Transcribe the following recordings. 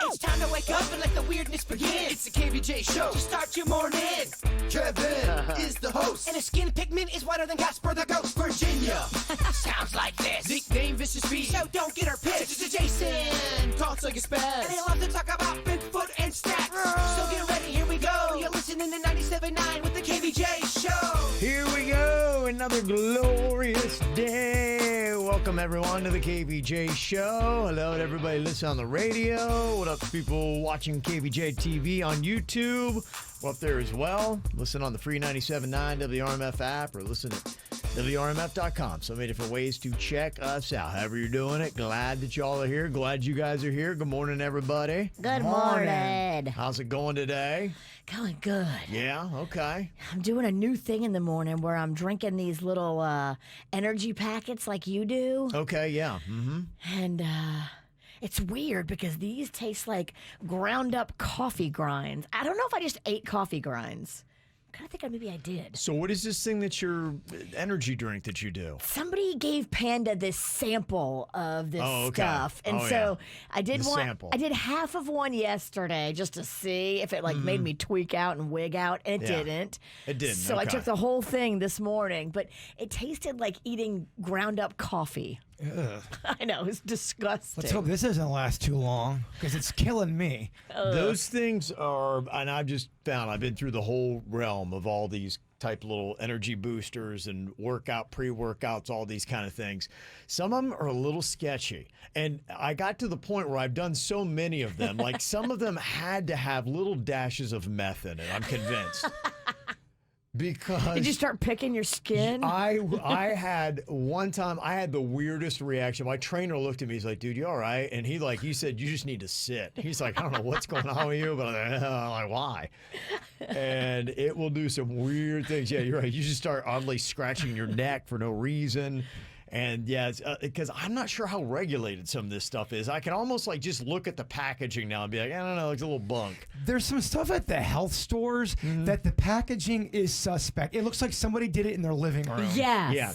It's time to wake up and let the weirdness begin. It's the KVJ show to start your morning. Kevin is the host, and his skin pigment is whiter than Casper the Ghost. Virginia sounds like this. Nickname Vicious Bee, so don't get her pissed. It's Jason, talks like a spaz, and they love to talk about Bigfoot and stats. So get ready, here we go. You're listening to 97.9 with the KVJ show. Here we go, another glorious day. Welcome everyone to the KVJ show. Hello to everybody listening on the radio. What up to people watching KVJ TV on YouTube? We're up there as well. Listen on the free 97.9 WRMF app or listen at WRMF.com. So many different ways to check us out. However you're doing it, glad that y'all are here. Glad you guys are here. Good morning, everybody. Good morning. How's it going today? Going good. Yeah, okay. I'm doing a new thing in the morning where I'm drinking these little energy packets like you do. Okay, yeah. Mm-hmm. And it's weird because these taste like ground up coffee grinds. I don't know if I just ate coffee grinds. I think maybe I did. So what is this thing that's your energy drink that you do? Somebody gave Panda this sample of this stuff. And I did sample. I did half of one yesterday just to see if it made me tweak out and wig out, and it didn't. It didn't. So I took the whole thing this morning, but it tasted like eating ground up coffee. Ugh. I know, it's disgusting. Let's hope this doesn't last too long because it's killing me. Those things are, and I've just found, I've been through the whole realm of all these type little energy boosters and workout, pre-workouts, all these kind of things. Some of them are a little sketchy. And I got to the point where I've done so many of them, like some of them had to have little dashes of meth in it, I'm convinced. Because did you start picking your skin? I had one time, I had the weirdest reaction. My trainer looked at me, he's like, dude, you all right? And he said, you just need to sit. He's like, I don't know what's going on with you, but I'm like, why? And it will do some weird things. Yeah, you're right. You just start oddly scratching your neck for no reason. And yeah, because I'm not sure how regulated some of this stuff is. I can almost just look at the packaging now and be like, I don't know, it's a little bunk. There's some stuff at the health stores that the packaging is suspect. It looks like somebody did it in their living room. Yes. Yeah.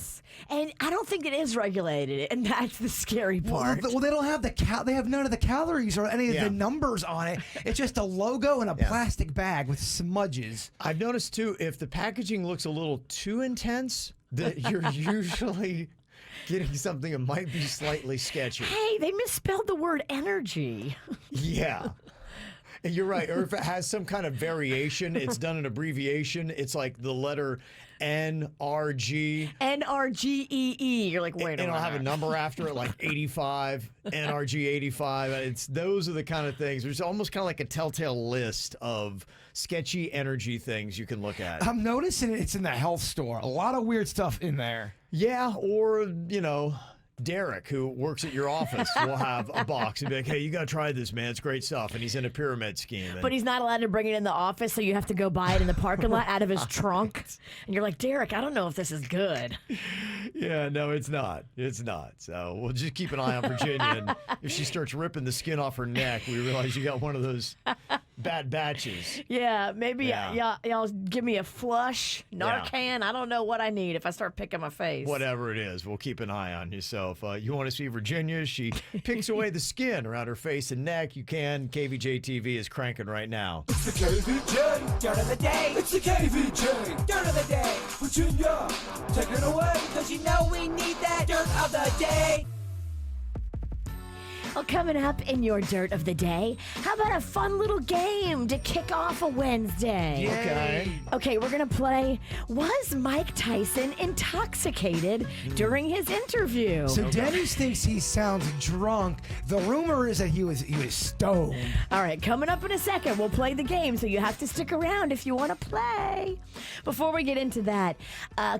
And I don't think it is regulated, and that's the scary part. Well, they don't have they have none of the calories or any of the numbers on it. It's just a logo and a plastic bag with smudges. I've noticed too, if the packaging looks a little too intense, that you're usually getting something that might be slightly sketchy. Hey, they misspelled the word energy. Yeah. And you're right. Or if it has some kind of variation, it's done an abbreviation. It's like the letter NRG. NRGEE. You're like, wait a minute. And it'll have a number after it, like 85, NRG 85. Those are the kind of things. There's almost kind of like a telltale list of sketchy energy things you can look at. I'm noticing it's in the health store. A lot of weird stuff in there. Yeah, or, Derek, who works at your office, will have a box and be like, hey, you got to try this, man. It's great stuff. And he's in a pyramid scheme. But he's not allowed to bring it in the office, so you have to go buy it in the parking lot out of his trunk. And you're like, Derek, I don't know if this is good. Yeah, no, it's not. It's not. So we'll just keep an eye on Virginia. And if she starts ripping the skin off her neck, we realize you got one of those bad batches. Yeah, maybe y'all give me a flush, Narcan. I don't know what I need if I start picking my face. Whatever it is, we'll keep an eye on you. So if you want to see Virginia, she picks away the skin around her face and neck, you can. KVJ TV is cranking right now. It's the KVJ Dirt of the Day. It's the KVJ Dirt of the Day. Virginia, take it away, because you know we need that Dirt of the Day. Well, coming up in your Dirt of the Day, how about a fun little game to kick off a Wednesday? Okay, we're going to play Was Mike Tyson intoxicated during his interview? So Dennis thinks he sounds drunk. The rumor is that he was stoned. All right, coming up in a second, we'll play the game, so you have to stick around if you want to play. Before we get into that,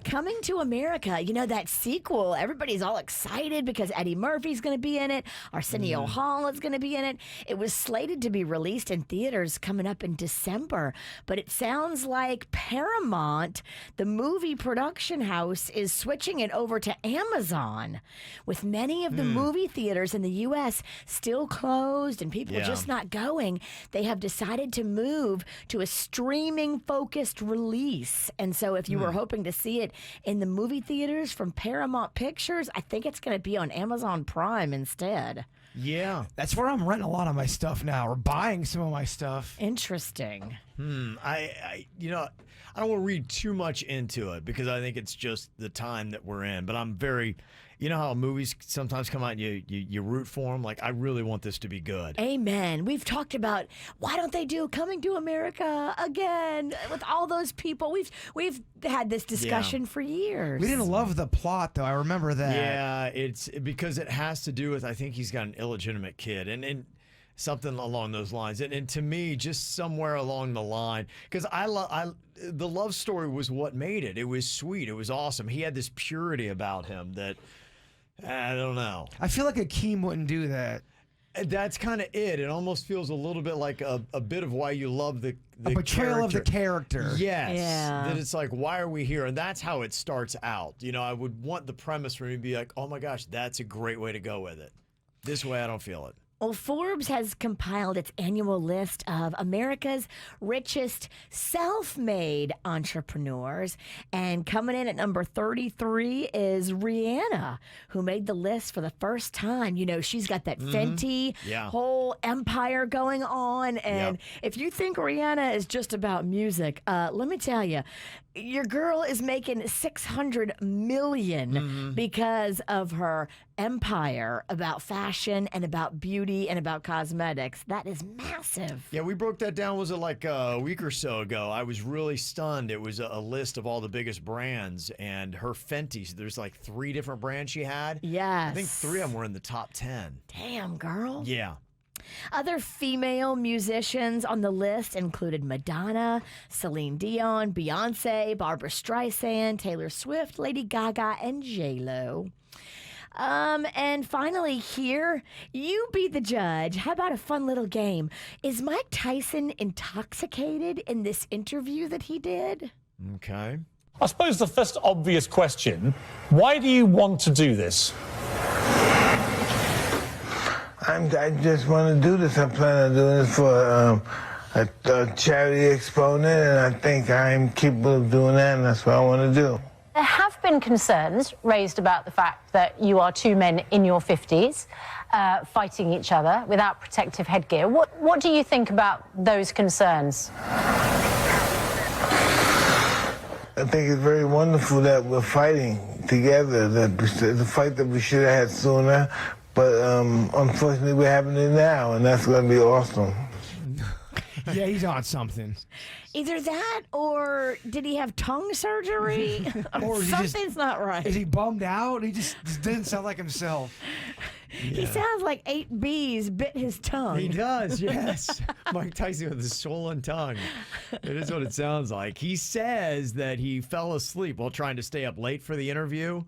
Coming to America, that sequel, everybody's all excited because Eddie Murphy's going to be in it. Arsenio Hall is going to be in it. It was slated to be released in theaters coming up in December, but it sounds like Paramount, the movie production house, is switching it over to Amazon, with many of the movie theaters in the U.S. still closed and people just not going. They have decided to move to a streaming-focused release. And so if you were hoping to see it in the movie theaters from Paramount Pictures, I think it's going to be on Amazon Prime instead. Yeah. That's where I'm renting a lot of my stuff now, or buying some of my stuff. Interesting. I don't want to read too much into it because I think it's just the time that we're in. But I'm very, you know how movies sometimes come out and you root for them? Like, I really want this to be good. Amen. We've talked about why don't they do Coming to America again with all those people. We've had this discussion for years. We didn't love the plot, though. I remember that. Yeah, it's because it has to do with, I think he's got an illegitimate kid. And something along those lines. And to me, just somewhere along the line, because the love story was what made it. It was sweet. It was awesome. He had this purity about him that, I don't know. I feel like Akeem wouldn't do that. That's kind of it. It almost feels a little bit like a bit of why you love the betrayal character. of the character. Yes. Yeah. That it's like, why are we here? And that's how it starts out. You know, I would want the premise for me to be like, oh my gosh, that's a great way to go with it. This way, I don't feel it. Well, Forbes has compiled its annual list of America's richest self-made entrepreneurs. And coming in at number 33 is Rihanna, who made the list for the first time. You know, she's got that Fenty whole empire going on. And if you think Rihanna is just about music, let me tell you, your girl is making $600 million because of her empire about fashion and about beauty and about cosmetics. That is massive. Yeah, we broke that down. Was it like a week or so ago? I was really stunned. It was a list of all the biggest brands, and her Fenty. So there's like 3 different brands she had. Yes. I think 3 of them were in the top 10. Damn, girl. Yeah. Other female musicians on the list included Madonna, Celine Dion, Beyonce, Barbara Streisand, Taylor Swift, Lady Gaga, and J-Lo. And finally here, you be the judge. How about a fun little game? Is Mike Tyson intoxicated in this interview that he did? Okay. I suppose the first obvious question, why do you want to do this? I just want to do this. I plan on doing this for a charity exponent, and I think I'm capable of doing that, and that's what I want to do. There have been concerns raised about the fact that you are 2 men in your 50s fighting each other without protective headgear. What do you think about those concerns? I think it's very wonderful that we're fighting together, that it's a fight that we should have had sooner, but unfortunately we're having it now, and that's going to be awesome. Yeah, he's on something. Either that, or did he have tongue surgery? Or is he Something's not right. Is he bummed out? He just didn't sound like himself. He sounds like 8 bees bit his tongue. He does, yes. Mike Tyson with a swollen tongue. It is what it sounds like. He says that he fell asleep while trying to stay up late for the interview.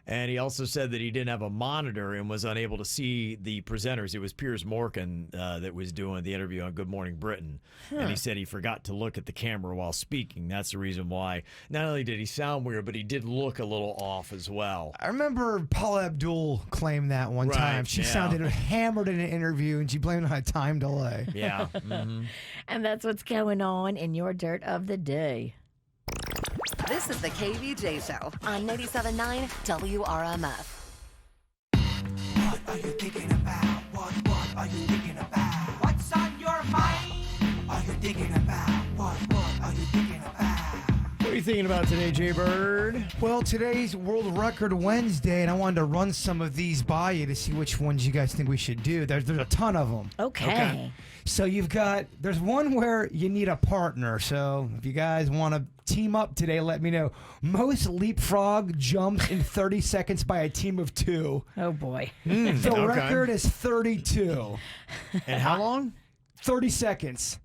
And he also said that he didn't have a monitor and was unable to see the presenters. It was Piers Morgan that was doing the interview on Good Morning Britain. And he said he forgot to look at the camera while speaking. That's the reason why. Not only did he sound weird, but he did look a little off as well. I remember Paula Abdul claimed that one time. She sounded hammered in an interview, and she blamed it on a time delay. Yeah. And that's what's going on in your dirt of the day. This is the KVJ Show on 97.9 WRMF. What are you thinking about? What are you thinking about? What's on your mind? Are you thinking about? What are you thinking about? What are you thinking about today, Jay Bird? Well, today's World Record Wednesday, and I wanted to run some of these by you to see which ones you guys think we should do. There's a ton of them. Okay. So there's one where you need a partner. So if you guys want to team up today, let me know. Most leapfrog jumps in 30 seconds by a team of 2. Oh, boy. The record is 32. And how long? 30 seconds.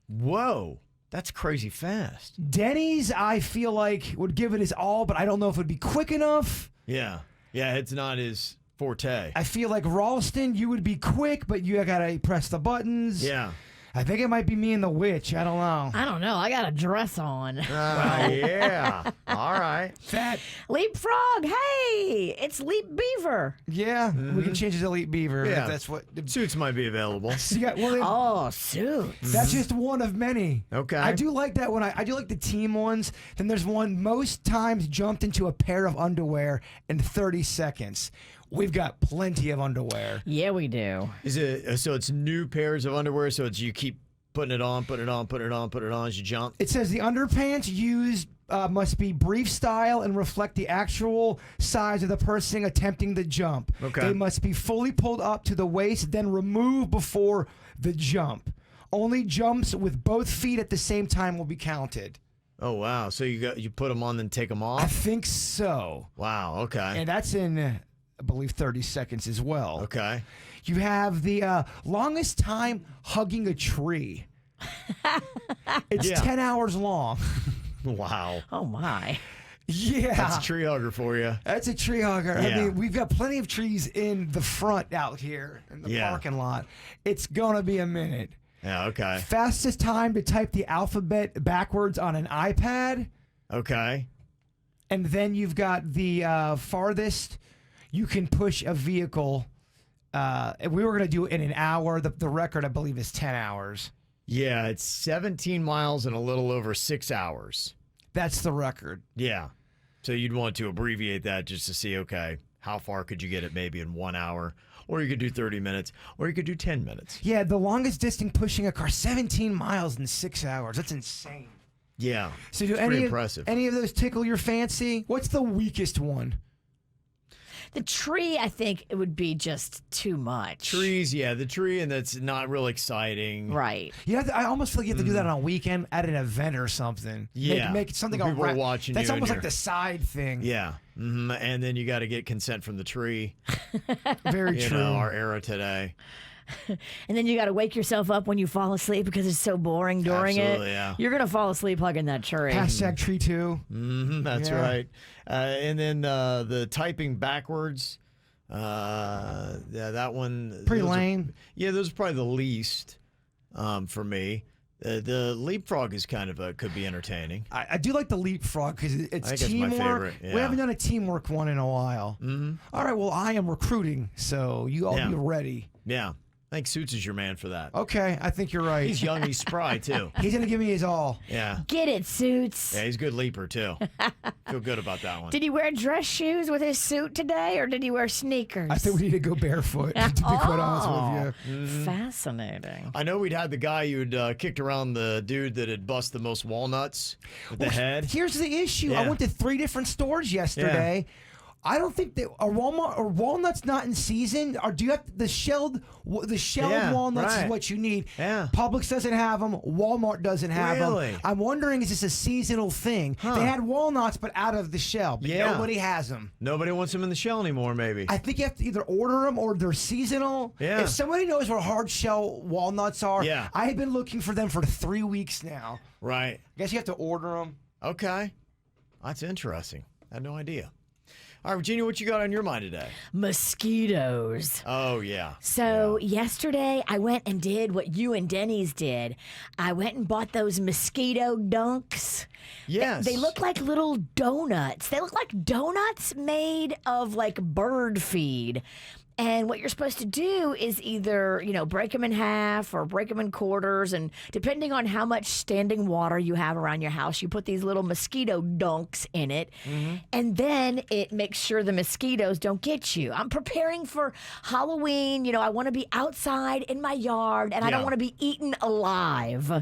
Whoa. That's crazy fast. Denny's, I feel like, would give it his all, but I don't know if it would be quick enough. Yeah. Yeah, it's not his forte. I feel like Ralston, you would be quick, but you got to press the buttons. Yeah. I think it might be me and the witch. I don't know. I don't know. I got a dress on. Yeah. All right. That. Leapfrog. Hey, it's Leap Beaver. Yeah, we can change it to Elite Beaver. Yeah. If that's what. Suits might be available. So you got, well, Oh, suits. that's just one of many. Okay. I do like that one. I do like the team ones. Then there's one most times jumped into a pair of underwear in 30 seeds. We've got plenty of underwear. Yeah, we do. Is it so? It's new pairs of underwear. So it's you keep putting it on, putting it on, putting it on, putting it on as you jump. It says the underpants used must be brief style and reflect the actual size of the person attempting the jump. Okay. They must be fully pulled up to the waist, then removed before the jump. Only jumps with both feet at the same time will be counted. Oh wow! So you put them on, then take them I off. think so. Wow. Okay. And that's in, I believe, 30 seconds as well. Okay. You have the longest time hugging a tree. It's Yeah. 10 hours long. Wow. Oh, my. Yeah. That's a tree hugger for you. That's a tree hugger. I Yeah. mean, we've got plenty of trees in the front out here in the Yeah. parking lot. It's going to be a minute. Yeah. Okay. Fastest time to type the alphabet backwards on an iPad. Okay. And then you've got the farthest you can push a vehicle. We were going to do it in an hour. The record, I believe, is 10 hours. Yeah, it's 17 miles in a little over 6 hours. That's the record. Yeah. So you'd want to abbreviate that just to see, okay, how far could you get it maybe in 1 hour? Or you could do 30 minutes, or you could do 10 minutes. Yeah, the longest distance pushing a car, 17 miles in 6 hours. That's insane. Yeah. So do it's pretty any impressive. any of those tickle your fancy? What's the weakest one? The tree, I think it would be just too much. Trees, yeah, the tree, and that's not real exciting. Right. You have to, I almost feel like you have to do that on a weekend at an event or something. Yeah. Make it something When people are around- watching That's you and almost like you're- the side thing. Yeah. And then you got to get consent from the tree. Very You true. know, our era today. And then you got to wake yourself up when you fall asleep because it's so boring during Absolutely, it. yeah. You're going to fall asleep hugging that tree. Hashtag tree too. That's Yeah. right. And then the typing backwards. Yeah, that one. Pretty those are- lame. Yeah, those are probably the least for me. The leapfrog is kind of could be entertaining. I do like the leapfrog because it's I think it's my teamwork. favorite, We yeah. haven't done a teamwork one in a while. All right, well, I am recruiting, so you all Yeah. be ready. Yeah, I think Suits is your man for that. Okay, I think you're right. He's young, he's spry too. He's going to give me his all. Yeah, Get it, Suits. yeah, he's a good leaper too. Feel good about that one. Did he wear dress shoes with his suit today, or did he wear sneakers? I think we need to go barefoot, to be quite honest with you. Fascinating. I know we'd had the guy who'd kicked around the dude that had bust the most walnuts with the head. Here's the issue. I Yeah. went to 3 different stores yesterday. I don't think that are walnuts not in season. Or do you have the shelled Yeah, walnuts right. is what you need? Yeah. Publix doesn't have them. Walmart doesn't have Really? them. I'm wondering, is this a seasonal thing? They had walnuts, but out of the shell. But Yeah. nobody has them. Nobody wants him in the shell anymore, maybe. I think you have to either order them or they're seasonal. Yeah. If somebody knows where hard shell walnuts are, Yeah. I have been looking for them for 3 weeks now. Right. I guess you have to order them. Okay. That's interesting. I had no idea. All right, Virginia, what you got on your mind today? Mosquitoes. Oh, yeah. So yesterday I went and did what you and Denny's did. I went and bought those mosquito dunks. Yes. They look like little donuts. They look like donuts made of like bird feed. And what you're supposed to do is either, break them in half or break them in quarters. And depending on how much standing water you have around your house, you put these little mosquito dunks in it. And then it makes sure the mosquitoes don't get you. I'm preparing for Halloween. I want to be outside in my yard and I don't Yeah. want to be eaten alive.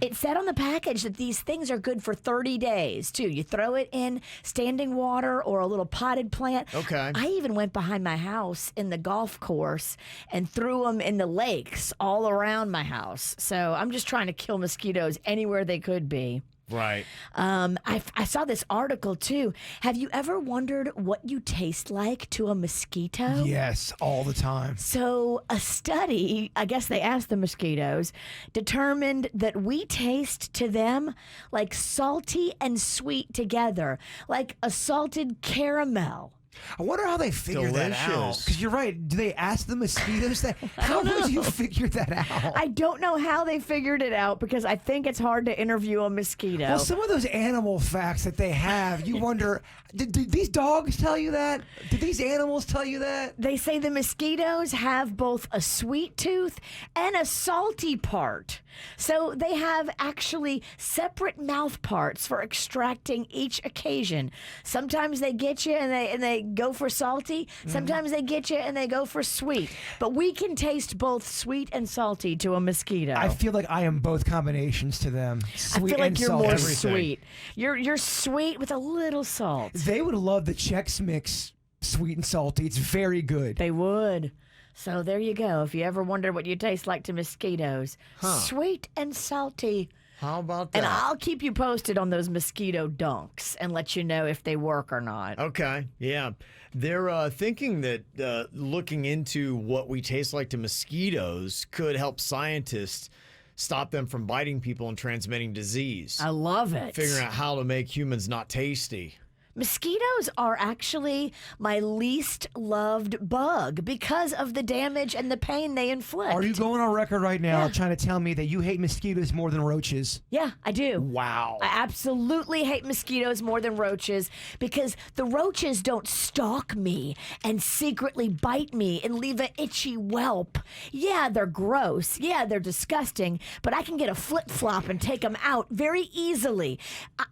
It said on the package that these things are good for 30 days, too. You throw it in standing water or a little potted plant. Okay. I even went behind my house in the golf course and threw them in the lakes all around my house. So I'm just trying to kill mosquitoes anywhere they could be. Right. I saw this article too. Have you ever wondered what you taste like to a mosquito? Yes, all the time. So a study, I guess they asked the mosquitoes, determined that we taste to them like salty and sweet together, like a salted caramel. I wonder how they figure that out. Delicious. Because you're right. Do they ask the mosquitoes that? How would you figure that out? I don't know how they figured it out because I think it's hard to interview a mosquito. Well, some of those animal facts that they have, you wonder, Did these dogs tell you that? Did these animals tell you that? They say the mosquitoes have both a sweet tooth and a salty part. So they have actually separate mouth parts for extracting each occasion. Sometimes they get you and they go for salty. Sometimes they get you and they go for sweet. But we can taste both sweet and salty to a mosquito. I feel like I am both combinations to them. Sweet I feel like and you're salty. more sweet. You're sweet with a little salt. They would love the Chex Mix sweet and salty. It's very good. They would. So there you go. If you ever wonder what you taste like to mosquitoes, sweet and salty. How about that? And I'll keep you posted on those mosquito dunks and let you know if they work or not. Okay, yeah. They're thinking that looking into what we taste like to mosquitoes could help scientists stop them from biting people and transmitting disease. I love it. Figuring out how to make humans not tasty. Mosquitoes are actually my least loved bug because of the damage and the pain they inflict. Are you going on record right now trying to tell me that you hate mosquitoes more than roaches? Yeah, I do. Wow. I absolutely hate mosquitoes more than roaches because the roaches don't stalk me and secretly bite me and leave an itchy whelp. Yeah, they're gross. Yeah, they're disgusting, but I can get a flip-flop and take them out very easily.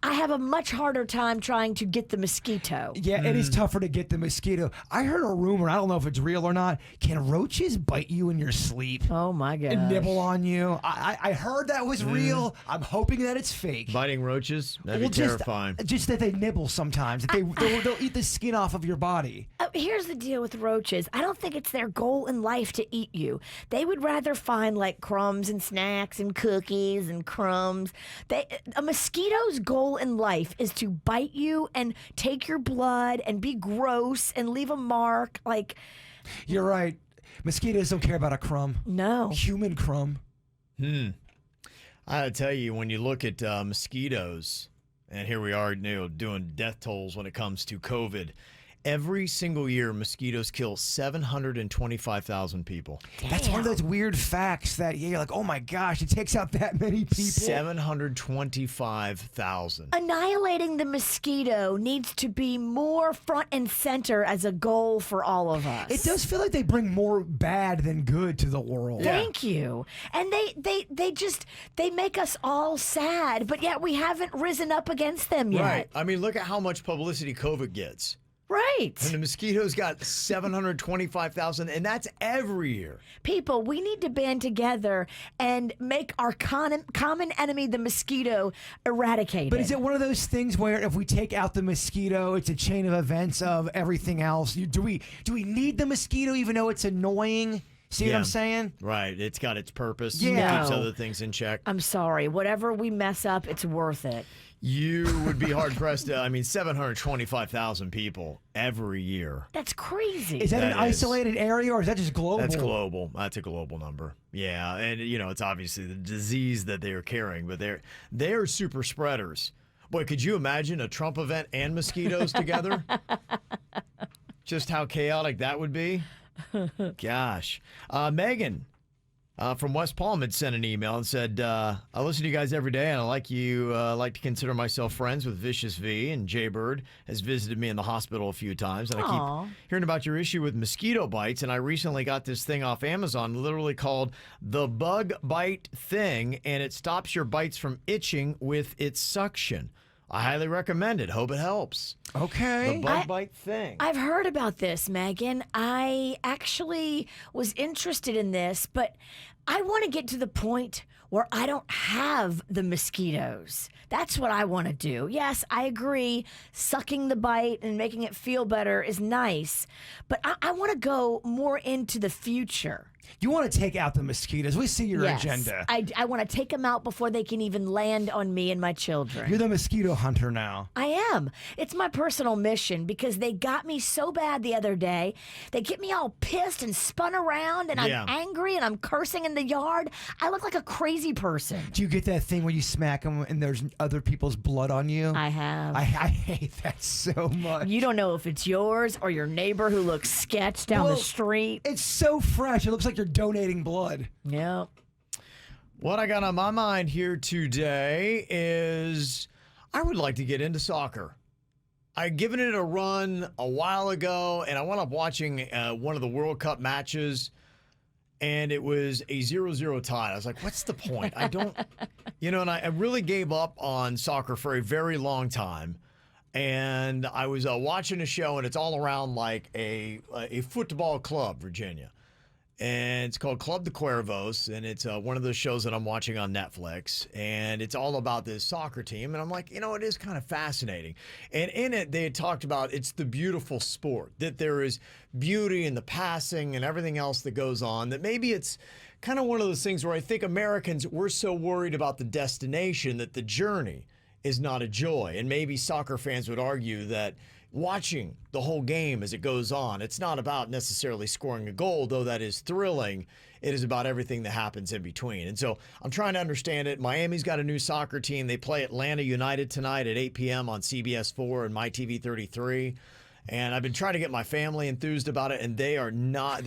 I have a much harder time trying to get the mosquito. Yeah, it is tougher to get the mosquito. I heard a rumor, I don't know if it's real or not. Can roaches bite you in your sleep? Oh my God. And nibble on you? I heard that was real. I'm hoping that it's fake. Biting roaches? That'd be terrifying. Just that they nibble sometimes. They'll eat the skin off of your body. Here's the deal with roaches. I don't think it's their goal in life to eat you. They would rather find like crumbs and snacks and cookies and crumbs. A mosquito's goal in life is to bite you and take your blood and be gross and leave a mark. Like, you're right. Mosquitoes don't care about a crumb. No. Human crumb. I gotta tell you, when you look at mosquitoes, and here we are doing death tolls when it comes to COVID. Every single year, mosquitoes kill 725,000 people. Damn. That's one of those weird facts that you're like, oh my gosh, it takes out that many people. 725,000. Annihilating the mosquito needs to be more front and center as a goal for all of us. It does feel like they bring more bad than good to the world. Thank you. And they make us all sad, but yet we haven't risen up against them yet. Right. I mean, look at how much publicity COVID gets. Right. And the mosquitoes got 725,000, and that's every year. People, we need to band together and make our common enemy, the mosquito, eradicated. But is it one of those things where if we take out the mosquito, it's a chain of events of everything else? Do we need the mosquito even though it's annoying? See what I'm saying? Right. It's got its purpose. Yeah. It keeps other things in check. I'm sorry. Whatever we mess up, it's worth it. You would be hard-pressed to, 725,000 people every year. That's crazy. Is that an isolated area or is that just global? That's global. That's a global number. Yeah, and it's obviously the disease that they are carrying, but they're super spreaders. Boy, could you imagine a Trump event and mosquitoes together? Just how chaotic that would be. Gosh. Megan from West Palm had sent an email and said, I listen to you guys every day, and I like to consider myself friends with Vicious V, and Jaybird has visited me in the hospital a few times, and I keep hearing about your issue with mosquito bites, and I recently got this thing off Amazon literally called the Bug Bite Thing, and it stops your bites from itching with its suction. I highly recommend it. Hope it helps. Okay. The Bug Bite Thing. I've heard about this, Megan. I actually was interested in this, but I want to get to the point where I don't have the mosquitoes. That's what I want to do. Yes, I agree. Sucking the bite and making it feel better is nice, but I want to go more into the future. You want to take out the mosquitoes. We see your agenda. I want to take them out before they can even land on me and my children. You're the mosquito hunter now. I am. It's my personal mission because they got me so bad the other day. They get me all pissed and spun around, and I'm angry and I'm cursing in the yard. I look like a crazy person. Do you get that thing where you smack them and there's other people's blood on you? I have. I hate that so much. You don't know if it's yours or your neighbor who looks sketched down the street. It's so fresh. It looks like you're donating blood. Yep. What I got on my mind here today is I would like to get into soccer. I'd given it a run a while ago, and I wound up watching one of the World Cup matches, and it was a 0-0 tie. I was like, what's the point? I don't, and I really gave up on soccer for a very long time. And I was watching a show, and it's all around like a football club, Virginia. And it's called Club de Cuervos, and it's one of those shows that I'm watching on Netflix. And it's all about this soccer team. And I'm like, it is kind of fascinating. And in it, they had talked about it's the beautiful sport, that there is beauty in the passing and everything else that goes on, that maybe it's kind of one of those things where I think Americans, we're so worried about the destination that the journey is not a joy. And maybe soccer fans would argue that watching the whole game as it goes on, it's not about necessarily scoring a goal, though that is thrilling. It is about everything that happens in between. And so I'm trying to understand it. Miami's got a new soccer team. They play Atlanta United tonight at 8 p.m. on CBS 4 and MyTV 33. And I've been trying to get my family enthused about it, and they are not.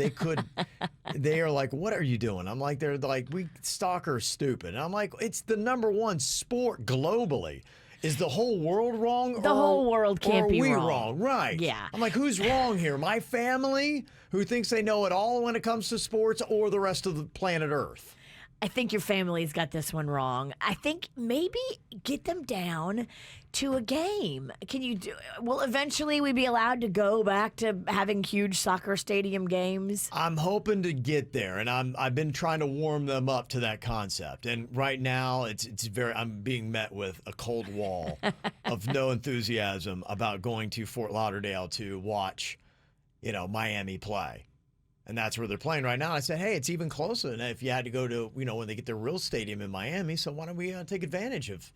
They are like, what are you doing? I'm like, they're like, soccer's stupid. And I'm like, it's the #1 sport globally. Is the whole world wrong? The whole world can't be wrong. Are we wrong. Right. Yeah. I'm like, who's wrong here? My family, who thinks they know it all when it comes to sports, or the rest of the planet Earth? I think your family's got this one wrong. I think maybe get them down to a game. Will eventually we be allowed to go back to having huge soccer stadium games? I'm hoping to get there, and I've been trying to warm them up to that concept. And right now, I'm being met with a cold wall of no enthusiasm about going to Fort Lauderdale to watch, Miami play. And that's where they're playing right now. I said, hey, it's even closer than if you had to go to, when they get their real stadium in Miami. So why don't we take advantage of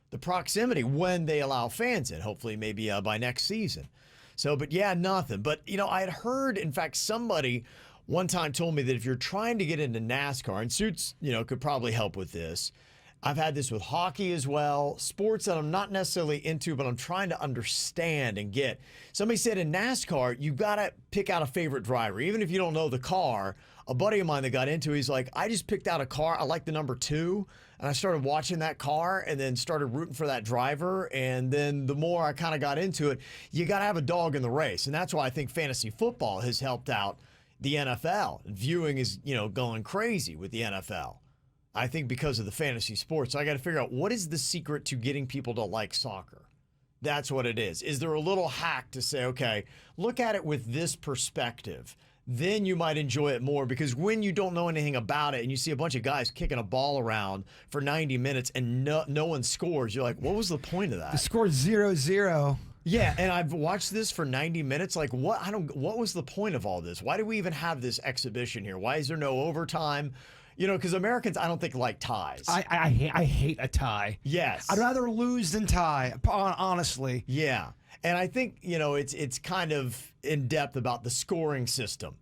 the proximity when they allow fans in, hopefully maybe by next season. So, but yeah, nothing. But, I had heard, in fact, somebody one time told me that if you're trying to get into NASCAR, and Suits, could probably help with this. I've had this with hockey as well, sports that I'm not necessarily into, but I'm trying to understand and get. Somebody said in NASCAR, you got to pick out a favorite driver. Even if you don't know the car, a buddy of mine that got into it, he's like, I just picked out a car. I like the number 2. And I started watching that car and then started rooting for that driver. And then the more I kind of got into it, you got to have a dog in the race. And that's why I think fantasy football has helped out the NFL. Viewing is, going crazy with the NFL. I think because of the fantasy sports. So I got to figure out what is the secret to getting people to like soccer. That's what it is. Is there a little hack to say, okay, look at it with this perspective? Then you might enjoy it more, because when you don't know anything about it and you see a bunch of guys kicking a ball around for 90 minutes and no one scores, you're like, what was the point of that? The score's 0-0. Yeah, and I've watched this for 90 minutes. Like, what was the point of all this? Why do we even have this exhibition here? Why is there no overtime? Because Americans, I don't think, like ties. I hate a tie. Yes. I'd rather lose than tie, honestly. Yeah. And I think, it's kind of in depth about the scoring system.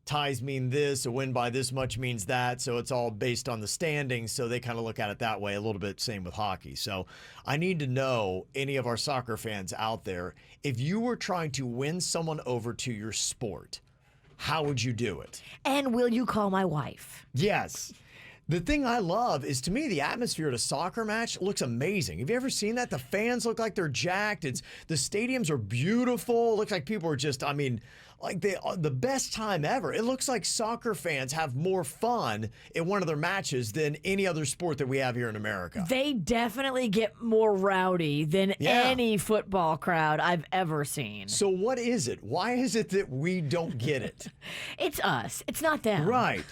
Ties mean this, a win by this much means that. So it's all based on the standings. So they kind of look at it that way a little bit. Same with hockey. So I need to know, any of our soccer fans out there, if you were trying to win someone over to your sport, how would you do it? And will you call my wife? Yes. The thing I love is, to me, the atmosphere at a soccer match looks amazing. Have you ever seen that? The fans look like they're jacked. The stadiums are beautiful. It looks like people are just, like the best time ever. It looks like soccer fans have more fun in one of their matches than any other sport that we have here in America. They definitely get more rowdy than any football crowd I've ever seen. So what is it? Why is it that we don't get it? It's us. It's not them. Right.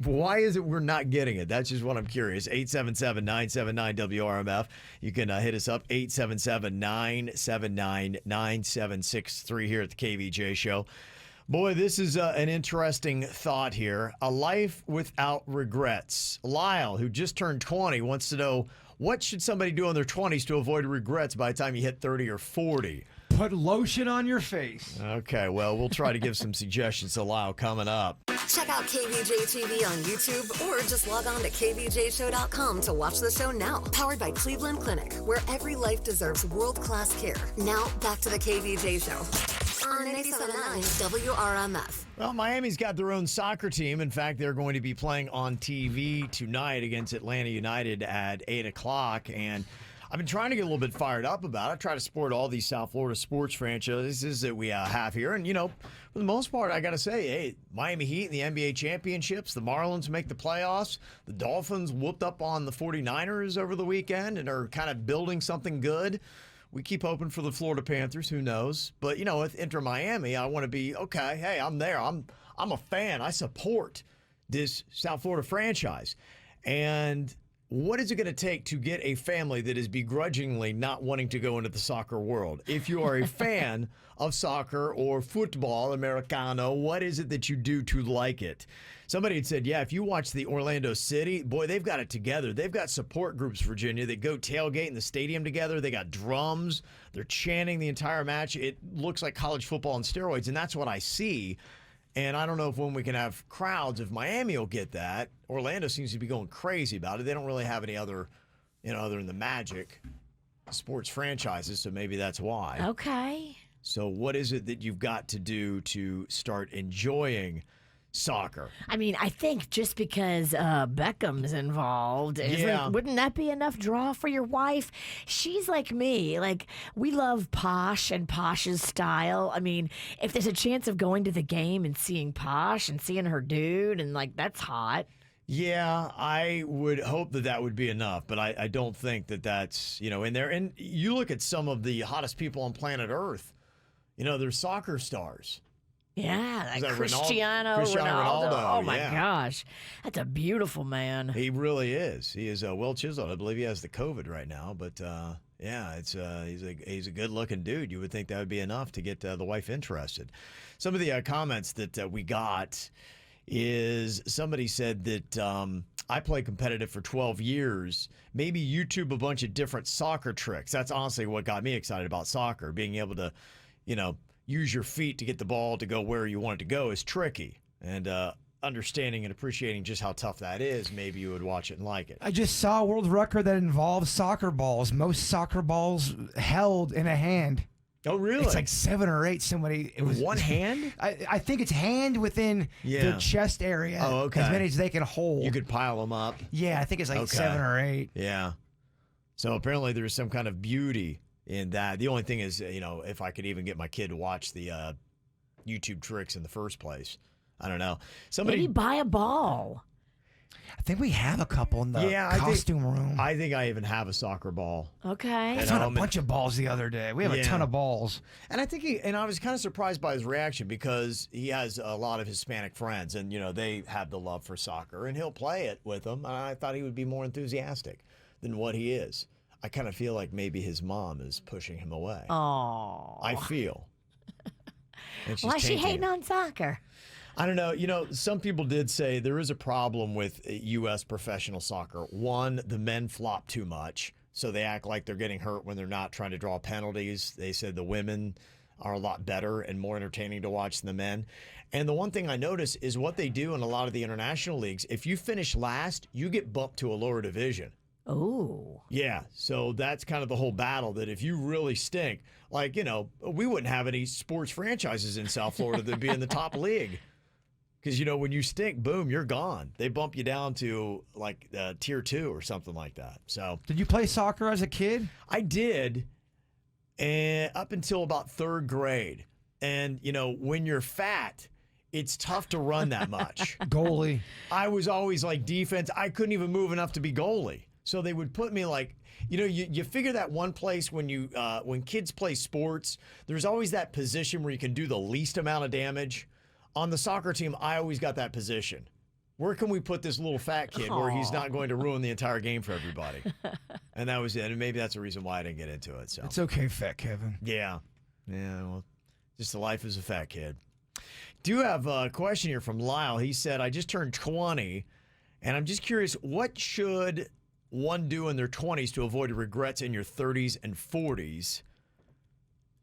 Why is it we're not getting it? That's just what I'm curious. 877-979-WRMF. You can hit us up, 877-979-9763 here at the KVJ Show. Boy, this is an interesting thought here. A life without regrets. Lyle, who just turned 20, wants to know, what should somebody do in their 20s to avoid regrets by the time you hit 30 or 40? Put lotion on your face. Okay, well, we'll try to give some suggestions to Lyle coming up. Check out KVJ TV on YouTube, or just log on to kvjshow.com to watch the show now. Powered by Cleveland Clinic, where every life deserves world-class care. Now, back to the KVJ Show on 97.9 WRMF. Well, Miami's got their own soccer team. In fact, they're going to be playing on TV tonight against Atlanta United at 8 o'clock. And I've been trying to get a little bit fired up about it. I try to support all these South Florida sports franchises that we have here. And, for the most part, I got to say, hey, Miami Heat in the NBA championships, the Marlins make the playoffs, the Dolphins whooped up on the 49ers over the weekend and are kind of building something good. We keep hoping for the Florida Panthers, who knows? But, with Inter Miami, I want to be, okay, hey, I'm there. I'm a fan. I support this South Florida franchise. And what is it going to take to get a family that is begrudgingly not wanting to go into the soccer world? If you are a fan of soccer or football, Americano, what is it that you do to like it? Somebody had said, if you watch the Orlando City, boy, they've got it together. They've got support groups, Virginia, that go tailgate in the stadium together. They got drums. They're chanting the entire match. It looks like college football on steroids, and that's what I see. And I don't know if when we can have crowds, if Miami will get that. Orlando seems to be going crazy about it. They don't really have any other, other than the Magic sports franchises, so maybe that's why. Okay. So what is it that you've got to do to start enjoying soccer? I mean, I think just because Beckham's involved, wouldn't that be enough draw for your wife? She's like me. Like, we love Posh and Posh's style. I mean, if there's a chance of going to the game and seeing Posh and seeing her dude, and that's hot. Yeah, I would hope that would be enough, but I don't think that's, in there. And you look at some of the hottest people on planet Earth, they're soccer stars. Yeah, like Cristiano Ronaldo. Oh, my yeah. gosh. That's a beautiful man. He really is. He is well chiseled. I believe he has the COVID right now, but he's a good-looking dude. You would think that would be enough to get the wife interested. Some of the comments that we got is somebody said that I played competitive for 12 years. Maybe YouTube a bunch of different soccer tricks. That's honestly what got me excited about soccer. Being able to, use your feet to get the ball to go where you want it to go is tricky. And understanding and appreciating just how tough that is, maybe you would watch it and like it. I just saw a world record that involves soccer balls. Most soccer balls held in a hand. Oh, really? It's like 7 or 8. It was one hand? I think it's hand within their chest area. Oh, okay. As many as they can hold. You could pile them up. Yeah, I think it's like 7 or 8. Yeah. So apparently there's some kind of beauty in that. The only thing is, if I could even get my kid to watch the YouTube tricks in the first place. I don't know. Maybe buy a ball. I think we have a couple in the costume room. I think I even have a soccer ball. Okay. I found a bunch of balls the other day. We have a ton of balls. And I think I was kind of surprised by his reaction because he has a lot of Hispanic friends and, they have the love for soccer and he'll play it with them. And I thought he would be more enthusiastic than what he is. I kind of feel like maybe his mom is pushing him away. Oh. I feel. Why is she hating on soccer? I don't know. Some people did say there is a problem with U.S. professional soccer. One, the men flop too much, so they act like they're getting hurt when they're not trying to draw penalties. They said the women are a lot better and more entertaining to watch than the men. And the one thing I notice is what they do in a lot of the international leagues. If you finish last, you get bumped to a lower division. Oh. Yeah, so that's kind of the whole battle, that if you really stink, we wouldn't have any sports franchises in South Florida that'd be in the top league. Because, when you stink, boom, you're gone. They bump you down to, Tier 2 or something like that. So, did you play soccer as a kid? I did, and up until about 3rd grade. And, when you're fat, it's tough to run that much. Goalie. I was always, defense. I couldn't even move enough to be goalie. So they would put me you figure that one place when kids play sports, there's always that position where you can do the least amount of damage. On the soccer team, I always got that position. Where can we put this little fat kid where he's not going to ruin the entire game for everybody? And that was it. And maybe that's the reason why I didn't get into it. So it's okay, fat Kevin. Yeah. Yeah, well, just the life as a fat kid. Do have a question here from Lyle. He said, I just turned 20, and I'm just curious, what should one do in their 20s to avoid regrets in your 30s and 40s?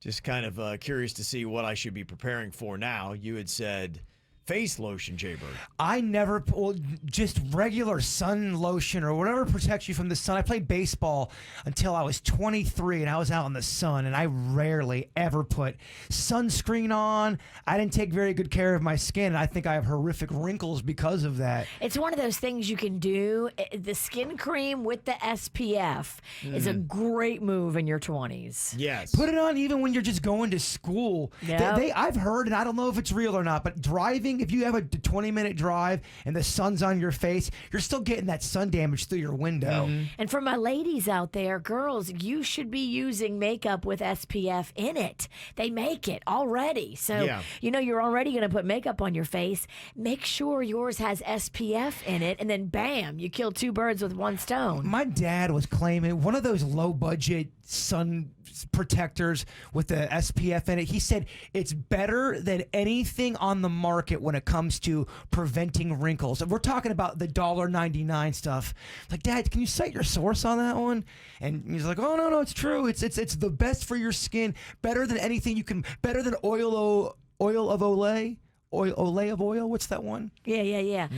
Just kind of curious to see what I should be preparing for now. You had said face lotion, Jaybird? I never, well, just regular sun lotion or whatever protects you from the sun. I played baseball until I was 23 and I was out in the sun, and I rarely ever put sunscreen on. I didn't take very good care of my skin, and I think I have horrific wrinkles because of that. It's one of those things you can do. The skin cream with the SPF is a great move in your 20s. Yes. Put it on even when you're just going to school. Yep. I've heard, and I don't know if it's real or not, but driving, if you have a 20-minute drive and the sun's on your face, you're still getting that sun damage through your window. And for my ladies out there, girls, you should be using makeup with SPF in it. They make it already. So, you know, you're already going to put makeup on your face. Make sure yours has SPF in it, and then bam, you kill two birds with one stone. My dad was claiming one of those low-budget sun protectors with the SPF in it. He said it's better than anything on the market when it comes to preventing wrinkles. And we're talking about the $1.99 stuff. Like, Dad, can you cite your source on that one? And he's like, oh, no, it's true. It's the best for your skin. Better than anything you can, better than oil of Olay. Olay of oil, what's that one? Yeah.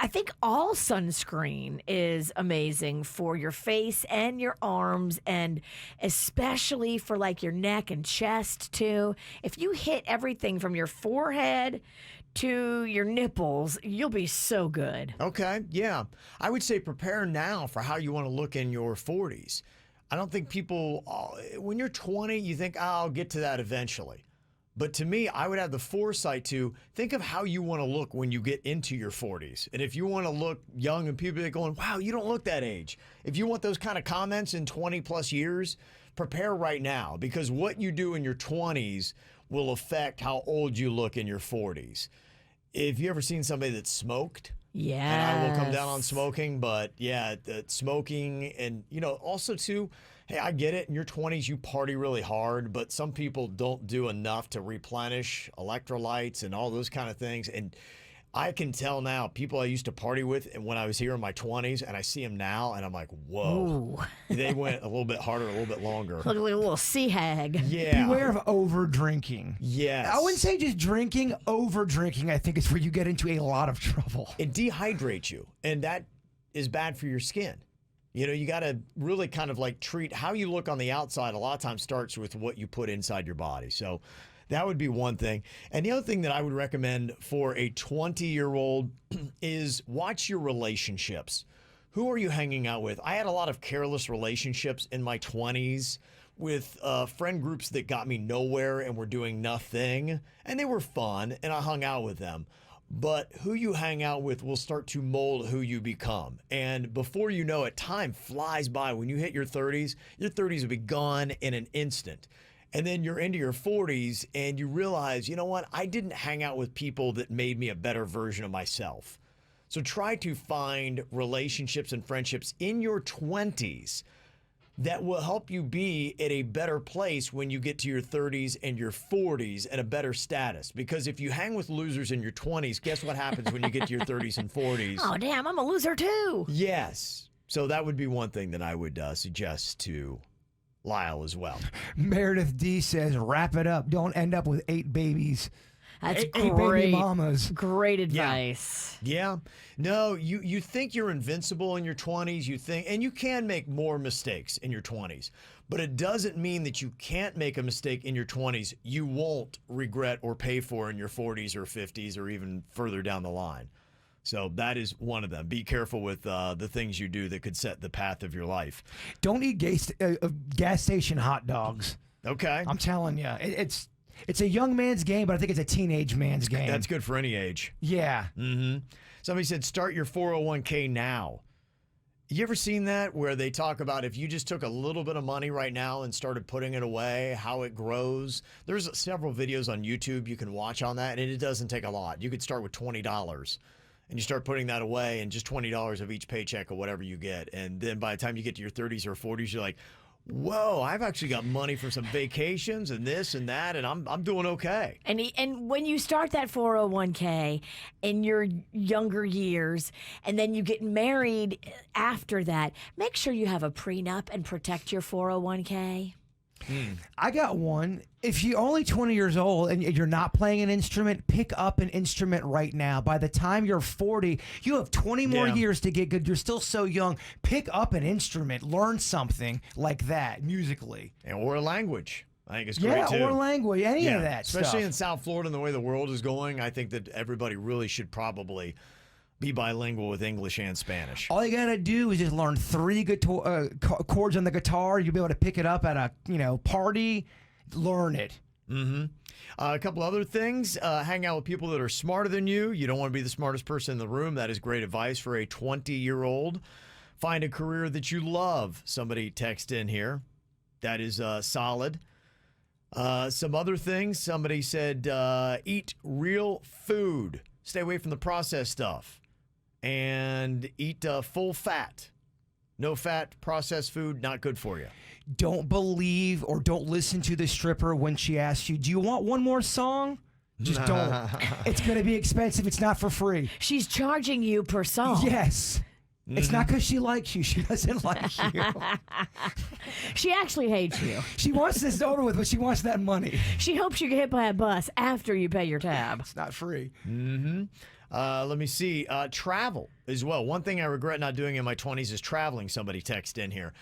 I think all sunscreen is amazing for your face and your arms, and especially for like your neck and chest too. If you hit everything from your forehead to your nipples, you'll be so good. Okay, yeah. I would say prepare now for how you want to look in your 40s. I don't think people, when you're 20, you think, I'll get to that eventually. But to me, I would have the foresight to think of how you want to look when you get into your 40s. And if you want to look young and people are going, wow, you don't look that age. If you want those kind of comments in 20 plus years, prepare right now, because what you do in your 20s will affect how old you look in your 40s. If you ever seen somebody that smoked, yeah, and I will come down on smoking, but yeah, smoking, and you know, also too, hey, I get it. In your 20s, you party really hard, but some people don't do enough to replenish electrolytes and all those kind of things. And I can tell now, people I used to party with, and when I was here in my 20s, and I see them now, and I'm like, whoa, they went a little bit harder, a little bit longer. Look like a little sea hag. Yeah. Beware of over drinking. Yes. I wouldn't say just drinking. Over drinking, I think, is where you get into a lot of trouble. It dehydrates you, and that is bad for your skin. You know, you got to really kind of like treat how you look on the outside. A lot of times starts with what you put inside your body. So that would be one thing. And the other thing that I would recommend for a 20-year-old is watch your relationships. Who are you hanging out with? I had a lot of careless relationships in my 20s with friend groups that got me nowhere and were doing nothing. And they were fun, and I hung out with them. But who you hang out with will start to mold who you become. And before you know it, time flies by. When you hit your 30s will be gone in an instant. And then you're into your 40s and you realize, you know what? I didn't hang out with people that made me a better version of myself. So try to find relationships and friendships in your 20s that will help you be at a better place when you get to your 30s and your 40s at a better status. Because if you hang with losers in your 20s, guess what happens when you get to your 30s and 40s? Oh, damn, I'm a loser too. Yes. So that would be one thing that I would suggest to Lyle as well. Meredith D says, wrap it up. Don't end up with 8 babies. That's eight baby mamas. Great advice. Yeah. No, you think you're invincible in your 20s. You think, and you can make more mistakes in your 20s, but it doesn't mean that you can't make a mistake in your 20s you won't regret or pay for in your 40s or 50s or even further down the line. So that is one of them. Be careful with the things you do that could set the path of your life. Don't eat gas station hot dogs. Okay. I'm telling you, it's a young man's game, but I think it's a teenage man's game. That's good for any age. Yeah. Mm-hmm. Somebody said start your 401k now. You ever seen that where they talk about if you just took a little bit of money right now and started putting it away, how it grows? There's several videos on YouTube you can watch on that, and it doesn't take a lot. You could start with $20. And you start putting that away and just $20 of each paycheck or whatever you get. And then by the time you get to your 30s or 40s, you're like, whoa, I've actually got money for some vacations and this and that, and I'm doing okay. And when you start that 401k in your younger years, and then you get married after that, make sure you have a prenup and protect your 401k. I got one. If you're only 20 years old and you're not playing an instrument, pick up an instrument right now. By the time you're 40, you have 20 more years to get good. You're still so young. Pick up an instrument. Learn something like that musically. Or a language. I think it's great too. Or language, any of that especially stuff. in South Florida and the way the world is going. I think that everybody really should probably be bilingual with English and Spanish. All you gotta do is just learn 3 chords on the guitar. You'll be able to pick it up at a party. Learn it. A couple other things. Hang out with people that are smarter than you. You don't want to be the smartest person in the room. That is great advice for a 20-year-old. Find a career that you love. Somebody text in here. That is solid. Some other things. Somebody said eat real food. Stay away from the processed stuff. And eat full fat. No fat, processed food, not good for you. Don't believe or don't listen to the stripper when she asks you, do you want one more song? Just don't. It's going to be expensive. It's not for free. She's charging you per song. Yes. It's not because she likes you. She doesn't like you. She actually hates you. She wants this over with, but she wants that money. She hopes you get hit by a bus after you pay your tab. It's not free. Let me see. Travel as well. One thing I regret not doing in my 20s is traveling. Somebody texted in here.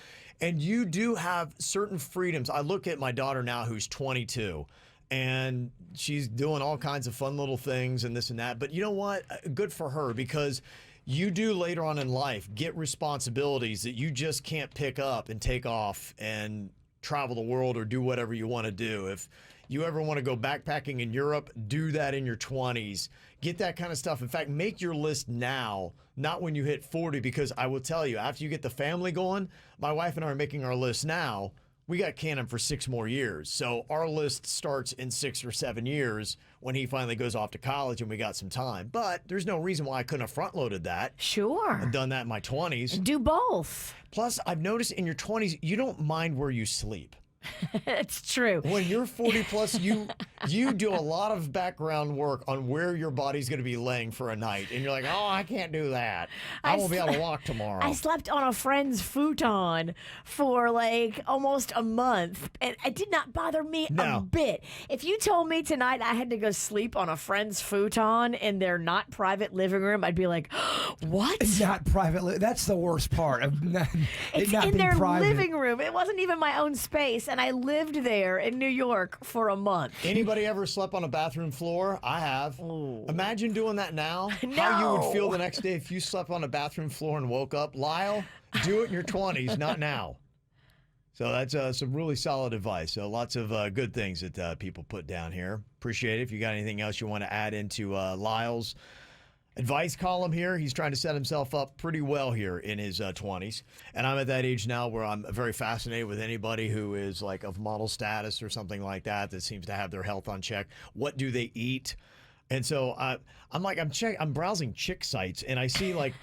And you do have certain freedoms. I look at my daughter now who's 22, and she's doing all kinds of fun little things and this and that. But you know what? Good for her, because you do later on in life get responsibilities that you just can't pick up and take off and travel the world or do whatever you want to do. If you ever want to go backpacking in Europe, do that in your 20s. Get that kind of stuff. In fact, make your list now, not when you hit 40, because I will tell you, after you get the family going, my wife and I are making our list now. We got Cannon for 6 more years. So our list starts in 6 or 7 years when he finally goes off to college and we got some time. But there's no reason why I couldn't have front-loaded that. Sure. I've done that in my 20s. Do both. Plus, I've noticed in your 20s, you don't mind where you sleep. It's true. When you're 40 plus, you do a lot of background work on where your body's going to be laying for a night. And you're like, oh, I can't do that. I won't be able to walk tomorrow. I slept on a friend's futon for like almost a month. And it did not bother me a bit. If you told me tonight I had to go sleep on a friend's futon in their not private living room, I'd be like, what? Not private. That's the worst part of not, it's not in being their private. living room. It wasn't even my own space. And I lived there in New York for a month. Anybody ever slept on a bathroom floor? I have. Ooh. Imagine doing that now. No. How you would feel the next day if you slept on a bathroom floor and woke up. Lyle, do it in your 20s, not now. So that's some really solid advice. So lots of good things that people put down here. Appreciate it. If you got anything else you want to add into Lyle's advice column here, he's trying to set himself up pretty well here in his 20s. And I'm at that age now where I'm very fascinated with anybody who is like of model status or something like that seems to have their health on check. What do they eat? And so I'm browsing chick sites and I see like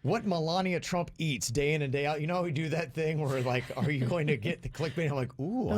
what Melania Trump eats day in and day out. You know, we do that thing where like, are you going to get the clickbait? I'm like, ooh.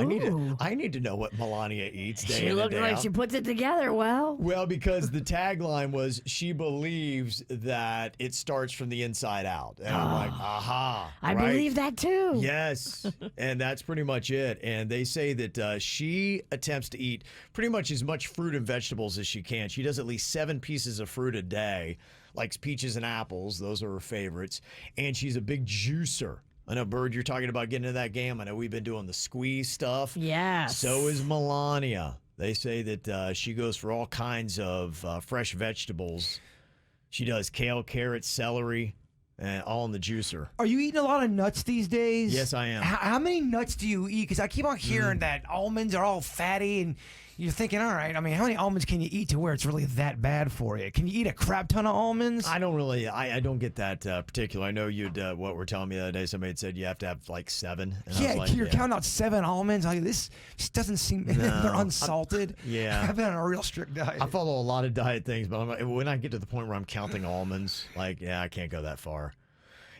I need to know what Melania eats day in and day out. She looks like she puts it together well. Well, because the tagline was, she believes that it starts from the inside out. And I'm like, aha. I right? believe that too. Yes. And that's pretty much it. And they say that she attempts to eat pretty much as much fruit and vegetables as she can. She does at least 7 pieces of fruit a day. Likes peaches and apples. Those are her favorites. And she's a big juicer. I know, Bird, you're talking about getting into that game. I know we've been doing the squeeze stuff. Yes. So is Melania. They say that she goes for all kinds of fresh vegetables. She does kale, carrots, celery, and all in the juicer. Are you eating a lot of nuts these days? Yes, I am. How many nuts do you eat? Because I keep on hearing that almonds are all fatty, and you're thinking, all right, I mean, how many almonds can you eat to where it's really that bad for you? Can you eat a crap ton of almonds? I don't really, I don't get that particular. I know you'd, what were telling me the other day, somebody had said you have to have like 7. And I was like, you're counting out 7 almonds. Like, this just doesn't seem, they're unsalted. I've been on a real strict diet. I follow a lot of diet things, but when I get to the point where I'm counting almonds, like, I can't go that far.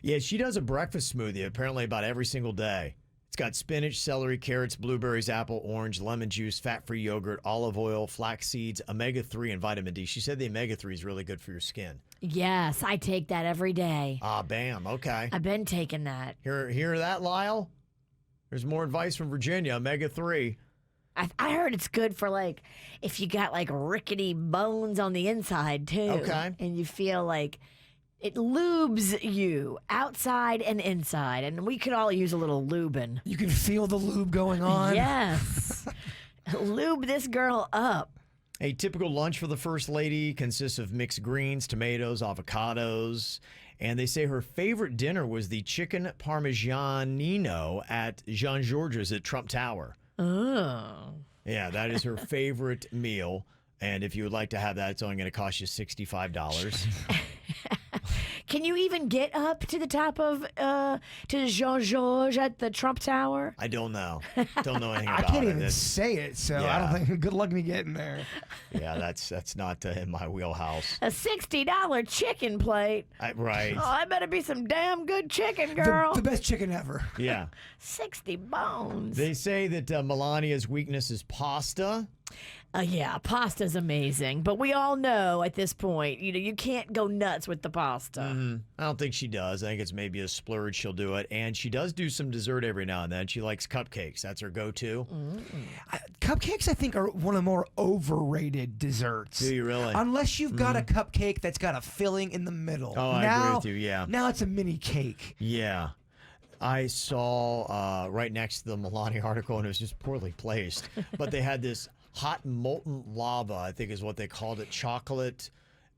Yeah, she does a breakfast smoothie apparently about every single day. It's got spinach, celery, carrots, blueberries, apple, orange, lemon juice, fat-free yogurt, olive oil, flax seeds, omega-3, and vitamin D. She said the omega-3 is really good for your skin. Yes, I take that every day. Ah, bam. Okay. I've been taking that. Hear that, Lyle? There's more advice from Virginia, omega-3. I heard it's good for like if you got like rickety bones on the inside too. Okay. And you feel like it lubes you outside and inside, and we could all use a little lubing. You can feel the lube going on. Yes. Lube this girl up. A typical lunch for the First Lady consists of mixed greens, tomatoes, avocados, and they say her favorite dinner was the chicken parmigianino at Jean Georges at Trump Tower. Oh. Yeah, that is her favorite meal. And if you would like to have that, it's only going to cost you $65. Can you even get up to the top of to Jean Georges at the Trump Tower? I don't know. Don't know anything I about can't it. even It's- say it, so I Yeah. don't think. Good luck me getting there. Yeah, that's not in my wheelhouse. A $60 chicken plate. Right. Oh, that better be some damn good chicken, The, girl. the best chicken ever. Yeah. 60 bones. They say that Melania's weakness is pasta. Yeah, pasta's amazing, but we all know at this point, you can't go nuts with the pasta. I don't think she does. I think it's maybe a splurge. She'll do it. And she does do some dessert every now and then. She likes cupcakes. That's her go-to. Cupcakes, I think, are one of the more overrated desserts. Do you really? Unless you've got a cupcake that's got a filling in the middle. Oh, I agree with you, yeah. Now it's a mini cake. Yeah. I saw right next to the Melania article, and it was just poorly placed. But they had this hot molten lava, I think is what they called it, chocolate.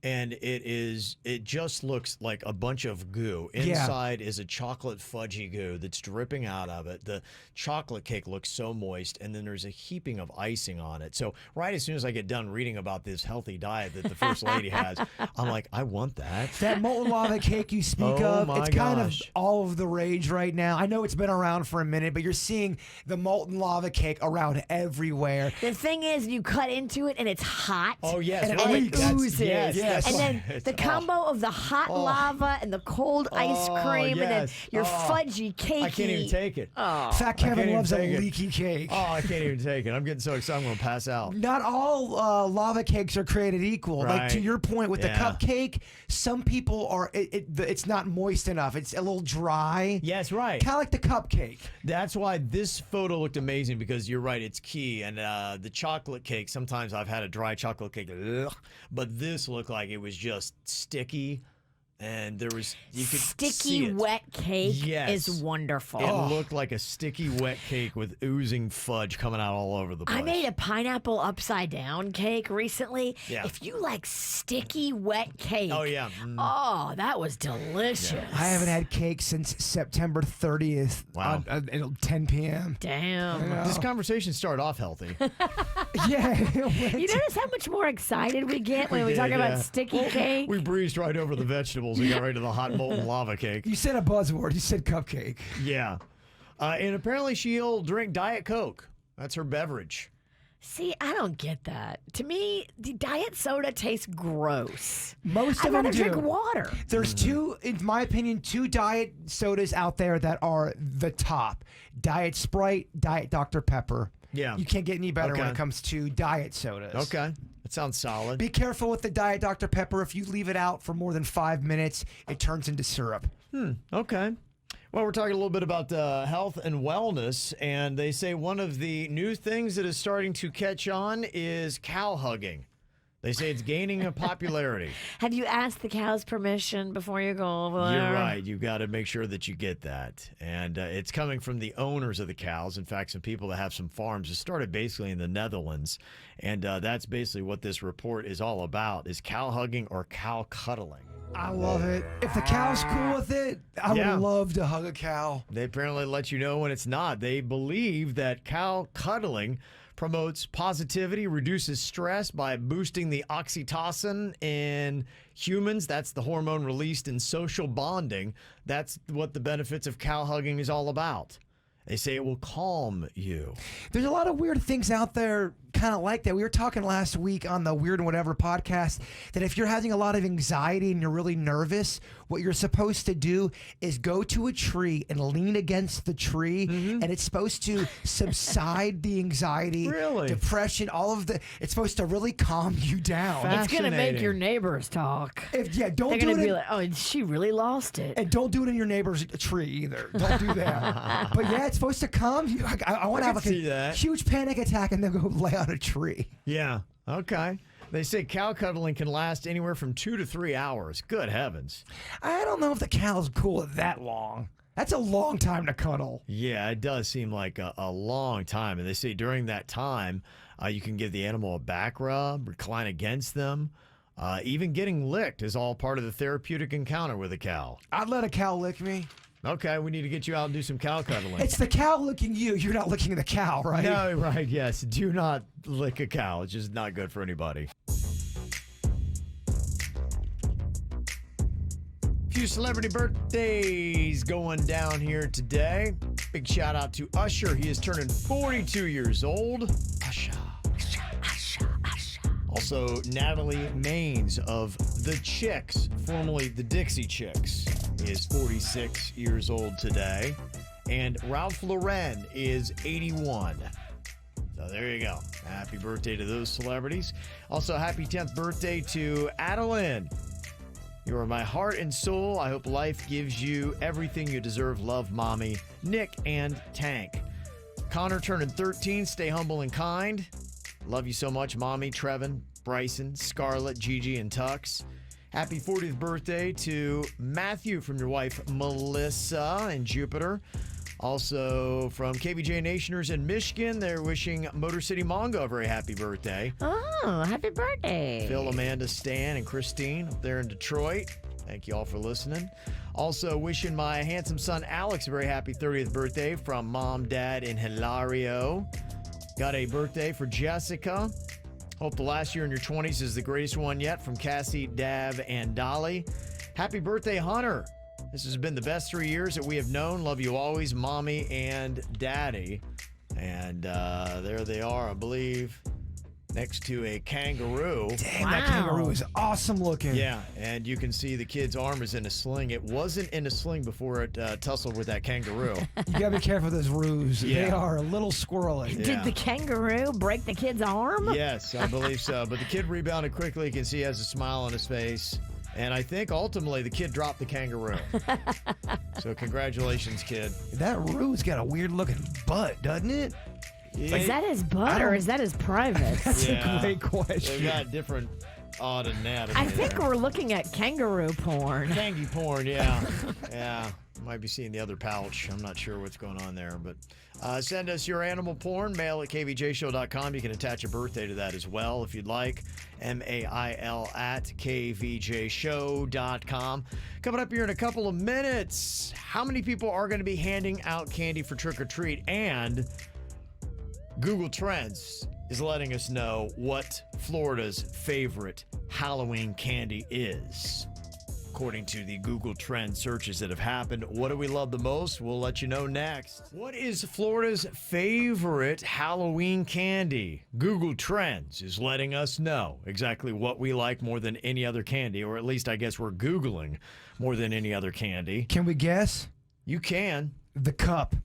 And it just looks like a bunch of goo. Inside is a chocolate fudgy goo that's dripping out of it. The chocolate cake looks so moist, and then there's a heaping of icing on it. So right as soon as I get done reading about this healthy diet that the First Lady has, I'm like, I want that. That molten lava cake you speak Oh of, my it's kind of gosh. all of the rage right now. I know it's been around for a minute, but you're seeing the molten lava cake around everywhere. The thing is, you cut into it and it's hot. Oh, yes. And it right. leaks. That's- oozes. yes, And then it's- the combo of the hot lava and the cold ice cream and then yes. your Oh, fudgy cakey. I can't even take it. Oh. Fat can't Kevin even loves a take it. leaky cake. Oh, I can't even take it. I'm getting so excited I'm going to pass out. Not all lava cakes are created equal. Like to Right. your point with Yeah. the cupcake, some people are it's not moist enough. It's a little dry. Yes, right. Kind of like the cupcake. That's why this photo looked amazing, because you're right, it's key. And the chocolate cake, sometimes I've had a dry chocolate cake, ugh, but this looked like it was just sticky. And there was, you could see Sticky it. wet cake Yes. is wonderful. It looked like a sticky wet cake with oozing fudge coming out all over the place. I made a pineapple upside down cake recently. Yeah. If you like sticky wet cake. Oh, yeah. Oh, that was delicious. I haven't had cake since September 30th. Wow. At 10 p.m. Damn. This conversation started off healthy. Yeah. You notice how much more excited we get when we talk did, about yeah. sticky cake? We breezed right over the vegetables and got right to the hot molten lava cake. You said a buzzword. You said cupcake. Yeah. And apparently she'll drink Diet Coke. That's her beverage. See, I don't get that. To me, the diet soda tastes gross. Most I'd of them rather do. drink water. There's two, in my opinion, two diet sodas out there that are the top. Diet Sprite, Diet Dr. Pepper. Yeah. You can't get any better when Okay. it comes to diet sodas. Okay. That sounds solid. Be careful with the Diet Dr. Pepper. If you leave it out for more than 5 minutes, it turns into syrup. Okay. Well, we're talking a little bit about health and wellness, and they say one of the new things that is starting to catch on is cow hugging. They say it's gaining in popularity. Have you asked the cow's permission before you go over there? You're right. You've got to make sure that you get that. And it's coming from the owners of the cows. In fact, some people that have some farms. It started basically in the Netherlands. And that's basically what this report is all about, is cow hugging or cow cuddling. I love it. If the cow's cool with it, I Yeah. would love to hug a cow. They apparently let you know when it's not. They believe that cow cuddling promotes positivity, reduces stress by boosting the oxytocin in humans. That's the hormone released in social bonding. That's what the benefits of cow hugging is all about. They say it will calm you. There's a lot of weird things out there kind of like that. We were talking last week on the Weird and Whatever podcast that if you're having a lot of anxiety and you're really nervous, what you're supposed to do is go to a tree and lean against the tree, and it's supposed to subside the anxiety, Really? depression, all of the. It's supposed to really calm you down. Fact. It's going to make Fascinating. your neighbors talk. Don't They're do going it. to be like, oh, she really lost it. And don't do it in your neighbor's tree either. Don't do that. But yeah, it's supposed to come. I want to have like see that. huge panic attack and then go lay on a tree. Yeah. Okay. They say cow cuddling can last anywhere from 2 to 3 hours. Good heavens. I don't know if the cow's cool that long. That's a long time to cuddle. Yeah, it does seem like a long time. And they say during that time, you can give the animal a back rub, recline against them. Even getting licked is all part of the therapeutic encounter with a cow. I'd let a cow lick me. Okay, we need to get you out and do some cow cuddling. It's the cow licking you. You're not licking the cow, right? No, right, yes. Do not lick a cow. It's just not good for anybody. Few celebrity birthdays going down here today. Big shout out to Usher. He is turning 42 years old. Usher. Also, Natalie Maines of The Chicks, formerly the Dixie Chicks, is 46 years old today. And Ralph Lauren is 81. So there you go. Happy birthday to those celebrities. Also, happy 10th birthday to Adeline. You are my heart and soul. I hope life gives you everything you deserve. Love, Mommy, Nick, and Tank. Connor turning 13. Stay humble and kind. Love you so much, Mommy, Trevin, Bryson, Scarlett, Gigi, and Tux. Happy 40th birthday to Matthew from your wife, Melissa, in Jupiter. Also from KVJ Nationers in Michigan, they're wishing Motor City Mongo a very happy birthday. Oh, happy birthday. Phil, Amanda, Stan, and Christine up there in Detroit. Thank you all for listening. Also wishing my handsome son, Alex, a very happy 30th birthday from Mom, Dad, and Hilario. Got a birthday for Jessica. Hope the last year in your 20s is the greatest one yet from Cassie, Dav, and Dolly. Happy birthday, Hunter. This has been the best 3 years that we have known. Love you always, Mommy and Daddy. And there they are, I believe, next to a kangaroo. Dang, that kangaroo is awesome looking. Yeah, and you can see the kid's arm is in a sling. It wasn't in a sling before it tussled with that kangaroo. You gotta be careful of those roos. Yeah. They are a little squirrely. Yeah. Did the kangaroo break the kid's arm? Yes, I believe so. But the kid rebounded quickly. You can see he has a smile on his face. And I think ultimately the kid dropped the kangaroo. So congratulations, kid. That roo's got a weird looking butt, doesn't it? Is that his butt or is that his private? That's Yeah. a great question. They've got different odd anatomy. I think there. we're looking at kangaroo porn. Kangy porn, yeah. Yeah. Might be seeing the other pouch. I'm not sure what's going on there. But send us your animal porn, mail at kvjshow.com. You can attach a birthday to that as well if you'd like. mail at kvjshow.com. Coming up here in a couple of minutes, how many people are going to be handing out candy for trick or treat? And Google Trends is letting us know what Florida's favorite Halloween candy is. According to the Google Trend searches that have happened, what do we love the most? We'll let you know next. What is Florida's favorite Halloween candy? Google Trends is letting us know exactly what we like more than any other candy, or at least I guess we're Googling more than any other candy. Can we guess? You can. The cup.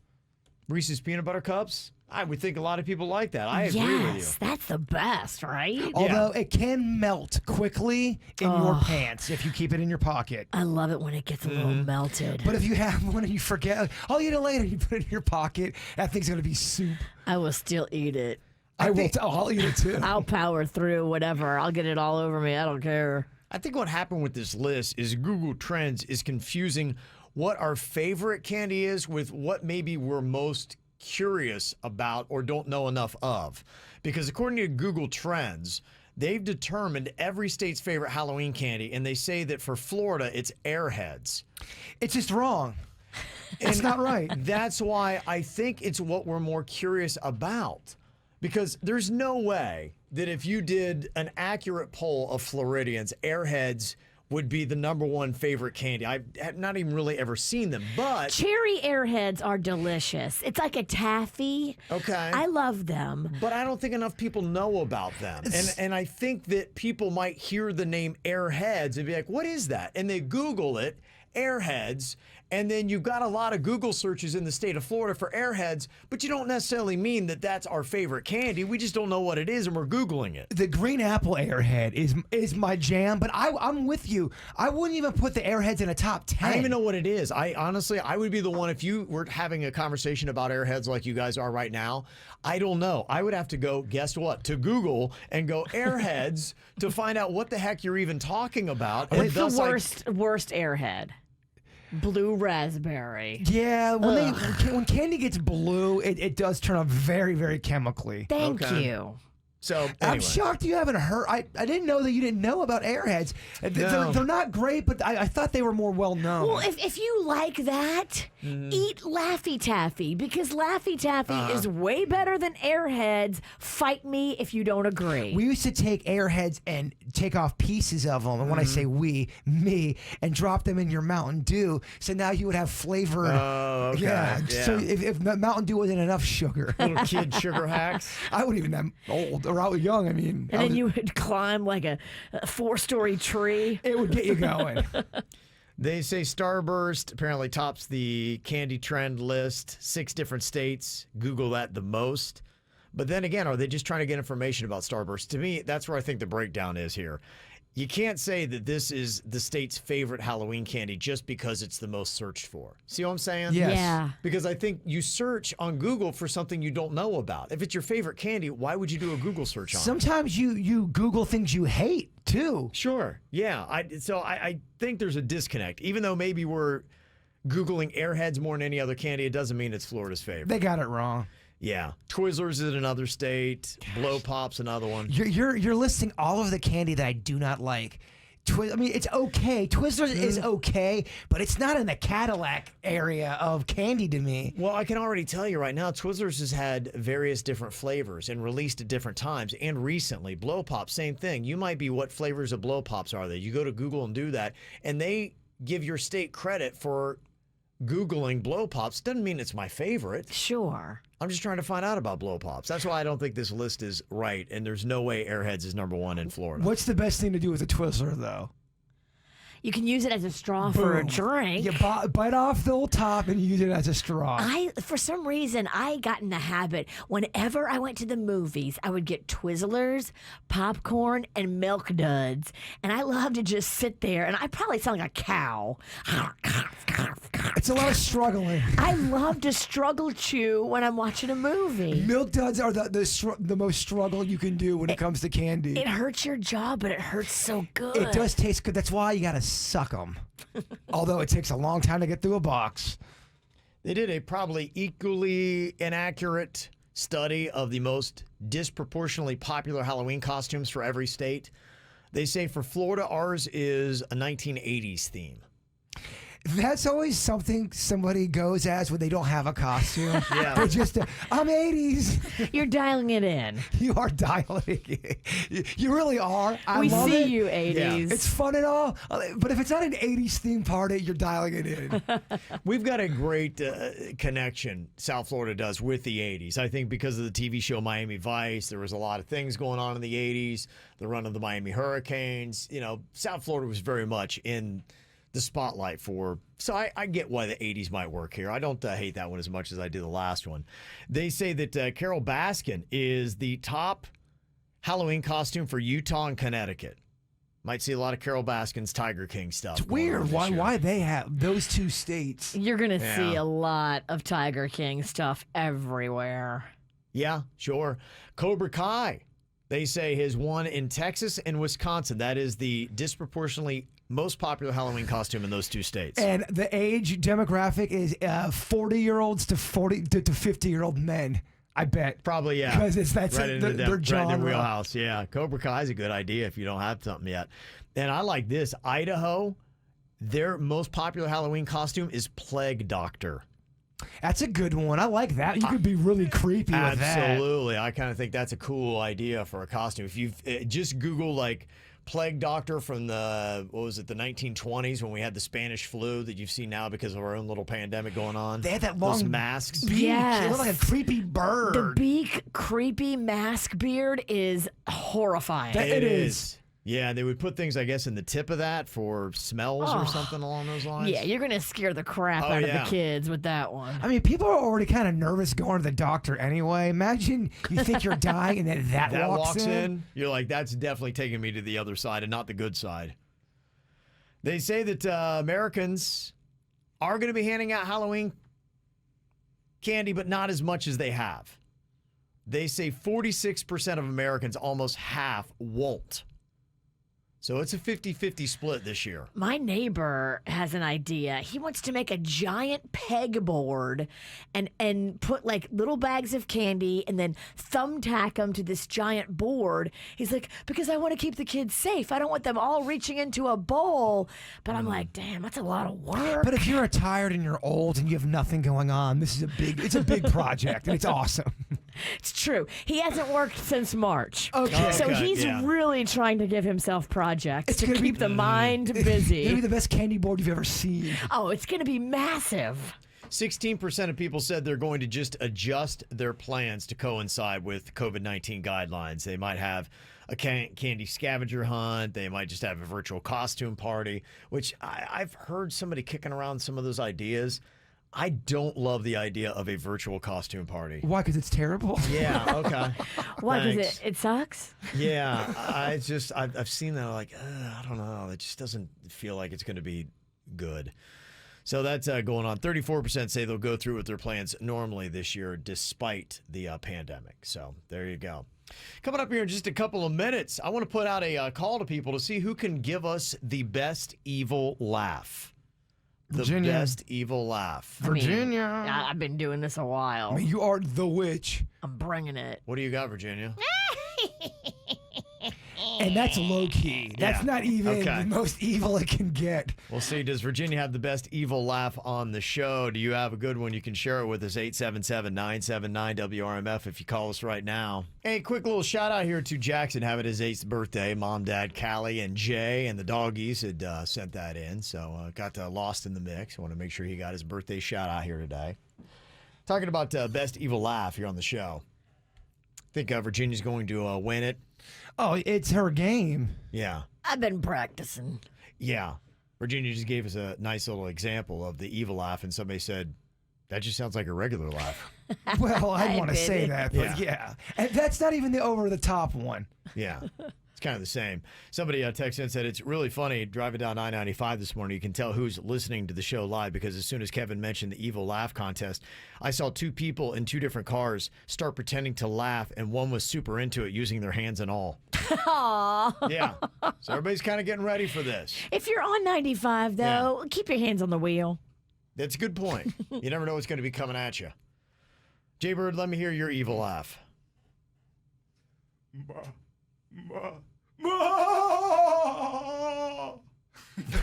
Reese's Peanut Butter Cups? I would think a lot of people like that. I agree with you. Yes, that's the best, right? Although it can melt quickly in your pants if you keep it in your pocket. I love it when it gets a little melted. But if you have one and you forget, I'll eat it later, you put it in your pocket, that thing's going to be soup. I will still eat it. I'll eat it too. I'll power through whatever. I'll get it all over me. I don't care. I think what happened with this list is Google Trends is confusing what our favorite candy is with what maybe we're most curious about or don't know enough of. Because according to Google Trends, they've determined every state's favorite Halloween candy, and they say that for Florida, it's Airheads. It's just wrong. It's not right. That's why I think it's what we're more curious about. Because there's no way that if you did an accurate poll of Floridians, Airheads would be the number one favorite candy. I've not even really ever seen them, but Cherry Airheads are delicious. It's like a taffy. Okay. I love them. But I don't think enough people know about them. And I think that people might hear the name Airheads and be like, what is that? And they Google it, Airheads, and then you've got a lot of Google searches in the state of Florida for Airheads, but you don't necessarily mean that that's our favorite candy. We just don't know what it is, and we're Googling it. The green apple Airhead is my jam, but I'm with you. I wouldn't even put the Airheads in a top 10. I don't even know what it is. Honestly, I would be the one if you were having a conversation about Airheads like you guys are right now. I don't know. I would have to go, guess what, to Google and go Airheads to find out what the heck you're even talking about. What's the worst Airhead? Blue raspberry. Yeah, when candy gets blue, it does turn out very, very chemically. Thank you. So anyway. I'm shocked you haven't heard. I didn't know that you didn't know about Airheads. They're not great, but I thought they were more well known. Well, if you like that, eat Laffy Taffy, because Laffy Taffy is way better than Airheads. Fight me if you don't agree. We used to take Airheads and take off pieces of them, and when I say we, me, and drop them in your Mountain Dew, so now you would have flavored. Oh, okay. Yeah. So if Mountain Dew wasn't enough sugar, Little kid sugar hacks. I wouldn't even that old. Or I was young, I mean. And then you would climb like a 4-story tree. It would get you going. They say Starburst apparently tops the candy trend list. 6 different states Google that the most. But then again, are they just trying to get information about Starburst? To me, that's where I think the breakdown is here. You can't say that this is the state's favorite Halloween candy just because it's the most searched for. See what I'm saying? Yes. Yeah. Because I think you search on Google for something you don't know about. If it's your favorite candy, why would you do a Google search on it? Sometimes you Google things you hate too. Sure. Yeah. So I think there's a disconnect. Even though maybe we're Googling Airheads more than any other candy, it doesn't mean it's Florida's favorite. They got it wrong. Yeah. Twizzlers is another state. Blow Pop's another one. You're listing all of the candy that I do not like. I mean, it's okay. Twizzlers is okay, but it's not in the Cadillac area of candy to me. Well, I can already tell you right now, Twizzlers has had various different flavors and released at different times. And recently, Blow Pop, same thing. You might be, what flavors of Blow Pops are they? You go to Google and do that, and they give your state credit for Googling Blow Pops. Doesn't mean it's my favorite. Sure. I'm just trying to find out about Blow Pops. That's why I don't think this list is right, and there's no way Airheads is #1 in Florida. What's the best thing to do with a Twizzler, though? You can use it as a straw for a Boom. drink. You bite off the little top and use it as a straw. For some reason, I got in the habit. Whenever I went to the movies, I would get Twizzlers, popcorn, and Milk Duds. And I love to just sit there, and I probably sound like a cow. It's a lot of struggling. I love to struggle chew when I'm watching a movie. Milk Duds are the most struggle you can do when it comes to candy. It hurts your jaw, but it hurts so good. It does taste good. That's why you got to suck them. Although it takes a long time to get through a box. They did a probably equally inaccurate study of the most disproportionately popular Halloween costumes for every state. They say for Florida, ours is a 1980s theme. That's always something somebody goes as when they don't have a costume. Yeah. They're just, I'm 80s. You're dialing it in. You are dialing it. You really are. I We love see it. you, 80s. It's fun and all, but if it's not an 80s theme party, you're dialing it in. We've got a great connection, South Florida does, with the 80s. I think because of the TV show Miami Vice, there was a lot of things going on in the 80s, the run of the Miami Hurricanes. You know, South Florida was very much in the spotlight for. So I get why the 80s might work here. I don't hate that one as much as I did the last one. They say that Carol Baskin is the top Halloween costume for Utah and Connecticut. Might see a lot of Carol Baskin's Tiger King stuff. It's weird. Why they have those two states? You're going to see a lot of Tiger King stuff everywhere. Yeah, sure. Cobra Kai, they say, has won in Texas and Wisconsin. That is the disproportionately most popular Halloween costume in those two states. And the age demographic is 40-year-olds to 50-year-old men. I bet. Probably, yeah. Because that's right into their genre. right in the wheelhouse. Yeah, Cobra Kai is a good idea if you don't have something yet. And I like this. Idaho, their most popular Halloween costume is Plague Doctor. That's a good one. I like that. You could be really creepy with that. Absolutely. I kind of think that's a cool idea for a costume. If you just Google like Plague Doctor from the 1920s when we had the Spanish flu that you've seen now because of our own little pandemic going on. They had that long those masks. beak. Yes. It looked like a creepy bird. The beak, creepy mask beard is horrifying. It is. Yeah, they would put things, I guess, in the tip of that for smells or something along those lines. Yeah, you're going to scare the crap out of the kids with that one. I mean, people are already kind of nervous going to the doctor anyway. Imagine you think you're dying and then that walks in. You're like, that's definitely taking me to the other side and not the good side. They say that Americans are going to be handing out Halloween candy, but not as much as they have. They say 46% of Americans, almost half, won't. So it's a 50-50 split this year. My neighbor has an idea. He wants to make a giant pegboard and put like little bags of candy and then thumbtack them to this giant board. He's like, because I want to keep the kids safe. I don't want them all reaching into a bowl. But I'm like, damn, that's a lot of work. But if you're retired and you're old and you have nothing going on, it's a big project and it's awesome. It's true. He hasn't worked since March. Okay. So he's really trying to give himself projects to keep the mind busy. It's going to be the best candy board you've ever seen. Oh, it's going to be massive. 16% of people said they're going to just adjust their plans to coincide with COVID-19 guidelines. They might have a candy scavenger hunt. They might just have a virtual costume party, which I've heard somebody kicking around some of those ideas. I don't love the idea of a virtual costume party. Why? Because it's terrible? Yeah, okay. Why? Because it sucks? Yeah, I've seen that. I'm like, I don't know. It just doesn't feel like it's going to be good. So that's going on. 34% say they'll go through with their plans normally this year despite the pandemic. So there you go. Coming up here in just a couple of minutes, I want to put out a call to people to see who can give us the best evil laugh. Virginia. Best evil laugh. Virginia. I've been doing this a while. I mean, you are the witch. I'm bringing it. What do you got, Virginia? And that's low key. That's not even the most evil it can get. We'll see. Does Virginia have the best evil laugh on the show? Do you have a good one? You can share it with us, 877-979-WRMF if you call us right now. Hey, quick little shout out here to Jackson having his 8th birthday. Mom, Dad, Callie, and Jay, and the doggies had sent that in. So got lost in the mix. I want to make sure he got his birthday shout out here today. Talking about best evil laugh here on the show. I think Virginia's going to win it. Oh, it's her game. Yeah. I've been practicing. Yeah. Virginia just gave us a nice little example of the evil laugh, and somebody said, that just sounds like a regular laugh. Well, I want to say that, but yeah. And that's not even the over-the-top one. Yeah. It's kind of the same. Somebody texted and said, it's really funny driving down I-95 this morning. You can tell who's listening to the show live because as soon as Kevin mentioned the evil laugh contest, I saw 2 people in 2 different cars start pretending to laugh, and one was super into it, using their hands and all. Aww. Yeah. So everybody's kind of getting ready for this. If you're on 95, though, keep your hands on the wheel. That's a good point. You never know what's going to be coming at you. Jaybird, let me hear your evil laugh.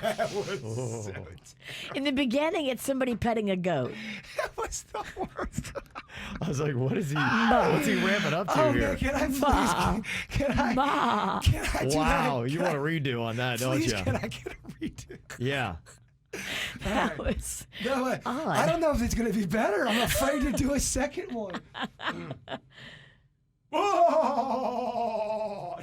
That was In the beginning, it's somebody petting a goat. That was the worst. I was like, what's he ramping up to here? Man, can I please? Can I do wow, that? you want a redo on that, don't Please, you? can I get a redo? Yeah. That was No, odd. I don't know if it's going to be better. I'm afraid to do a second one. Oh!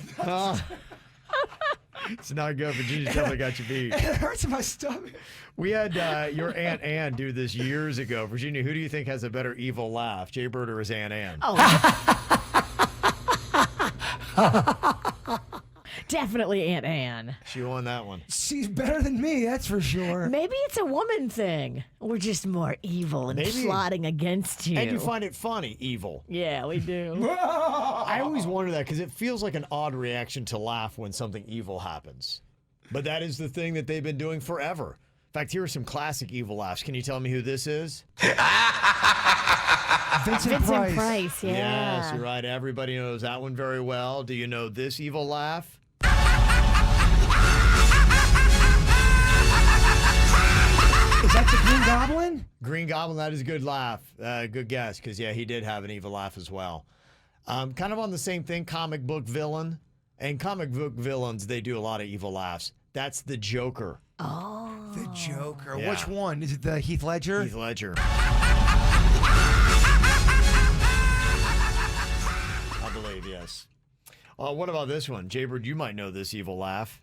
It's not good. Virginia definitely got you beat. It hurts my stomach. We had your Aunt Ann do this years ago. Virginia, who do you think has a better evil laugh, Jaybird or his Aunt Ann? Definitely Aunt Ann. She won that one. She's better than me, that's for sure. Maybe it's a woman thing. We're just more evil and plotting against you. And you find it funny, evil. Yeah, we do. I always wonder that because it feels like an odd reaction to laugh when something evil happens. But that is the thing that they've been doing forever. In fact, here are some classic evil laughs. Can you tell me who this is? Vincent Price, yeah. Yes, you're right. Everybody knows that one very well. Do you know this evil laugh? Is that the Green Goblin? Green Goblin, that is a good laugh. Good guess, because, yeah, he did have an evil laugh as well. Kind of on the same thing, comic book villain. And comic book villains, they do a lot of evil laughs. That's the Joker. Oh. The Joker. Yeah. Which one? Is it the Heath Ledger? Heath Ledger. I believe, yes. What about this one? Jaybird, you might know this evil laugh.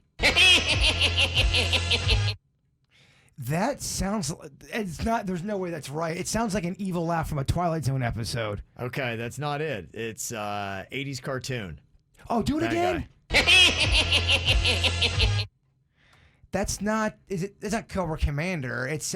That sounds. It's not. There's no way that's right. It sounds like an evil laugh from a Twilight Zone episode. Okay, that's not it. It's 80s cartoon. Oh, do it Bad again. guy. That's not. Is it? It's not Cobra Commander. It's.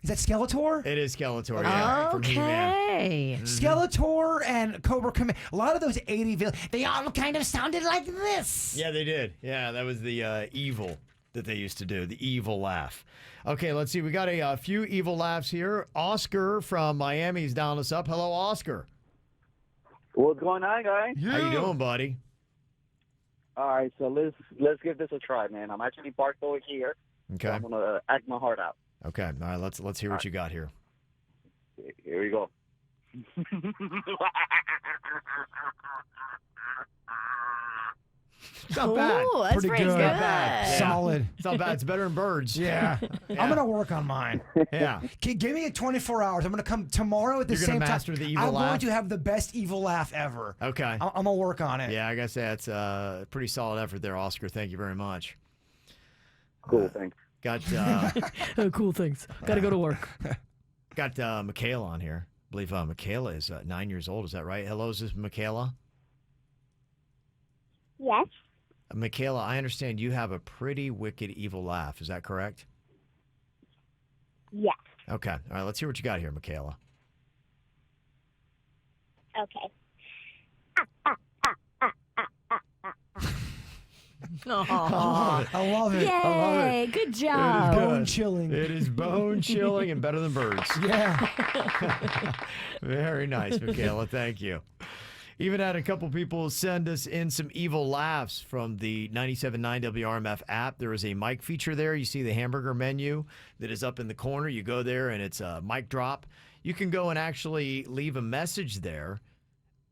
Is that Skeletor? It is Skeletor, yeah. From He-Man. Okay. Skeletor and Cobra Commander. A lot of those 80 villains, they all kind of sounded like this. Yeah, they did. Yeah, that was the evil that they used to do, the evil laugh. Okay, let's see. We got a few evil laughs here. Oscar from Miami is dialing us up. Hello, Oscar. What's going on, guys? How you doing, buddy? All right, so let's give this a try, man. I'm actually parked over here. Okay. So I'm gonna act my heart out. Okay. All right, let's hear what you got here. Here we go. It's not bad. Ooh, that's Pretty pretty good. good. Not Yeah. Solid. It's not bad. It's better than birds. Yeah. I'm gonna work on mine. Yeah. Give me 24 hours. I'm gonna come tomorrow at the You're gonna same time. master the evil I'm laugh? going to have the best evil laugh ever. Okay. I'm gonna work on it. Yeah, I guess that's a pretty solid effort there, Oscar. Thank you very much. Cool, thanks. Got Cool things. Got to go to work. got Michaela on here. I believe Michaela is 9 years old. Is that right? Hello, is this Michaela? Yes. Michaela, I understand you have a pretty wicked evil laugh. Is that correct? Yes. Okay. All right, let's hear what you got here, Michaela. Okay. Aw. I love it. Yay, I love it. good job. Bone chilling. It is bone chilling and better than birds. Yeah. Very nice, Michaela. Thank you. Even had a couple people send us in some evil laughs from the 97.9 WRMF app. There is a mic feature there. You see the hamburger menu that is up in the corner. You go there and it's a mic drop. You can go and actually leave a message there.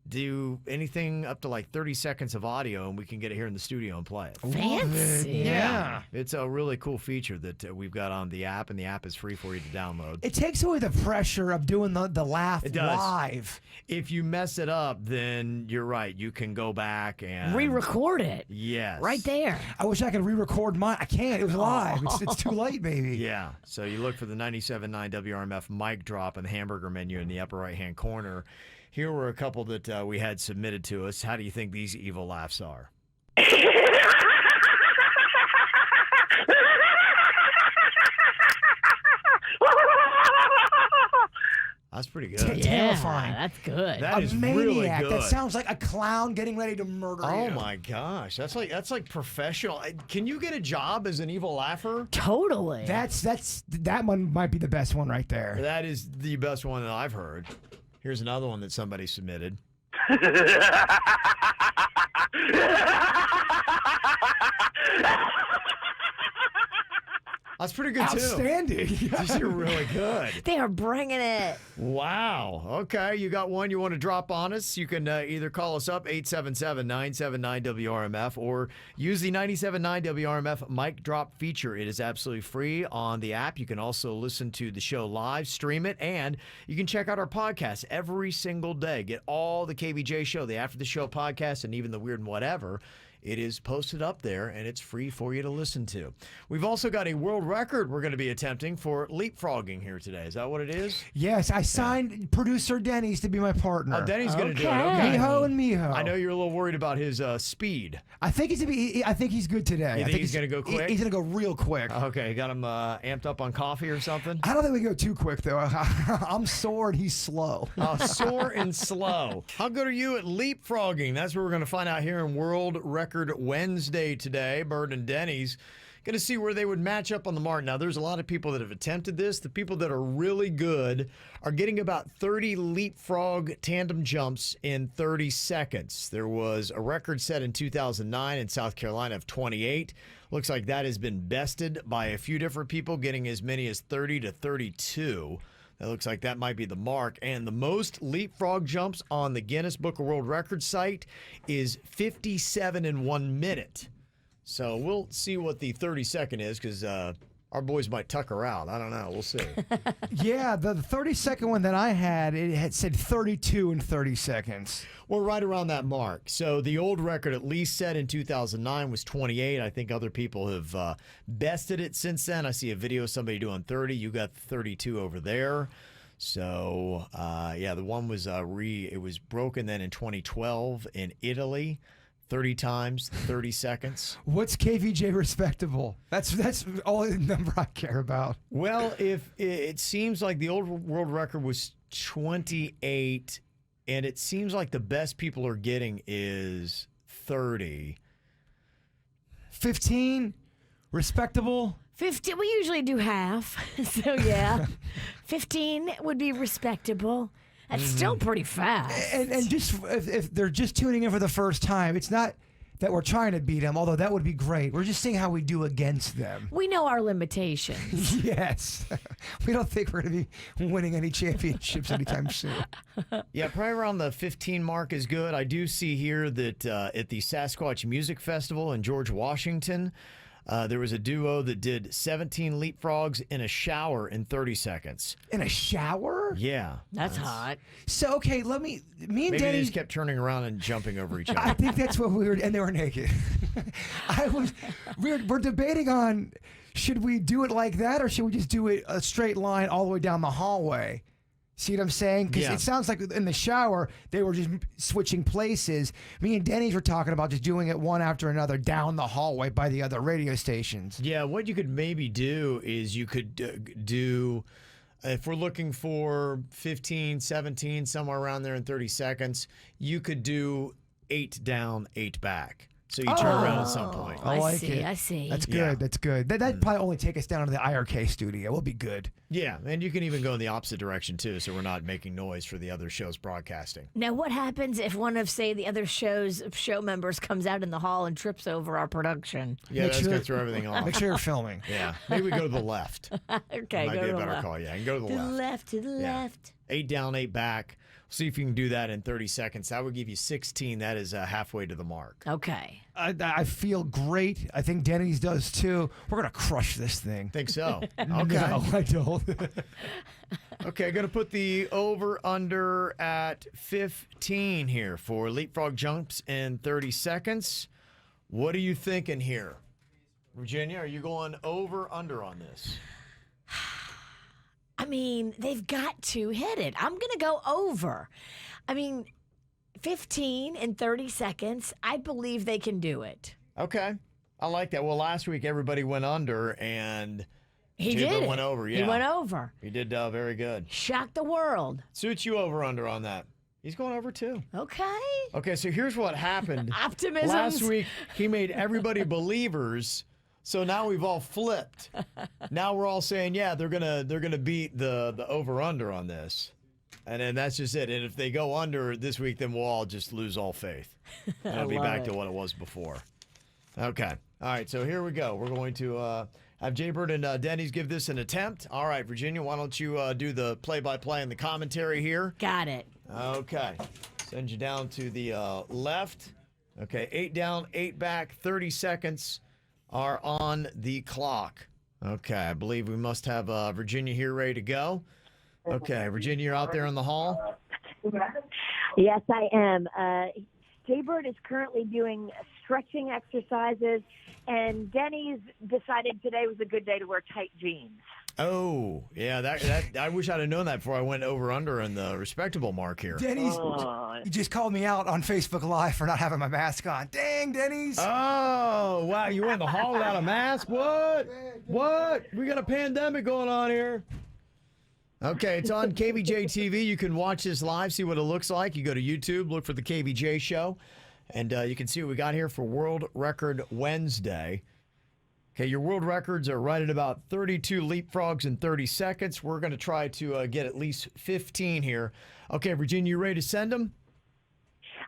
Do anything up to like 30 seconds of audio, and we can get it here in the studio and play it. Fancy. Yeah. It's a really cool feature that we've got on the app, and the app is free for you to download. It takes away the pressure of doing the laugh It does. live. If you mess it up, then you're right. You can go back and Re-record it. Yes. Right there. I wish I could re-record mine. I can't. It was live. It's too late, baby. Yeah. So you look for the 97.9 WRMF mic drop in the hamburger menu in the upper right-hand corner. Here were a couple that we had submitted to us. How do you think these evil laughs are? That's pretty good. Terrifying. That's good. That A is maniac. really good. That sounds like a clown getting ready to murder you. Oh my gosh, that's like professional. Can you get a job as an evil laugher? Totally. That one might be the best one right there. That is the best one that I've heard. Here's another one that somebody submitted. That's pretty good Outstanding. too. These are really good. They are bringing it. Wow. Okay, you got one you want to drop on us? You can either call us up 877-979-WRMF or use the 97.9 WRMF mic drop feature. It is absolutely free on the app. You can also listen to the show live, stream it, and you can check out our podcast every single day. Get all the KVJ show, the After the Show podcast, and even the Weird and Whatever. It is posted up there, and it's free for you to listen to. We've also got a world record we're going to be attempting for leapfrogging here today. Is that what it is? Yes, I signed producer Denny's to be my partner. Oh, Denny's going to do it. Okay. Okay. Miho and Miho. I know you're a little worried about his speed. I think he's good today. You I think he's gonna go quick? He's gonna go real quick. Okay, got him amped up on coffee or something? I don't think we go too quick though. I'm sore and he's slow. Sore and slow. How good are you at leapfrogging? That's what we're going to find out here in World Record Wednesday today. Bird and Denny's going to see where they would match up on the mark. Now, there's a lot of people that have attempted this. The people that are really good are getting about 30 leapfrog tandem jumps in 30 seconds. There was a record set in 2009 in South Carolina of 28. Looks like that has been bested by a few different people, getting as many as 30 to 32. That looks like that might be the mark. And the most leapfrog jumps on the Guinness Book of World Records site is 57 in 1 minute. So we'll see what the 30-second is, because our boys might tuck her out. I don't know. We'll see. Yeah, the 30-second one that I had, it had said 32 in 30 seconds. We're right around that mark. So the old record, at least set in 2009, was 28. I think other people have bested it since then. I see a video of somebody doing 30. You got 32 over there. So, yeah, the one was it was broken then in 2012 in Italy. 30 times, 30 seconds. What's KVJ respectable? That's all the number I care about. Well, if it seems like the old world record was 28, and it seems like the best people are getting is 30. 15, respectable. 15, we usually do half. So, yeah. 15 would be respectable. That's still pretty fast. And just if they're just tuning in for the first time, it's not that we're trying to beat them, although that would be great. We're just seeing how we do against them. We know our limitations. Yes. We don't think we're going to be winning any championships anytime soon. Yeah, probably around the 15 mark is good. I do see here that at the Sasquatch Music Festival in George Washington, there was a duo that did 17 leapfrogs in a shower in 30 seconds. In a shower? Yeah. That's hot. So, okay, me and Maybe Danny they just kept turning around and jumping over each other. I think that's what we were, and they were naked. We're debating on, should we do it like that or should we just do it a straight line all the way down the hallway? See what I'm saying? Because Yeah. it sounds like in the shower, they were just switching places. Me and Denny's were talking about just doing it one after another down the hallway by the other radio stations. Yeah, what you could maybe do is you could do, if we're looking for 15, 17, somewhere around there in 30 seconds, you could do 8 down, 8 back. So you turn around at some point. I like see, it. I see. That's good. Yeah. That's good. That'd probably only take us down to the IRK studio. We'll be good. Yeah, and you can even go in the opposite direction, too, so we're not making noise for the other show's broadcasting. Now, what happens if one of, say, the other show members comes out in the hall and trips over our production? Yeah, Make that's sure- going to throw everything off. Make sure you're filming. Yeah, maybe we go to the left. Okay, Might go be to a the better left. call. Yeah, and go to the To the left. left, to the Yeah. left. 8 down, 8 back. See if you can do that in 30 seconds. That would give you 16. That is halfway to the mark. Okay. I feel great. I think Denny's does too. We're going to crush this thing. Think so. Okay. No, I don't. Okay, going to put the over-under at 15 here for leapfrog jumps in 30 seconds. What are you thinking here? Virginia, are you going over-under on this? I mean, they've got to hit it. I'm going to go over. I mean, 15 in 30 seconds, I believe they can do it. Okay. I like that. Well, last week everybody went under and He Jaber did it. went over. Yeah. He went over. He did very good. Shocked the world. Suits you over-under on that. He's going over too. Okay. Okay, so here's what happened. Optimism. Last week, he made everybody believers. So now we've all flipped. Now we're all saying, yeah, they're gonna beat the over-under on this. And then that's just it. And if they go under this week, then we'll all just lose all faith. And it'll be love back it. to what it was before. Okay. All right, so here we go. We're going to have Jaybird and Denny's give this an attempt. All right, Virginia, why don't you do the play-by-play and the commentary here? Got it. Okay. Send you down to the left. Okay, 8 down, 8 back, 30 seconds are on the clock. Okay, I believe we must have Virginia here ready to go. Okay, Virginia, you're out there in the hall? Yes, I am. Jaybird is currently doing stretching exercises, and Denny's decided today was a good day to wear tight jeans. Oh, yeah, that I wish I'd have known that before I went over-under in the respectable mark here. Denny's, you just called me out on Facebook Live for not having my mask on. Dang, Denny's. Oh, wow, you went in the hall without a mask? What? What? We got a pandemic going on here. Okay, it's on KVJ TV. You can watch this live, see what it looks like. You go to YouTube, look for the KVJ show, and you can see what we got here for World Record Wednesday. Okay, your world records are right at about 32 leapfrogs in 30 seconds. We're going to try to get at least 15 here. Okay, Virginia, you ready to send them?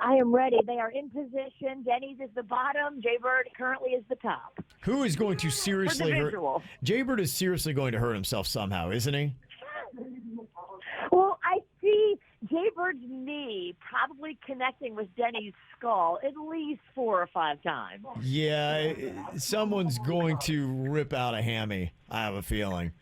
I am ready. They are in position. Denny's is the bottom. Jaybird currently is the top. Who is going to seriously hurt? Individual. Jaybird is seriously going to hurt himself somehow, isn't he? Well, I see Jaybird Jaybird's knee probably connecting with Denny's skull at least 4 or 5 times. Yeah, someone's going to rip out a hammy, I have a feeling.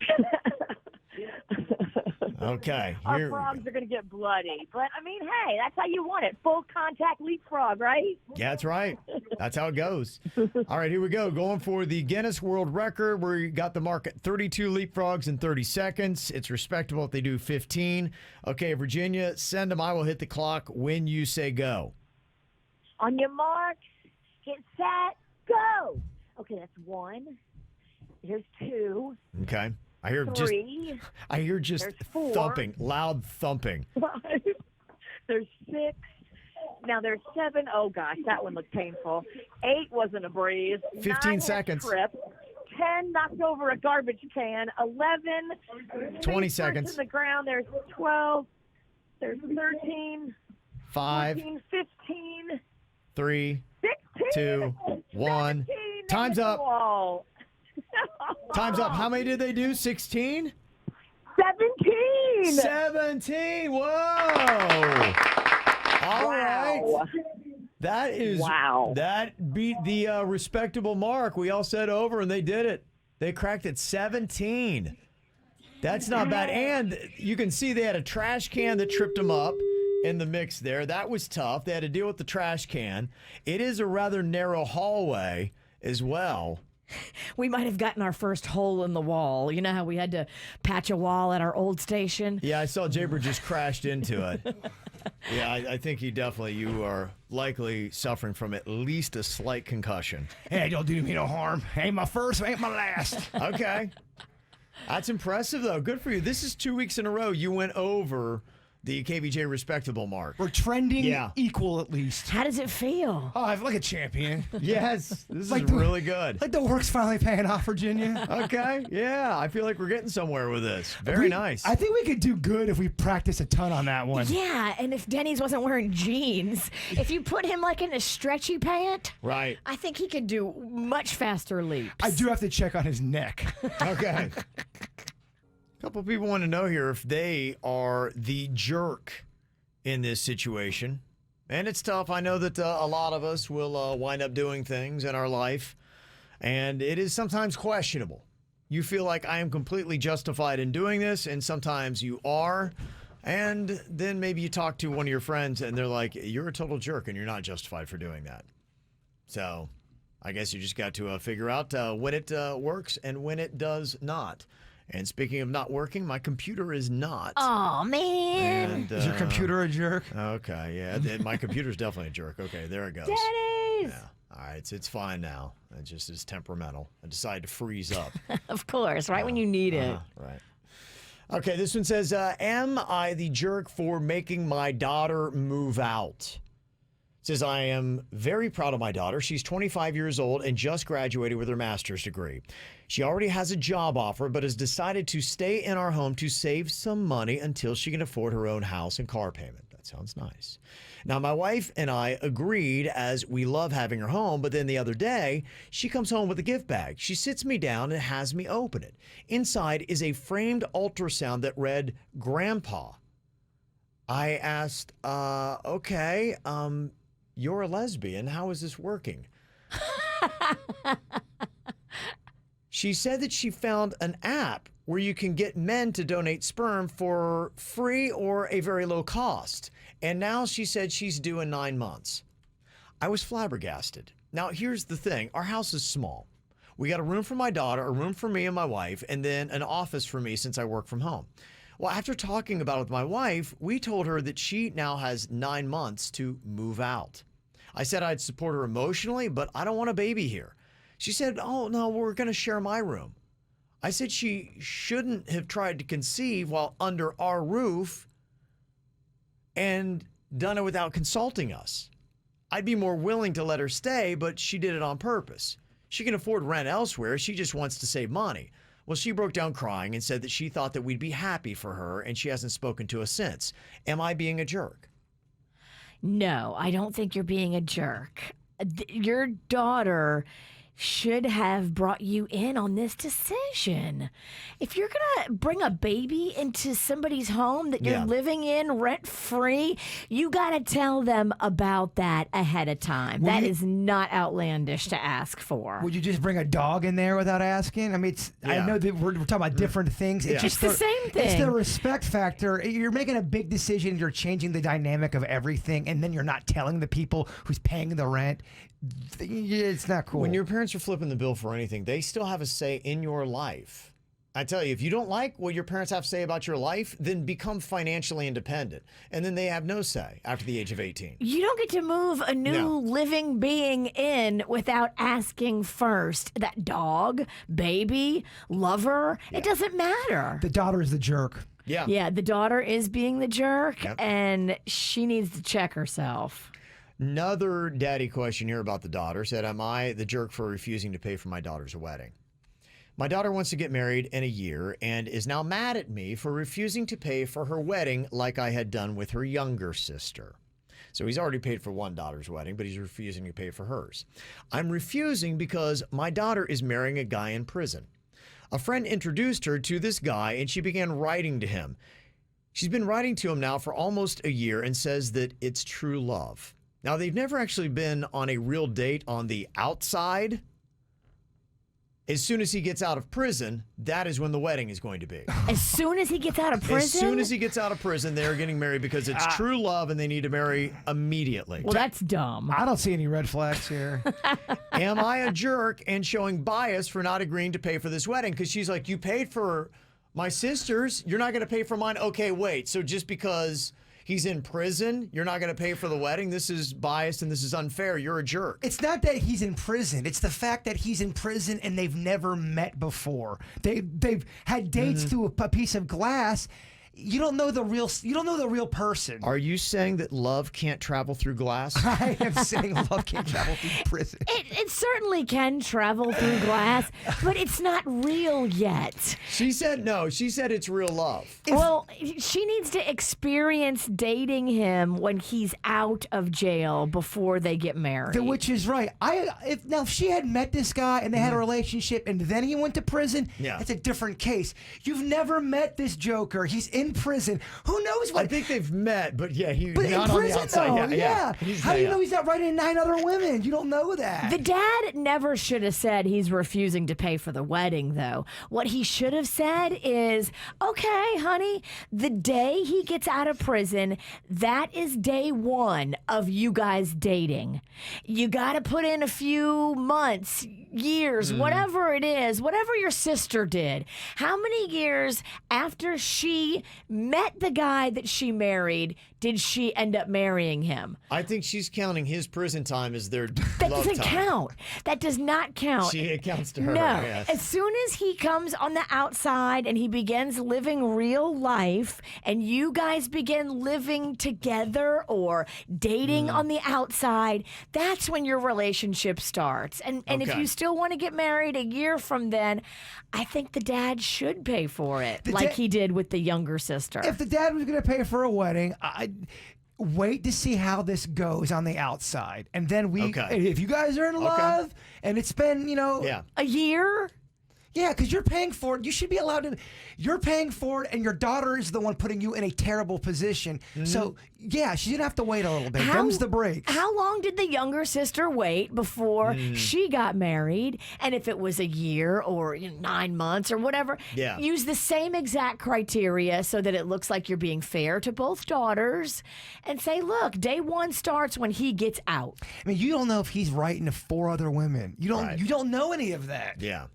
Okay. Our frogs are going to get bloody. But, I mean, hey, that's how you want it. Full contact leapfrog, right? Yeah, that's right. That's how it goes. All right, here we go. Going for the Guinness World Record. We got the mark at 32 leapfrogs in 30 seconds. It's respectable if they do 15. Okay, Virginia, send them. I will hit the clock when you say go. On your marks, get set, go. Okay, that's 1. Here's 2. Okay. I hear 3. just There's 4. thumping, loud thumping. 5. There's 6. Now there's 7. Oh gosh, that one looked painful. 8 wasn't a breeze. 15 9 had seconds. Trip. 10 knocked over a garbage can. 11. 20 face seconds. first to the ground. There's 12. There's 13. 5, 14, 15. 3, 16. 2, 1. 17. Time's up. Whoa. Time's up. How many did they do? 16? 17. 17. Whoa. All right. That is wow. That beat the respectable mark. We all said over, and they did it. They cracked it 17. That's not bad. And you can see they had a trash can that tripped them up in the mix there. That was tough. They had to deal with the trash can. It is a rather narrow hallway as well. We might have gotten our first hole in the wall. You know how we had to patch a wall at our old station? Yeah, I saw Jaber just crashed into it. Yeah, I think you are likely suffering from at least a slight concussion. Hey, don't do me no harm. Ain't my first, ain't my last. Okay. That's impressive, though. Good for you. This is 2 weeks in a row you went over the KVJ respectable mark. We're trending equal at least. How does it feel? Oh, I feel like a champion. Yes, this is like really good. Like the work's finally paying off, Virginia. Okay, yeah, I feel like we're getting somewhere with this. Very nice. I think we could do good if we practice a ton on that one. Yeah, and if Denny's wasn't wearing jeans, if you put him like in a stretchy pant, right, I think he could do much faster leaps. I do have to check on his neck. Okay. A couple people want to know here if they are the jerk in this situation. And it's tough. I know that a lot of us will wind up doing things in our life, and it is sometimes questionable. You feel like I am completely justified in doing this, and sometimes you are. And then maybe you talk to one of your friends, and they're like, you're a total jerk, and you're not justified for doing that. So I guess you just got to figure out when it works and when it does not. And speaking of not working, my computer is not. Oh, man. And, is your computer a jerk? Okay, yeah. My computer's definitely a jerk. Okay, there it goes. Denny's! Yeah. All right, it's fine now. It just is temperamental. I decided to freeze up. Of course, right when you need it. Right. Okay, this one says, am I the jerk for making my daughter move out? It says, I am very proud of my daughter. She's 25 years old and just graduated with her master's degree. She already has a job offer, but has decided to stay in our home to save some money until she can afford her own house and car payment. That sounds nice. Now, my wife and I agreed as we love having her home, but then the other day, she comes home with a gift bag. She sits me down and has me open it. Inside is a framed ultrasound that read, Grandpa. I asked, okay, you're a lesbian. How is this working? She said that she found an app where you can get men to donate sperm for free or a very low cost. And now she said she's due in 9 months. I was flabbergasted. Now, here's the thing. Our house is small. We got a room for my daughter, a room for me and my wife, and then an office for me since I work from home. Well, after talking about it with my wife, we told her that she now has 9 months to move out. I said I'd support her emotionally, but I don't want a baby here. She said, oh, no, we're going to share my room. I said she shouldn't have tried to conceive while under our roof and done it without consulting us. I'd be more willing to let her stay, but she did it on purpose. She can afford rent elsewhere. She just wants to save money. Well, she broke down crying and said that she thought that we'd be happy for her, and she hasn't spoken to us since. Am I being a jerk? No, I don't think you're being a jerk. Your daughter should have brought you in on this decision. If you're going to bring a baby into somebody's home that you're living in rent-free, you got to tell them about that ahead of time. That is not outlandish to ask for. Would you just bring a dog in there without asking? I mean, I know that we're talking about different things. It's just the same thing. It's the respect factor. You're making a big decision. You're changing the dynamic of everything, and then you're not telling the people who's paying the rent. It's not cool. When your parents are flipping the bill for anything, they still have a say in your life. I tell you, if you don't like what your parents have to say about your life, then become financially independent. And then they have no say after the age of 18. You don't get to move a new living being in without asking first. That dog, baby, lover, it doesn't matter. The daughter is the jerk. Yeah. Yeah, the daughter is being the jerk, and she needs to check herself. Another daddy question here about the daughter said, am I the jerk for refusing to pay for my daughter's wedding? My daughter wants to get married in a year and is now mad at me for refusing to pay for her wedding like I had done with her younger sister. So he's already paid for one daughter's wedding, but he's refusing to pay for hers. I'm refusing because my daughter is marrying a guy in prison. A friend introduced her to this guy and she began writing to him. She's been writing to him now for almost a year and says that it's true love. Now, they've never actually been on a real date on the outside. As soon as he gets out of prison, that is when the wedding is going to be. As soon as he gets out of prison? As soon as he gets out of prison, they're getting married because it's true love and they need to marry immediately. Well, that's dumb. I don't see any red flags here. Am I a jerk and showing bias for not agreeing to pay for this wedding? Because she's like, you paid for my sister's, you're not going to pay for mine? Okay, wait. So just because he's in prison, you're not going to pay for the wedding? This is biased and this is unfair. You're a jerk. It's not that he's in prison. It's the fact that he's in prison and they've never met before. They've had dates through a piece of glass. You don't know the real person. Are you saying that love can't travel through glass? I am saying love can't travel through prison. It certainly can travel through glass, but it's not real yet. She said no. She said it's real love. Well, she needs to experience dating him when he's out of jail before they get married. Which is right. If she had met this guy and they had a relationship and then he went to prison, it's a different case. You've never met this joker. He's in prison. Who knows what? I think they've met, but not in on the prison, outside. though, Yeah. How do you know he's not writing 9 other women? You don't know that. The dad never should have said he's refusing to pay for the wedding, though. What he should have said is, okay, honey, the day he gets out of prison, that is day one of you guys dating. You got to put in a few months, years, whatever it is, whatever your sister did. How many years after she met the guy that she married did she end up marrying him? I think she's counting his prison time as their That love doesn't time. count. That does not count. It counts to her. No. Yes. As soon as he comes on the outside and he begins living real life and you guys begin living together or dating on the outside, that's when your relationship starts. And if you still want to get married a year from then, I think the dad should pay for it like he did with the younger sister. If the dad was going to pay for a wedding, I'd wait to see how this goes on the outside. And then if you guys are in love and it's been, a year. Yeah, because you're paying for it. You should be allowed to. You're paying for it, and your daughter is the one putting you in a terrible position. So, yeah, she's going to have to wait a little bit. Them's the breaks. How long did the younger sister wait before she got married? And if it was a year or 9 months or whatever, use the same exact criteria so that it looks like you're being fair to both daughters and say, look, day one starts when he gets out. I mean, you don't know if he's writing to 4 other women. You don't know any of that. Yeah.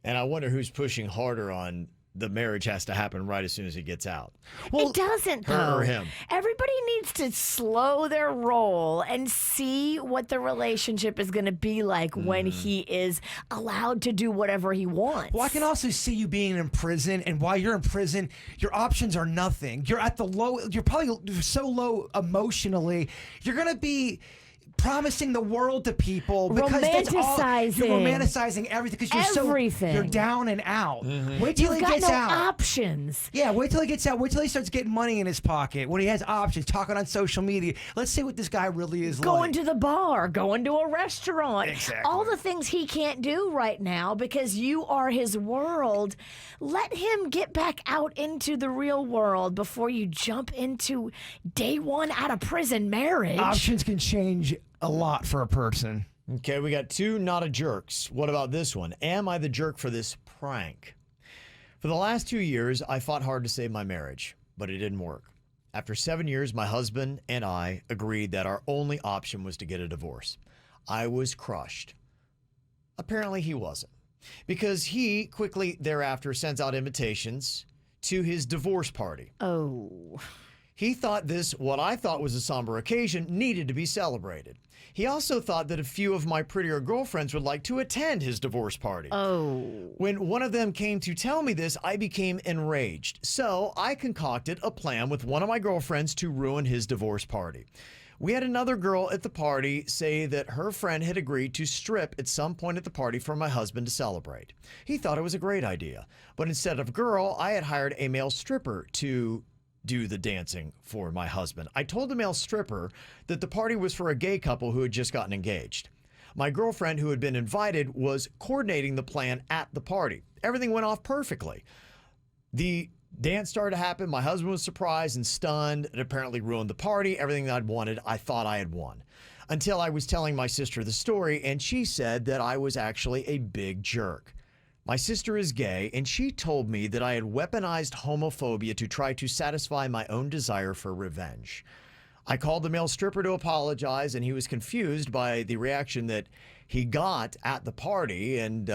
And I wonder who's pushing harder on the marriage has to happen right as soon as he gets out. Well, it doesn't, though. Her or him. Everybody needs to slow their roll and see what the relationship is going to be like when he is allowed to do whatever he wants. Well, I can also see you being in prison, and while you're in prison, your options are nothing. You're at the low. You're probably so low emotionally. You're going to be promising the world to people because that's all you're romanticizing everything because you're down and out. Wait till he gets out. Options. Yeah, wait till he gets out. Wait till he starts getting money in his pocket. When he has options, talking on social media. Let's see what this guy really is going like. to the bar, going to a restaurant. Exactly. All the things he can't do right now because you are his world. Let him get back out into the real world before you jump into day one out of prison marriage. Options can change a lot for a person. Okay, we got 2 not a jerks. What about this one? Am I the jerk for this prank? For the last 2 years, I fought hard to save my marriage, but it didn't work. After 7 years, my husband and I agreed that our only option was to get a divorce. I was crushed. Apparently he wasn't, because he quickly thereafter sends out invitations to his divorce party. Oh. He thought this, what I thought was a somber occasion, needed to be celebrated. He also thought that a few of my prettier girlfriends would like to attend his divorce party. Oh. When one of them came to tell me this, I became enraged. So I concocted a plan with one of my girlfriends to ruin his divorce party. We had another girl at the party say that her friend had agreed to strip at some point at the party for my husband to celebrate. He thought it was a great idea, but instead of a girl, I had hired a male stripper to do the dancing for my husband. I told the male stripper that the party was for a gay couple who had just gotten engaged. My girlfriend, who had been invited, was coordinating the plan at the party. Everything went off perfectly. The dance started to happen. My husband was surprised and stunned. It apparently ruined the party. Everything that I'd wanted, I thought I had won. Until I was telling my sister the story, and she said that I was actually a big jerk. My sister is gay, and she told me that I had weaponized homophobia to try to satisfy my own desire for revenge. I called the male stripper to apologize, and he was confused by the reaction that he got at the party, and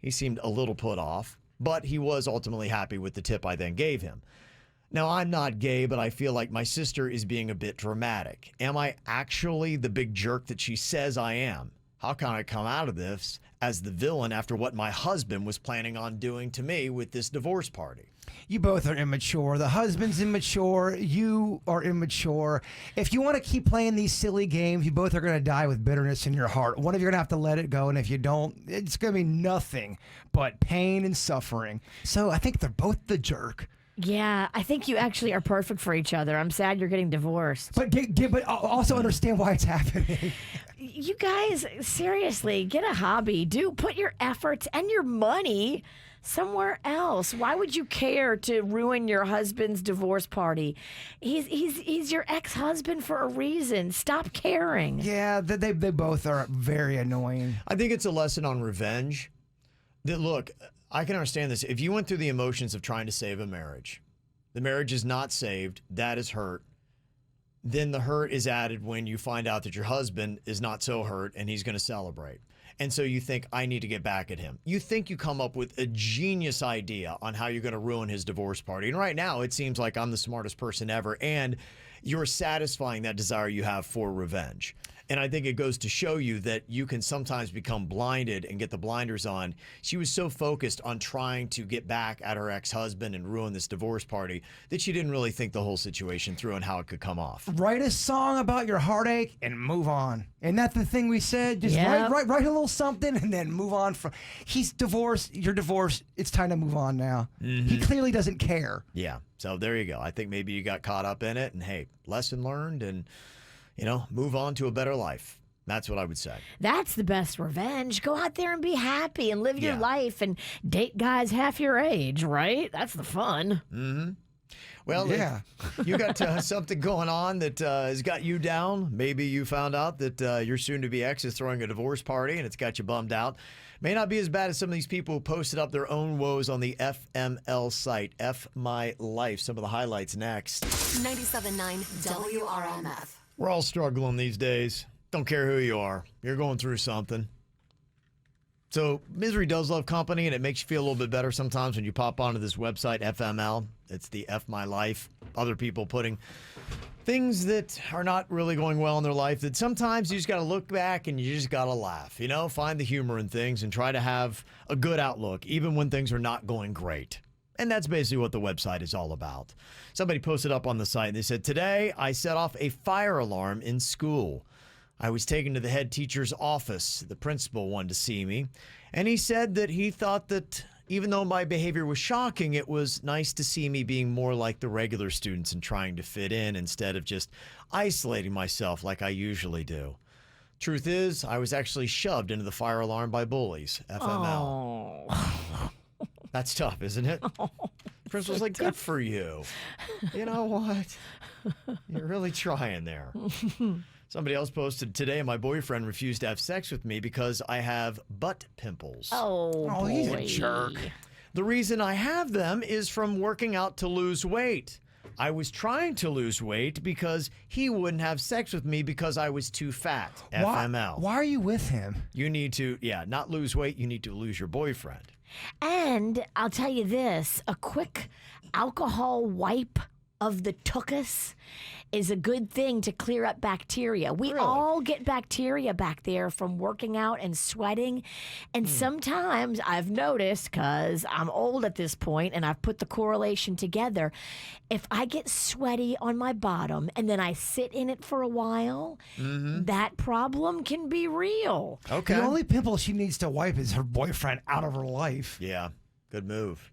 he seemed a little put off, but he was ultimately happy with the tip I then gave him. Now, I'm not gay, but I feel like my sister is being a bit dramatic. Am I actually the big jerk that she says I am? How can I come out of this as the villain after what my husband was planning on doing to me with this divorce party? You both are immature. The husband's immature. You are immature. If you want to keep playing these silly games, you both are going to die with bitterness in your heart. One of you are going to have to let it go, and if you don't, it's going to be nothing but pain and suffering. So I think they're both the jerk. Yeah, I think you actually are perfect for each other. I'm sad you're getting divorced. But also understand why it's happening. You guys, seriously, get a hobby. Put your efforts and your money somewhere else. Why would you care to ruin your husband's divorce party? He's your ex-husband for a reason. Stop caring. Yeah, they both are very annoying. I think it's a lesson on revenge. That, look, I can understand this. If you went through the emotions of trying to save a marriage, the marriage is not saved, that is hurt. Then the hurt is added when you find out that your husband is not so hurt and he's going to celebrate. And so you think, I need to get back at him. You think you come up with a genius idea on how you're going to ruin his divorce party. And right now, it seems like I'm the smartest person ever. And you're satisfying that desire you have for revenge. And I think it goes to show you that you can sometimes become blinded and get the blinders on. She was so focused on trying to get back at her ex-husband and ruin this divorce party that she didn't really think the whole situation through and how it could come off. Write a song about your heartache and move on. Isn't that the thing we said? Just write a little something and then move on. He's divorced. You're divorced. It's time to move on now. Mm-hmm. He clearly doesn't care. Yeah. So there you go. I think maybe you got caught up in it and, hey, lesson learned and, move on to a better life. That's what I would say. That's the best revenge. Go out there and be happy and live your life and date guys half your age, right? That's the fun. Mm-hmm. Well, yeah. If you got something going on that has got you down. Maybe you found out that your soon-to-be ex is throwing a divorce party and it's got you bummed out. May not be as bad as some of these people who posted up their own woes on the FML site. F My Life. Some of the highlights next. 97.9 WRMF. We're all struggling these days. Don't care who you are. You're going through something. So misery does love company, and it makes you feel a little bit better sometimes when you pop onto this website, FML. It's the F My Life. Other people putting things that are not really going well in their life that sometimes you just got to look back and you just got to laugh. Find the humor in things and try to have a good outlook, even when things are not going great. And that's basically what the website is all about. Somebody posted up on the site and they said, today I set off a fire alarm in school. I was taken to the head teacher's office. The principal wanted to see me, and he said that he thought that even though my behavior was shocking, it was nice to see me being more like the regular students and trying to fit in instead of just isolating myself like I usually do. Truth is, I was actually shoved into the fire alarm by bullies, FML. Oh. That's tough, isn't it? Principal's like, good for you. You know what? You're really trying there. Somebody else posted, today my boyfriend refused to have sex with me because I have butt pimples. Oh, boy. He's a jerk. The reason I have them is from working out to lose weight. I was trying to lose weight because he wouldn't have sex with me because I was too fat. FML. Why are you with him? You need to, not lose weight. You need to lose your boyfriend. And I'll tell you this, a quick alcohol wipe of the tuchus is a good thing to clear up bacteria. We all get bacteria back there from working out and sweating. And sometimes I've noticed, because I'm old at this point and I've put the correlation together, if I get sweaty on my bottom and then I sit in it for a while, that problem can be real. Okay. The only pimple she needs to wipe is her boyfriend out of her life. Yeah, good move.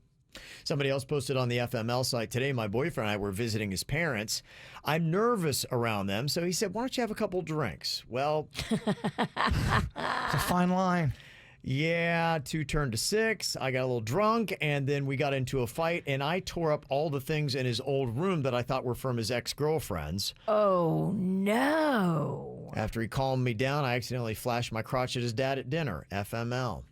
Somebody else posted on the FML site today, my boyfriend and I were visiting his parents. I'm nervous around them, so he said, why don't you have a couple drinks? Well, It's a fine line. yeah, 2 turned to 6. I got a little drunk, and then we got into a fight, and I tore up all the things in his old room that I thought were from his ex-girlfriends. Oh, no. After he calmed me down, I accidentally flashed my crotch at his dad at dinner. FML.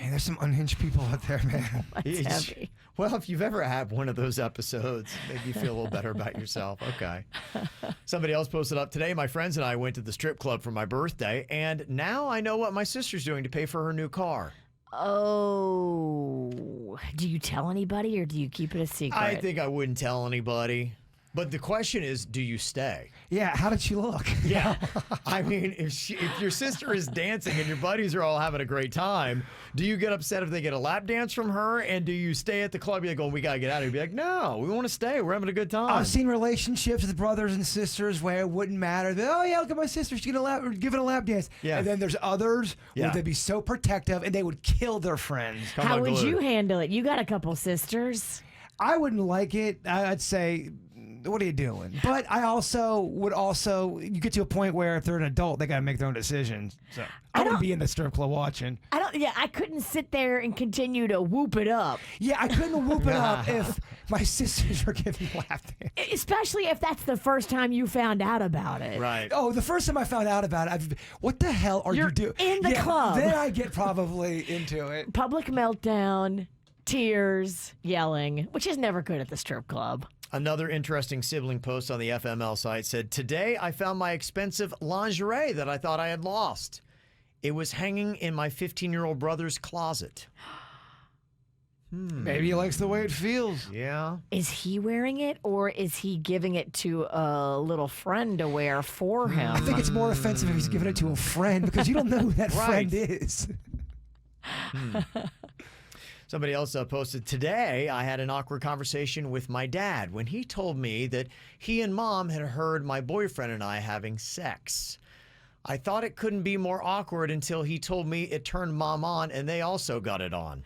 Man, there's some unhinged people out there, man. That's heavy. Well, if you've ever had one of those episodes, maybe you feel a little better about yourself. Okay. Somebody else posted up today. My friends and I went to the strip club for my birthday, and now I know what my sister's doing to pay for her new car. Oh. Do you tell anybody or do you keep it a secret? I think I wouldn't tell anybody. But the question is, do you stay? Yeah, how did she look? Yeah. I mean, if your sister is dancing and your buddies are all having a great time, do you get upset if they get a lap dance from her? And do you stay at the club? You're like, oh, we got to get out of here. Be like, no, we want to stay. We're having a good time. I've seen relationships with brothers and sisters where it wouldn't matter. Oh, yeah, look at my sister. She's giving a lap dance. Yeah. And then there's others where Yeah. they'd be so protective and they would kill their friends. How would you handle it? You got a couple sisters. I wouldn't like it. I'd say, what are you doing? But I also would you get to a point where if they're an adult, they got to make their own decisions. So I wouldn't be in the strip club watching. I couldn't sit there and continue to whoop it up. Yeah, I couldn't whoop it up if my sisters were giving lap dance. Especially if that's the first time you found out about it. Right. Oh, the first time I found out about it, what the hell are you doing? in the club. Then I get probably into it. Public meltdown, tears, yelling, which is never good at the strip club. Another interesting sibling post on the FML site said, today I found my expensive lingerie that I thought I had lost. It was hanging in my 15-year-old brother's closet. Maybe he likes the way it feels. Yeah. Is he wearing it or is he giving it to a little friend to wear for him? I think it's more offensive if he's giving it to a friend because you don't know who that friend is. Somebody else posted, today I had an awkward conversation with my dad when he told me that he and mom had heard my boyfriend and I having sex. I thought it couldn't be more awkward until he told me it turned mom on and they also got it on.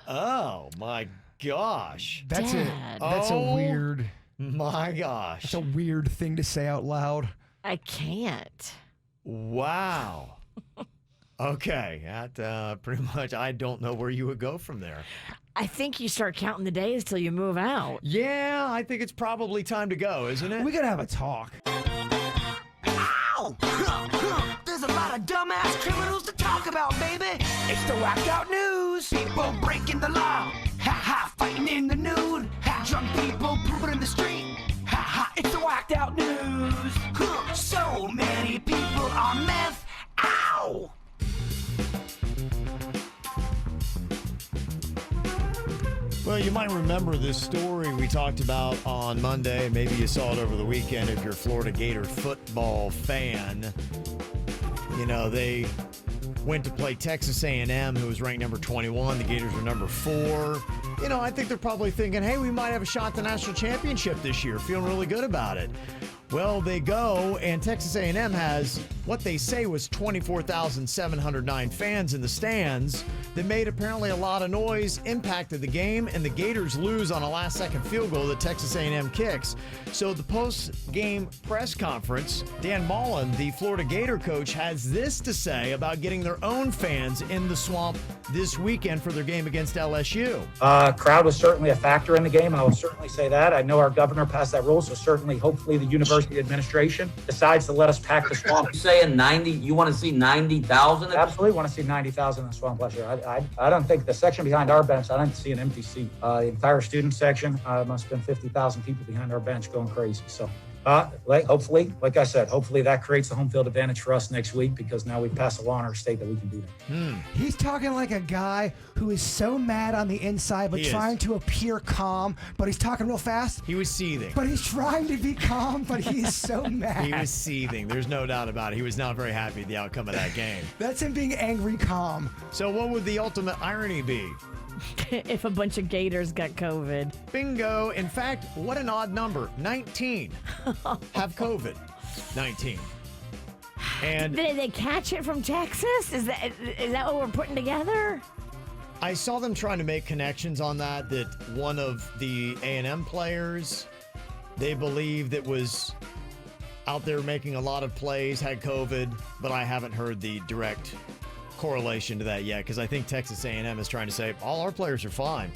Oh my gosh. That's Dad. a weird. My gosh. That's a weird thing to say out loud. I can't. Wow. Okay, that pretty much, I don't know where you would go from there. I think you start counting the days till you move out. Yeah, I think it's probably time to go, isn't it? We gotta have a talk. Ow! There's a lot of dumbass criminals to talk about, baby. It's the Whacked Out News. People breaking the law. Ha ha, fighting in the nude. Ha, drunk people pooping in the street. Ha ha, it's the Whacked Out News. So many people on meth. Ow! Well, you might remember this story we talked about on Monday. Maybe you saw it over the weekend if you're a Florida Gator football fan. You know, they went to play Texas A&M, who was ranked number 21. The Gators were number 4. You know, I think they're probably thinking, hey, we might have a shot at the national championship this year. Feeling really good about it. Well, they go, and Texas A&M has what they say was 24,709 fans in the stands that made apparently a lot of noise, impacted the game, and the Gators lose on a last-second field goal that Texas A&M kicks. So the post-game press conference, Dan Mullen, the Florida Gator coach, has this to say about getting their own fans in the Swamp this weekend for their game against LSU. Crowd was certainly a factor in the game. I will certainly say that. I know our governor passed that rule, so certainly, hopefully, the university administration decides to let us pack the Swamp. You saying 90? You want to see 90,000? Absolutely want to see 90,000 in the Swamp last year. I don't think the section behind our bench, I don't see an empty seat. The entire student section, must have been 50,000 people behind our bench going crazy. So hopefully, like I said, hopefully that creates a home field advantage for us next week because now we've passed a law in our state that we can do that. He's talking like a guy who is so mad on the inside but trying to appear calm, but he's talking real fast. He was seething. But he's trying to be calm, but he is so mad. He was seething. There's no doubt about it. He was not very happy with the outcome of that game. That's him being angry calm. So what would the ultimate irony be? If a bunch of Gators got COVID. Bingo. In fact, what an odd number. 19 have COVID. 19. And did they catch it from Texas? Is that what we're putting together? I saw them trying to make connections on that one of the A&M players, they believe that was out there making a lot of plays, had COVID, but I haven't heard the direct correlation to that yet because I think Texas A&M is trying to say all our players are fine.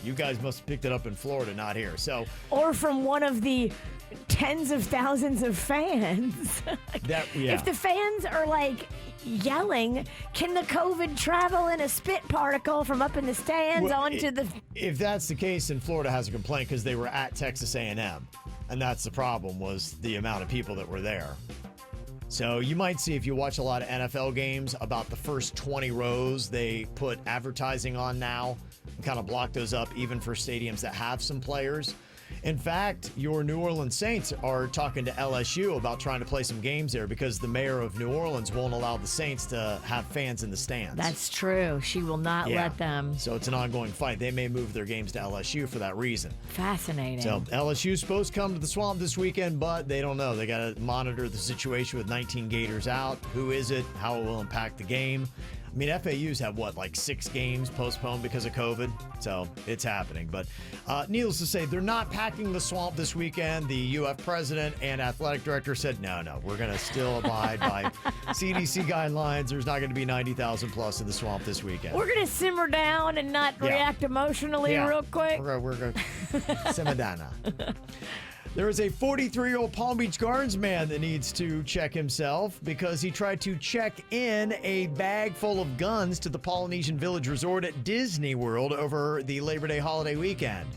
You guys must have picked it up in Florida, not here. So, or from one of the tens of thousands of fans. If the fans are like yelling, can the COVID travel in a spit particle from up in the stands onto the? If that's the case, then Florida has a complaint because they were at Texas A&M, and that's the problem was the amount of people that were there. So you might see if you watch a lot of NFL games, about the first 20 rows, they put advertising on now and kind of block those up even for stadiums that have some players. In fact, your New Orleans Saints are talking to LSU about trying to play some games there because the mayor of New Orleans won't allow the Saints to have fans in the stands. That's true. She will not let them. So it's an ongoing fight. They may move their games to LSU for that reason. Fascinating. So LSU's supposed to come to the Swamp this weekend, but they don't know. They got to monitor the situation with 19 Gators out. Who is it? How it will impact the game. I mean, FAU's have, 6 games postponed because of COVID? So it's happening. But needless to say, they're not packing the Swamp this weekend. The UF president and athletic director said, no, we're going to still abide by CDC guidelines. There's not going to be 90,000 plus in the Swamp this weekend. We're going to simmer down and not react emotionally real quick. We're going to simmer down now. There is a 43-year-old Palm Beach Gardens man that needs to check himself because he tried to check in a bag full of guns to the Polynesian Village Resort at Disney World over the Labor Day holiday weekend.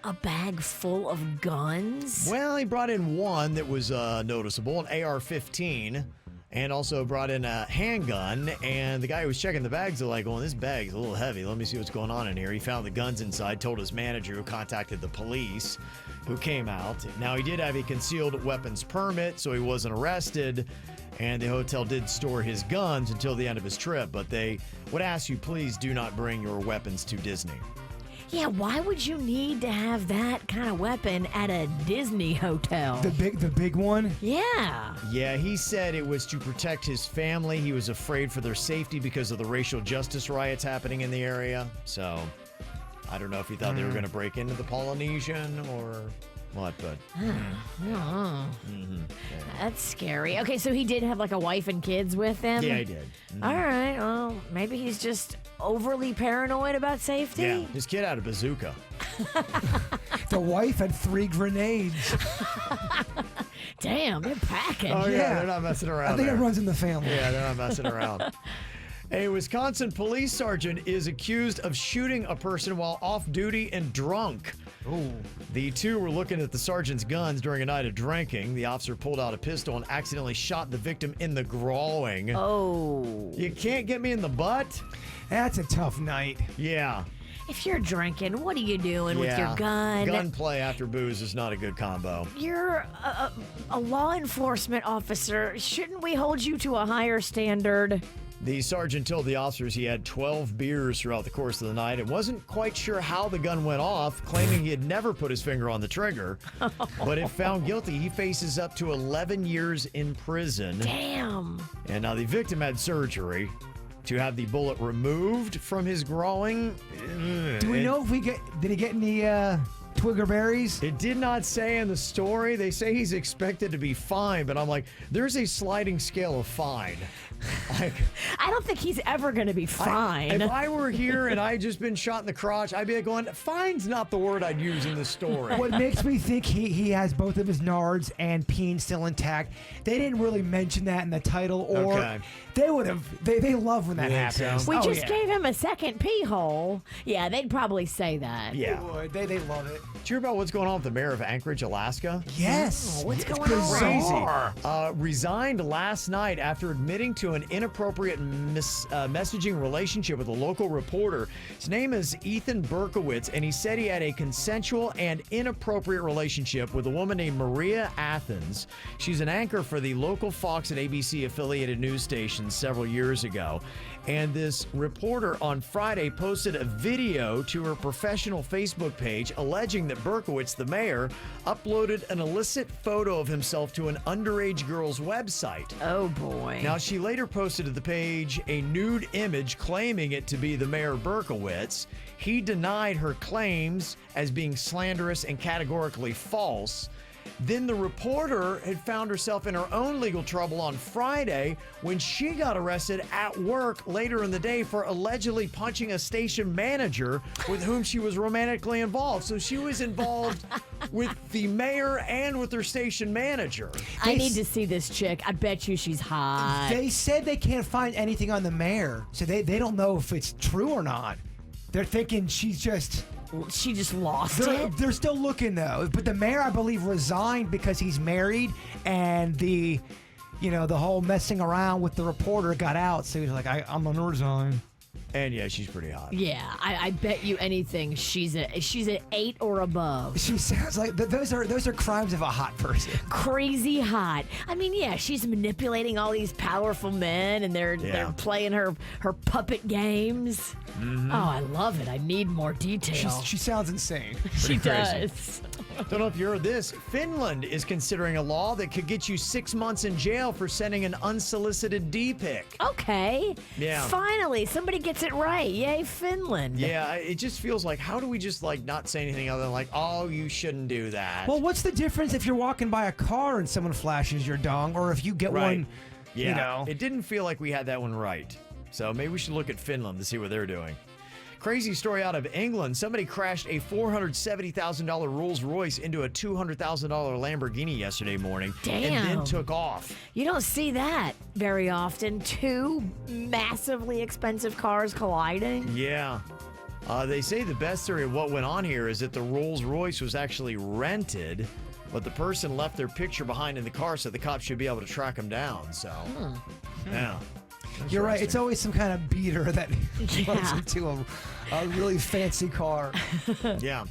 A bag full of guns? Well, he brought in one that was noticeable, an AR-15, and also brought in a handgun. And the guy who was checking the bags was like, well, this bag's a little heavy. Let me see what's going on in here. He found the guns inside, told his manager, who contacted the police, who came out. Now, he did have a concealed weapons permit, so he wasn't arrested. And the hotel did store his guns until the end of his trip. But they would ask you, please do not bring your weapons to Disney. Yeah, why would you need to have that kind of weapon at a Disney hotel? The big one? Yeah. Yeah, he said it was to protect his family. He was afraid for their safety because of the racial justice riots happening in the area. So, I don't know if he thought they were going to break into the Polynesian or what, but... That's scary. Okay, so he did have a wife and kids with him? Yeah, he did. All right, well, maybe he's just overly paranoid about safety? Yeah, his kid had a bazooka. The wife had 3 grenades. Damn, they're packing. Oh, yeah, they're not messing around. I think it runs in the family. Yeah, they're not messing around. A Wisconsin police sergeant is accused of shooting a person while off duty and drunk. Ooh. The two were looking at the sergeant's guns during a night of drinking. The officer pulled out a pistol and accidentally shot the victim in the groin. Oh. You can't get me in the butt? That's a tough night. Yeah. If you're drinking, what are you doing with your gun? Gunplay after booze is not a good combo. You're a law enforcement officer. Shouldn't we hold you to a higher standard? The sergeant told the officers he had 12 beers throughout the course of the night and wasn't quite sure how the gun went off, claiming he had never put his finger on the trigger. But if found guilty, he faces up to 11 years in prison. Damn. And now the victim had surgery to have the bullet removed from his groin. Do we know if did he get any Twigger berries? It did not say in the story. They say he's expected to be fined, but I'm like, there's a sliding scale of fine. Like, I don't think he's ever going to be fine. If I were here and I had just been shot in the crotch, I'd be like going, fine's not the word I'd use in this story. What makes me think he has both of his nards and peen still intact. They didn't really mention that in the title, or they would have. They love when that happens. We just gave him a second pee hole. Yeah, they'd probably say that. Yeah. They love it. Did you hear about what's going on with the mayor of Anchorage, Alaska? Yes. What's going on? Crazy. Resigned last night after admitting to an inappropriate messaging relationship with a local reporter. His name is Ethan Berkowitz, and he said he had a consensual and inappropriate relationship with a woman named Maria Athens. She's an anchor for the local Fox and ABC affiliated news station several years ago. And this reporter on Friday posted a video to her professional Facebook page alleging that Berkowitz, the mayor, uploaded an illicit photo of himself to an underage girl's website. Oh, boy. Now, she later posted to the page a nude image claiming it to be the mayor Berkowitz. He denied her claims as being slanderous and categorically false. Then the reporter had found herself in her own legal trouble on Friday when she got arrested at work later in the day for allegedly punching a station manager with whom she was romantically involved. So she was involved with the mayor and with her station manager. I need to see this chick. I bet you she's hot. They said they can't find anything on the mayor, so they don't know if it's true or not. They're thinking she just lost it. They're still looking though. But the mayor, I believe, resigned because he's married, and the whole messing around with the reporter got out. So he's like, I'm gonna resign. And yeah, she's pretty hot. Yeah, I bet you anything she's an 8 or above. She sounds like those are crimes of a hot person. Crazy hot. I mean, yeah, she's manipulating all these powerful men, and they're playing her puppet games. Mm-hmm. Oh, I love it. I need more detail. She sounds insane. She does. Don't know if you heard this. Finland is considering a law that could get you 6 months in jail for sending an unsolicited D-pic. Okay. Yeah. Finally, somebody gets it right. Yay, Finland. Yeah, it just feels like, how do we just not say anything other than oh, you shouldn't do that? Well, what's the difference if you're walking by a car and someone flashes your dong, or if you get one? Yeah. It didn't feel like we had that one right. So maybe we should look at Finland to see what they're doing. Crazy story out of England. Somebody crashed a $470,000 Rolls Royce into a $200,000 Lamborghini yesterday morning. Damn. And then took off. You don't see that very often. Two massively expensive cars colliding. Yeah. They say the best theory of what went on here is that the Rolls Royce was actually rented, but the person left their picture behind in the car, so the cops should be able to track them down. So, yeah. You're right. It's always some kind of beater that runs into a really fancy car. Yeah.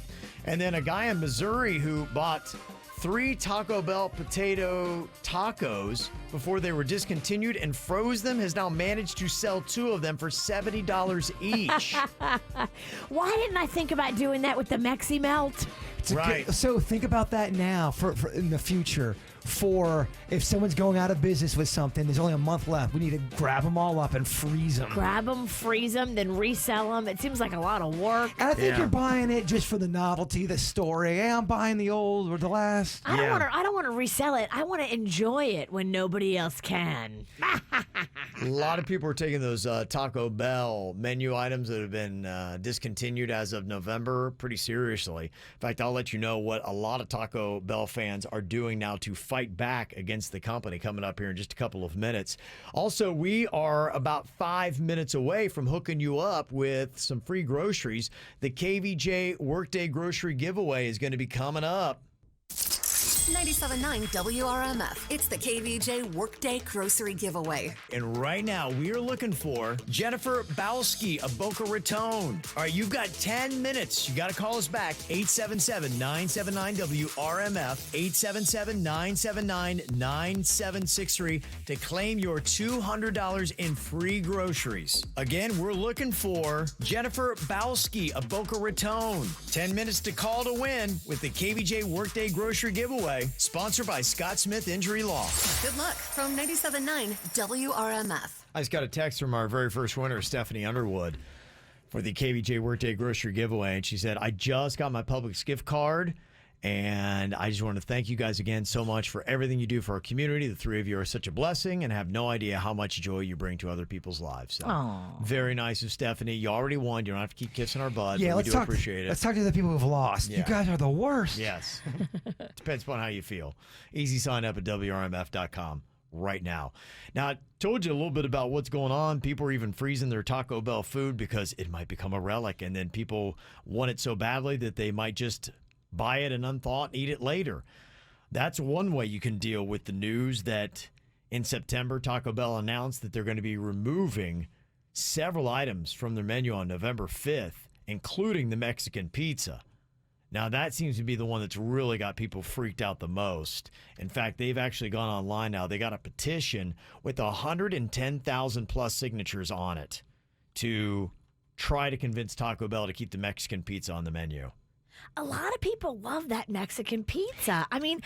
And then a guy in Missouri who bought 3 Taco Bell potato tacos before they were discontinued and froze them has now managed to sell 2 of them for $70 each. Why didn't I think about doing that with the Mexi Melt? Right. So think about that now for in the future. For if someone's going out of business with something, there's only a month left. We need to grab them all up and freeze them. Grab them, freeze them, then resell them. It seems like a lot of work. And I think you're buying it just for the novelty, the story. Hey, I'm buying the old or the last. I don't want to resell it. I want to enjoy it when nobody else can. A lot of people are taking those Taco Bell menu items that have been discontinued as of November pretty seriously. In fact, I'll let you know what a lot of Taco Bell fans are doing now to fight back against the company coming up here in just a couple of minutes. Also, we are about 5 minutes away from hooking you up with some free groceries. The KVJ Workday Grocery Giveaway is going to be coming up. 97.9 WRMF. It's the KVJ Workday Grocery Giveaway. And right now, we are looking for Jennifer Bowski of Boca Raton. All right, you've got 10 minutes. You got to call us back. 877-979-WRMF. 877-979-9763 to claim your $200 in free groceries. Again, we're looking for Jennifer Bowski of Boca Raton. 10 minutes to call to win with the KVJ Workday Grocery Giveaway, sponsored by Scott Smith Injury Law. Good luck from 97.9 WRMF. I just got a text from our very first winner, Stephanie Underwood, for the KVJ Workday Grocery Giveaway, and she said, I just got my Publix gift card, and I just want to thank you guys again so much for everything you do for our community. The three of you are such a blessing and have no idea how much joy you bring to other people's lives. So, very nice of Stephanie. You already won. You don't have to keep kissing our butt. Yeah, but we do appreciate it. Let's talk to the people who've lost. Yeah. You guys are the worst. Yes. Depends upon how you feel. Easy sign up at WRMF.com right now. Now, I told you a little bit about what's going on. People are even freezing their Taco Bell food because it might become a relic, and then people want it so badly that they might just buy it and unthought and eat it later. That's one way you can deal with the news that in September, Taco Bell announced that they're going to be removing several items from their menu on November 5th, including the Mexican pizza. Now, that seems to be the one that's really got people freaked out the most. In fact, they've actually gone online now. They got a petition with 110,000 plus signatures on it to try to convince Taco Bell to keep the Mexican pizza on the menu. A lot of people love that Mexican pizza. I mean,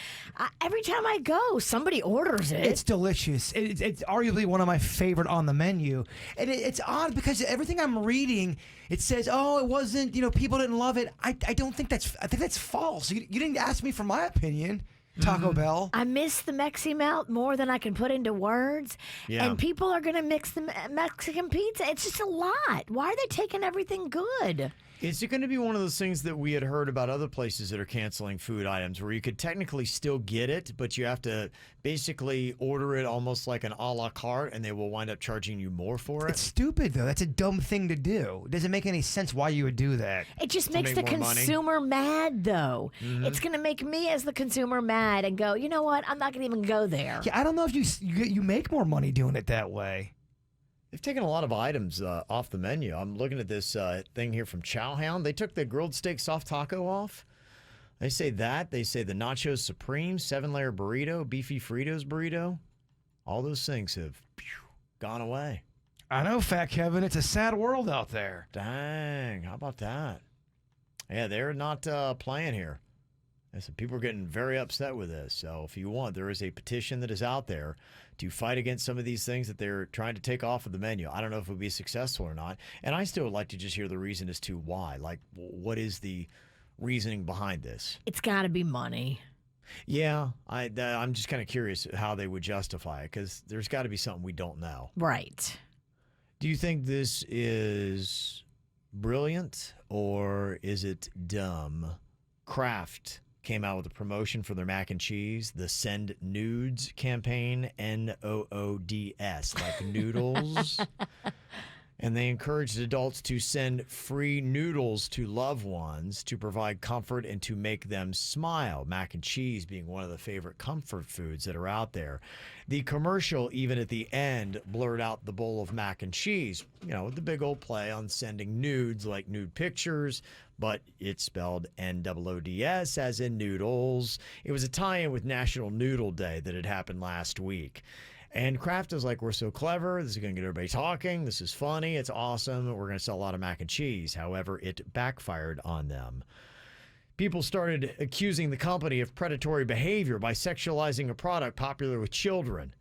every time I go, somebody orders it. It's delicious. It's arguably one of my favorite on the menu. And it's odd because everything I'm reading, it says, oh, it wasn't, people didn't love it. I don't think that's, I think that's false. You didn't ask me for my opinion, Taco Bell. I miss the Mexi Melt more than I can put into words. Yeah. And people are going to mix the Mexican pizza. It's just a lot. Why are they taking everything good? Is it going to be one of those things that we had heard about other places that are canceling food items where you could technically still get it, but you have to basically order it almost like an a la carte and they will wind up charging you more for it? It's stupid, though. That's a dumb thing to do. It doesn't make any sense why you would do that. It just To makes make the more money? consumer mad, though. Mhm. It's going to make me as the consumer mad and go, you know what? I'm not going to even go there. Yeah, I don't know if you make more money doing it that way. They've taken a lot of items off the menu. I'm looking at this thing here from Chowhound. They took the grilled steak soft taco off. They say that. They say the Nachos Supreme, 7-layer burrito, beefy Fritos burrito. All those things have gone away. I know, Fat Kevin. It's a sad world out there. Dang. How about that? Yeah, they're not playing here. Listen, people are getting very upset with this. So if you want, there is a petition that is out there to fight against some of these things that they're trying to take off of the menu. I don't know if it would be successful or not. And I still would like to just hear the reason as to why. Like, what is the reasoning behind this? It's got to be money. Yeah, I'm just kind of curious how they would justify it because there's got to be something we don't know. Right. Do you think this is brilliant or is it dumb? Kraft came out with a promotion for their mac and cheese, the Send Nudes campaign, Noods, like noodles. And they encouraged adults to send free noodles to loved ones to provide comfort and to make them smile. Mac and cheese being one of the favorite comfort foods that are out there. The commercial, even at the end, blurred out the bowl of mac and cheese, with the big old play on sending nudes, like nude pictures, but it's spelled Noods as in noodles. It was a tie-in with National Noodle Day that had happened last week. And Kraft is like, we're so clever. This is going to get everybody talking. This is funny. It's awesome. We're going to sell a lot of mac and cheese. However, it backfired on them. People started accusing the company of predatory behavior by sexualizing a product popular with children.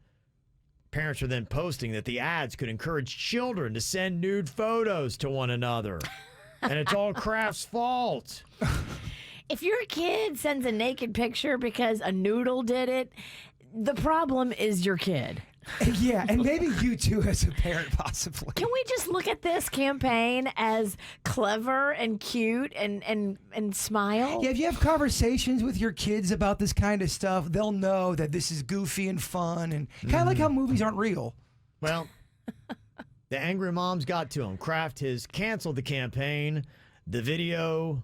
Parents were then posting that the ads could encourage children to send nude photos to one another. And it's all Kraft's fault. If your kid sends a naked picture because a noodle did it, the problem is your kid. Yeah, and maybe you too as a parent, possibly. Can we just look at this campaign as clever and cute and smile? Yeah, if you have conversations with your kids about this kind of stuff, they'll know that this is goofy and fun and kind of like how movies aren't real. Well, the angry moms got to him. Kraft has canceled the campaign. The video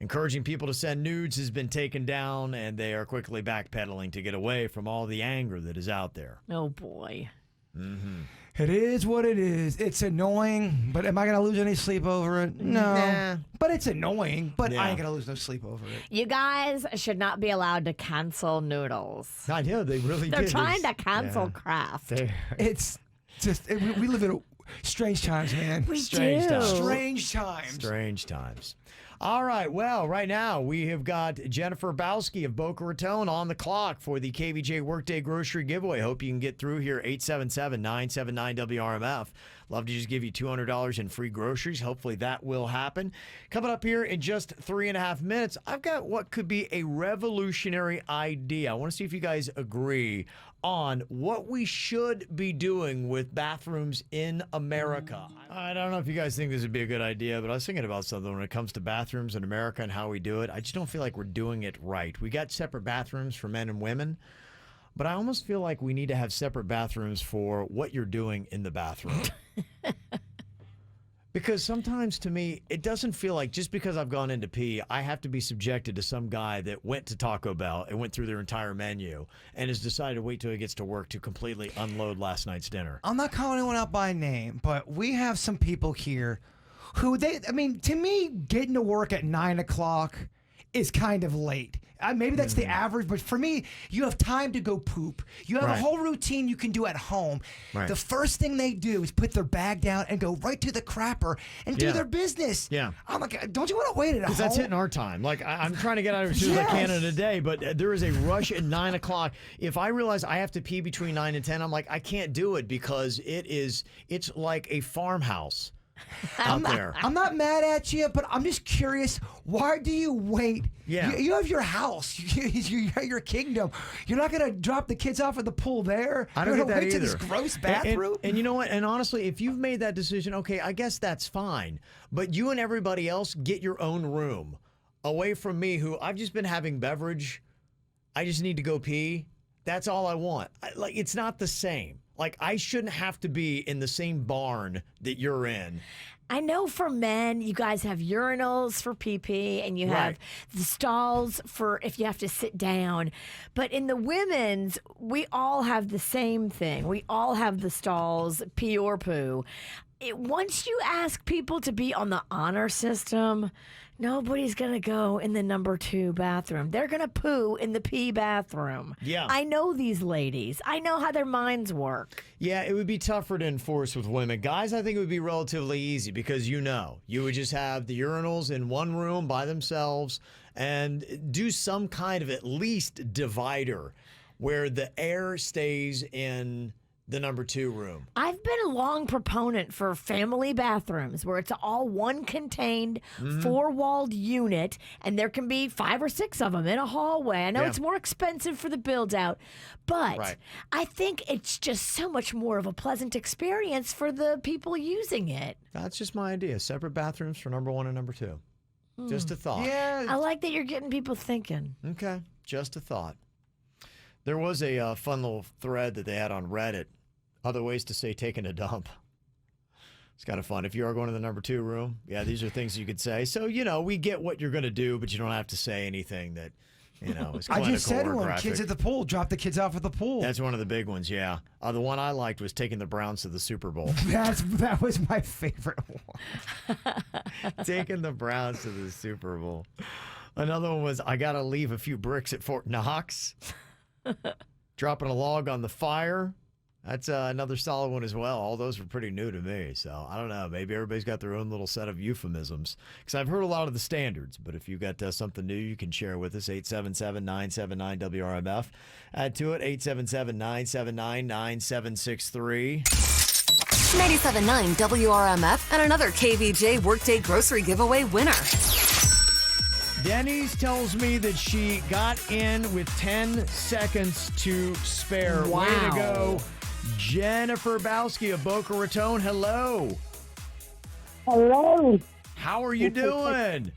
Encouraging people to send nudes has been taken down, and they are quickly backpedaling to get away from all the anger that is out there. Oh, boy. Mm-hmm. It is what it is. It's annoying, but am I going to lose any sleep over it? No. Nah. But it's annoying, but Yeah. I ain't going to lose no sleep over it. You guys should not be allowed to cancel noodles. I know, they really They're did. trying to cancel Yeah. Kraft. It's just, we live in strange times, man. We Strange do. times. Strange times. Strange times. All right. Well, right now we have got Jennifer Bowski of Boca Raton on the clock for the KVJ Workday Grocery Giveaway. Hope you can get through here. 877-979-WRMF. Love to just give you $200 in free groceries. Hopefully that will happen. Coming up here in just 3.5 minutes, I've got what could be a revolutionary idea. I want to see if you guys agree on what we should be doing with bathrooms in America. I don't know if you guys think this would be a good idea, but I was thinking about something when it comes to bathrooms in America and how we do it. I just don't feel like we're doing it right. We got separate bathrooms for men and women, but I almost feel like we need to have separate bathrooms for what you're doing in the bathroom. Because sometimes to me, it doesn't feel like just because I've gone in to pee, I have to be subjected to some guy that went to Taco Bell and went through their entire menu and has decided to wait till he gets to work to completely unload last night's dinner. I'm not calling anyone out by name, but we have some people here who to me, getting to work at 9 o'clock is kind of late. Maybe that's the average, but for me, you have time to go poop. You have a whole routine you can do at home. Right. The first thing they do is put their bag down and go right to the crapper and do their business. Yeah. I'm like, don't you want to wait at home? Because that's hitting our time. Like, I'm trying to get out of it as soon as I can in a day, but there is a rush at 9 o'clock. If I realize I have to pee between 9 and 10, I'm like, I can't do it because it's like a farmhouse out there. I'm not mad at you, but I'm just curious. Why do you wait? Yeah. You have your house. You have your kingdom. You're not going to drop the kids off at the pool there. I don't You're get gonna that wait either. to this gross bathroom. And you know what? And honestly, if you've made that decision, okay, I guess that's fine. But you and everybody else get your own room away from me, who I've just been having beverage. I just need to go pee. That's all I want. It's not the same. Like, I shouldn't have to be in the same barn that you're in. I know for men, you guys have urinals for pee and you have the stalls for if you have to sit down. But in the women's, we all have the same thing. We all have the stalls, pee or poo. Once you ask people to be on the honor system, nobody's going to go in the number 2 bathroom. They're going to poo in the pee bathroom. Yeah. I know these ladies. I know how their minds work. Yeah, it would be tougher to enforce with women. Guys, I think it would be relatively easy because you would just have the urinals in one room by themselves and do some kind of at least divider where the air stays in the number 2 room. I've been a long proponent for family bathrooms where it's all one contained 4-walled unit and there can be 5 or 6 of them in a hallway. I know it's more expensive for the build out, but I think it's just so much more of a pleasant experience for the people using it. That's just my idea. Separate bathrooms for number 1 and number 2. Just a thought. Yeah. I like that you're getting people thinking. Okay, just a thought. There was a fun little thread that they had on Reddit. Other ways to say taking a dump. It's kind of fun. If you are going to the number 2 room, these are things you could say. So, we get what you're going to do, but you don't have to say anything that, is clinical I just said or one. graphic. Kids at the pool. Drop the kids off at the pool. That's one of the big ones, yeah. The one I liked was taking the Browns to the Super Bowl. That was my favorite one. Taking the Browns to the Super Bowl. Another one was, I got to leave a few bricks at Fort Knox. Dropping a log on the fire. That's another solid one as well. All those were pretty new to me. So I don't know. Maybe everybody's got their own little set of euphemisms. Because I've heard a lot of the standards. But if you've got something new, you can share with us. 877-979-WRMF. Add to it, 877-979-9763. 97.9 WRMF and another KVJ Workday Grocery Giveaway winner. Denny's tells me that she got in with 10 seconds to spare. Wow. Way to go. Jennifer Bowski of Boca Raton, hello. Hello. How are you doing?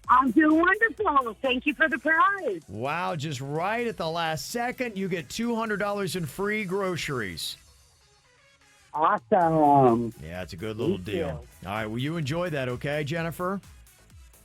I'm doing wonderful. Thank you for the prize. Wow, just right at the last second, you get $200 in free groceries. Awesome. Yeah, it's a good little Thank deal. you. All right, well, you enjoy that, okay, Jennifer?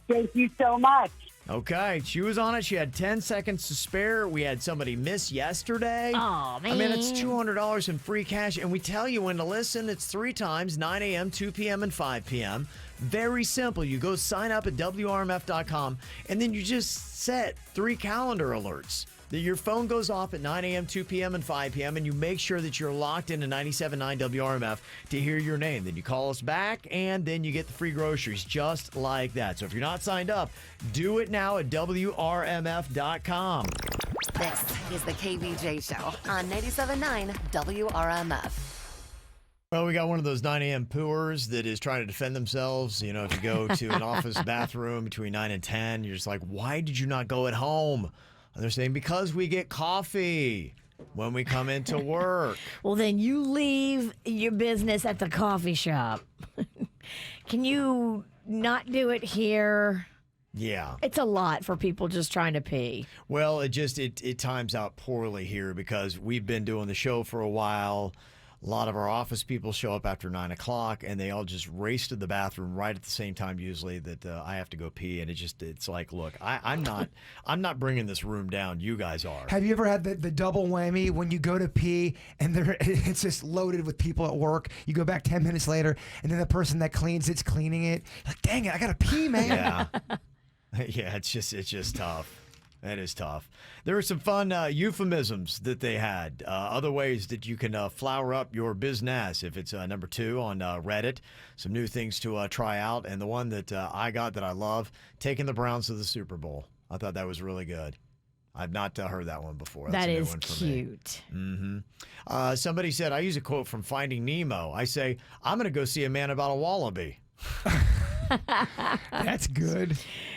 Thank you so much. Okay, she was on it. She had 10 seconds to spare. We had somebody miss yesterday. Oh, man. I mean, it's $200 in free cash, and we tell you when to listen. It's 3 times, 9 a.m., 2 p.m., and 5 p.m. Very simple. You go sign up at WRMF.com, and then you just set 3 calendar alerts. Your phone goes off at 9 a.m., 2 p.m., and 5 p.m., and you make sure that you're locked into 97.9 WRMF to hear your name. Then you call us back, and then you get the free groceries just like that. So if you're not signed up, do it now at WRMF.com. This is the KVJ Show on 97.9 WRMF. Well, we got one of those 9 a.m. pooers that is trying to defend themselves. You know, if you go to an office bathroom between 9 and 10, you're just like, why did you not go at home? And they're saying, because we get coffee when we come into work. Well, then you leave your business at the coffee shop. Can you not do it here? Yeah. It's a lot for people just trying to pee. Well, it times out poorly here because we've been doing the show for a while. A lot of our office people show up after 9 o'clock, and they all just race to the bathroom right at the same time usually that I have to go pee. And it's like, look, I'm not bringing this room down. You guys are. Have you ever had the double whammy when you go to pee and it's just loaded with people at work? You go back 10 minutes later, and then the person that cleans it's cleaning it. Like, dang it, I gotta pee, man. Yeah. Yeah, it's just tough. That is tough. There were some fun euphemisms that they had. Other ways that you can flower up your business. If it's number 2 on Reddit, some new things to try out. And the one that I got that I love, taking the Browns to the Super Bowl. I thought that was really good. I've not heard that one before. That's that a new is one for cute. Me. Mm-hmm. Somebody said, I use a quote from Finding Nemo. I say, I'm going to go see a man about a wallaby. That's good.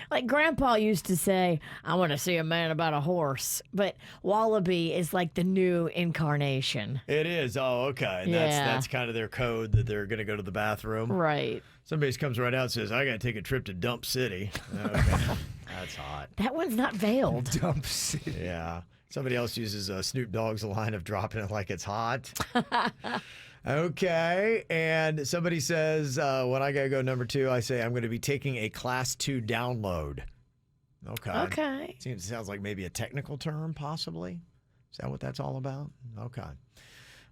Like Grandpa used to say, I want to see a man about a horse. But wallaby is like the new incarnation. It is. Oh, okay. And that's kind of their code that they're going to go to the bathroom. Right. Somebody comes right out and says, I got to take a trip to Dump City. Okay. That's hot. That one's not veiled. Dump City. Yeah. Somebody else uses Snoop Dogg's line of dropping it like it's hot. Okay, and somebody says, when I gotta go number 2, I say I'm going to be taking a Class 2 download. Okay. Sounds like maybe a technical term, possibly. Is that what that's all about? Okay.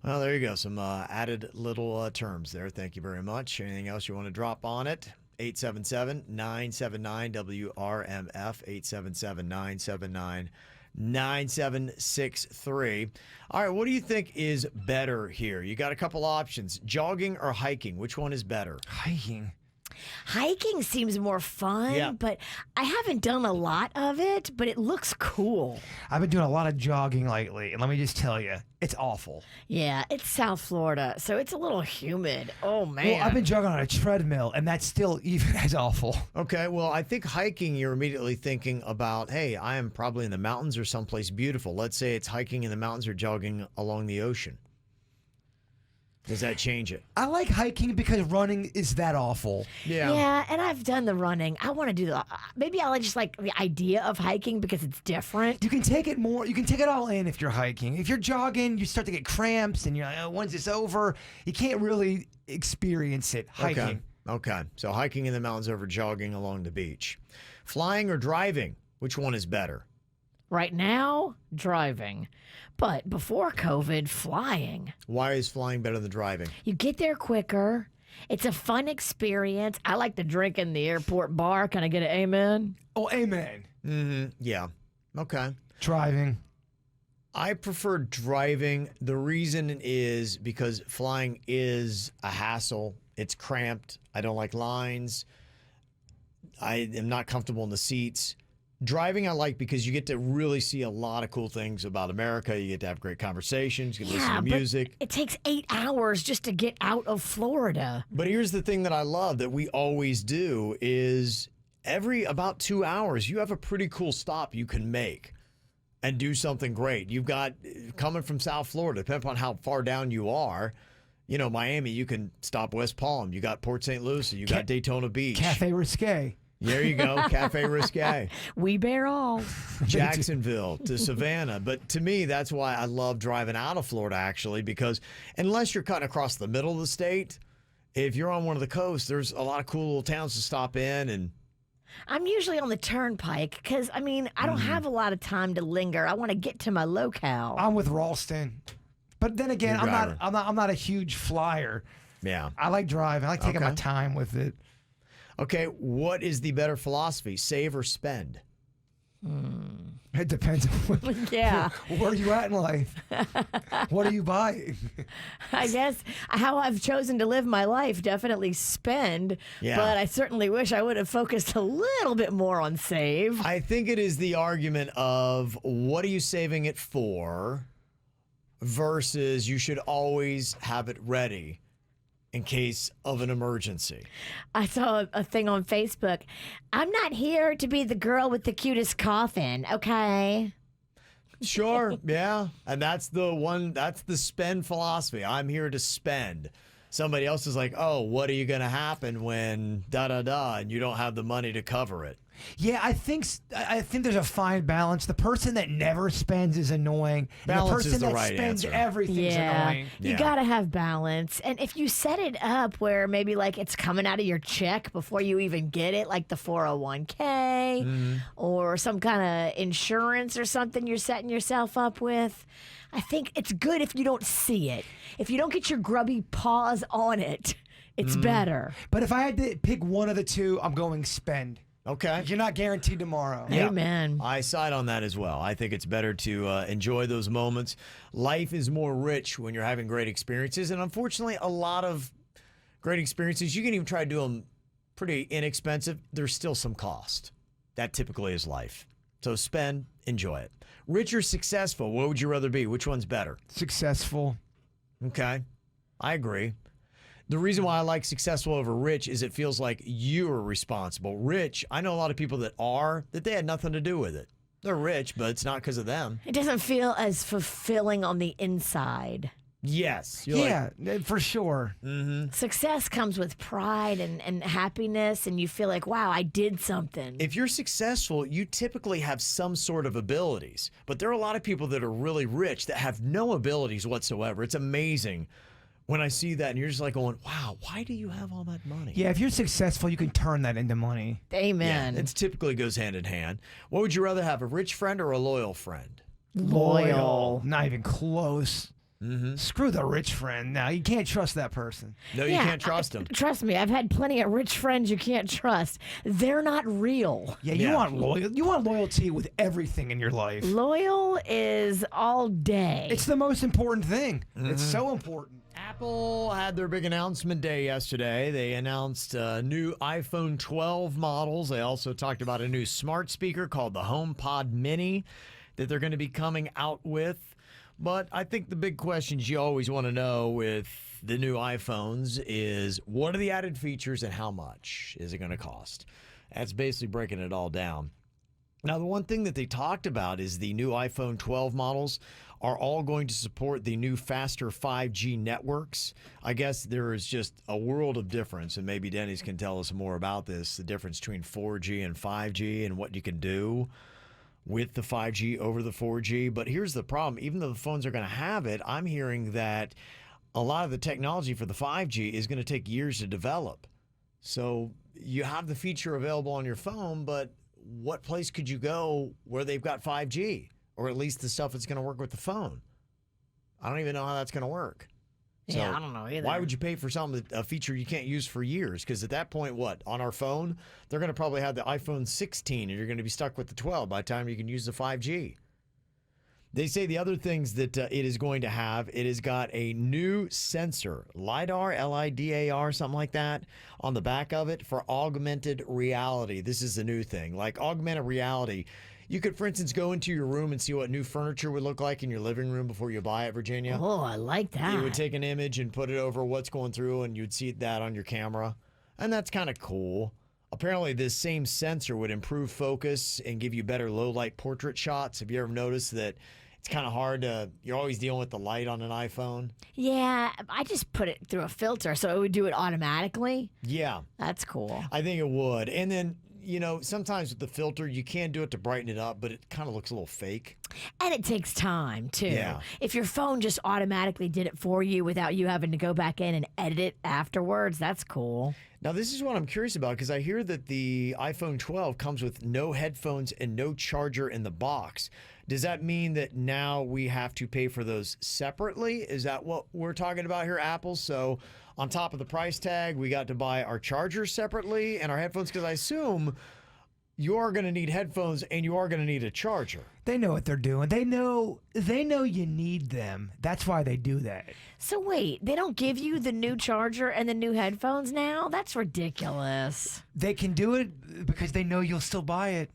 Well, there you go. Some added little terms there. Thank you very much. Anything else you want to drop on it? 877-979-WRMF, 877-979-9763. All right, what do you think is better here? You got a couple options. Jogging or hiking? Which one is better? Hiking. Hiking seems more fun, but I haven't done a lot of it, but it looks cool. I've been doing a lot of jogging lately, and let me just tell you, it's awful. Yeah, it's South Florida, so it's a little humid. Oh, man. Well, I've been jogging on a treadmill, and that's still even as awful. Okay, well, I think hiking, you're immediately thinking about, hey, I am probably in the mountains or someplace beautiful. Let's say it's hiking in the mountains or jogging along the ocean. Does that change it? I like hiking because running is that awful. Yeah, and I've done the running. I want to do the. Maybe I just like the idea of hiking because it's different. You can take it more. You can take it all in if you're hiking. If you're jogging, you start to get cramps, and you're like, oh, when's this over? You can't really experience it hiking. Okay. So hiking in the mountains over jogging along the beach. Flying or driving? Which one is better? Right now, driving. But before COVID, flying. Why is flying better than driving? You get there quicker. It's a fun experience. I like to drink in the airport bar. Can I get an amen? Oh, amen. Mm-hmm. Yeah. Okay. Driving. I prefer driving. The reason is because flying is a hassle. It's cramped. I don't like lines. I am not comfortable in the seats. Driving I like because you get to really see a lot of cool things about America. You get to have great conversations. You get to listen to music. But it takes 8 hours just to get out of Florida. But here's the thing that I love that we always do is every about 2 hours, you have a pretty cool stop you can make and do something great. You've got, coming from South Florida, depending on how far down you are, you know, Miami, you can stop West Palm. You got Port St. Lucie. You got Daytona Beach. Cafe Risque. There you go, Cafe Risque. We bear all. Jacksonville to Savannah. But to me, that's why I love driving out of Florida, actually, because unless you're cutting across the middle of the state, if you're on one of the coasts, there's a lot of cool little towns to stop in and I'm usually on the turnpike because, I mean, I don't have a lot of time to linger. I want to get to my locale. I'm with Ralston. But then again, You're I'm not a huge flyer. Yeah. I like driving. I like taking my time with it. Okay, what is the better philosophy, save or spend? It depends on where you at in life. What are you buying? I guess how I've chosen to live my life, definitely spend. Yeah. But I certainly wish I would have focused a little bit more on save. I think it is the argument of what are you saving it for versus you should always have it ready in case of an emergency. I saw a thing on Facebook. I'm not here to be the girl with the cutest coffin, okay? Sure, yeah. And that's the spend philosophy. I'm here to spend. Somebody else is like, oh, what are you going to happen when da-da-da, and you don't have the money to cover it? Yeah, I think there's a fine balance. The person that never spends is annoying. Balance and the person is the that right spends answer. everything's annoying. You got to have balance. And if you set it up where maybe like it's coming out of your check before you even get it, like the 401k or some kind of insurance or something you're setting yourself up with, I think it's good if you don't see it. If you don't get your grubby paws on it, it's better. But if I had to pick one of the two, I'm going spend. Okay. You're not guaranteed tomorrow. Yeah. Amen. I side on that as well. I think it's better to enjoy those moments. Life is more rich when you're having great experiences. And unfortunately, a lot of great experiences, you can even try to do them pretty inexpensive. There's still some cost. That typically is life. So spend, enjoy it. Rich or successful, what would you rather be? Which one's better? Successful. Okay. I agree. The reason why I like successful over rich is it feels like you are responsible. Rich, I know a lot of people that they had nothing to do with it. They're rich, but it's not because of them. It doesn't feel as fulfilling on the inside. Yes. For sure. Success comes with pride and happiness, and you feel like, wow, I did something. If you're successful, you typically have some sort of abilities. But there are a lot of people that are really rich that have no abilities whatsoever. It's amazing when I see that, and you're just like going, wow, why do you have all that money? Yeah, if you're successful, you can turn that into money. Amen. Yeah, it typically goes hand in hand. What would you rather have, a rich friend or a loyal friend? Loyal. Not even close. Screw the rich friend. Now you can't trust that person. No, you can't trust them. Trust me, I've had plenty of rich friends you can't trust. They're not real. Yeah, you want loyalty with everything in your life. Loyal is all day. It's the most important thing. It's so important. Apple had their big announcement day yesterday. They announced new iPhone 12 models. They also talked about a new smart speaker called the HomePod Mini that they're going to be coming out with. But I think the big questions you always want to know with the new iPhones is what are the added features and how much is it going to cost? That's basically breaking it all down. Now, the one thing that they talked about is the new iPhone 12 models are all going to support the new faster 5G networks. I guess there is just a world of difference, and maybe Denny's can tell us more about this, the difference between 4G and 5G and what you can do with the 5G over the 4G. But here's the problem. Even though the phones are going to have it, I'm hearing that a lot of the technology for the 5G is going to take years to develop. So you have the feature available on your phone, but what place could you go where they've got 5G? Or at least the stuff that's going to work with the phone. I don't even know how that's going to work. Yeah, I don't know either. Why would you pay for a feature you can't use for years? Because at that point, on our phone, they're going to probably have the iPhone 16, and you're going to be stuck with the 12 by the time you can use the 5G. They say the other things that it is going to have, it has got a new sensor, LiDAR, L-I-D-A-R, something like that, on the back of it for augmented reality. This is the new thing. Like augmented reality, you could, for instance, go into your room and see what new furniture would look like in your living room before you buy it, Virginia. Oh, I like that. You would take an image and put it over what's going through, and you'd see that on your camera. And that's kind of cool. Apparently, this same sensor would improve focus and give you better low-light portrait shots. Have you ever noticed that it's kind of hard you're always dealing with the light on an iPhone? Yeah, I just put it through a filter, so it would do it automatically. Yeah. That's cool. I think it would. And then, you know, sometimes with the filter, you can do it to brighten it up, but it kind of looks a little fake. And it takes time, too. Yeah. If your phone just automatically did it for you without you having to go back in and edit it afterwards, that's cool. Now, this is what I'm curious about because I hear that the iPhone 12 comes with no headphones and no charger in the box. Does that mean that now we have to pay for those separately? Is that what we're talking about here, Apple? So on top of the price tag, we got to buy our chargers separately and our headphones because I assume you are going to need headphones and you are going to need a charger. They know what they're doing. They know you need them. That's why they do that. So wait, they don't give you the new charger and the new headphones now? That's ridiculous. They can do it because they know you'll still buy it.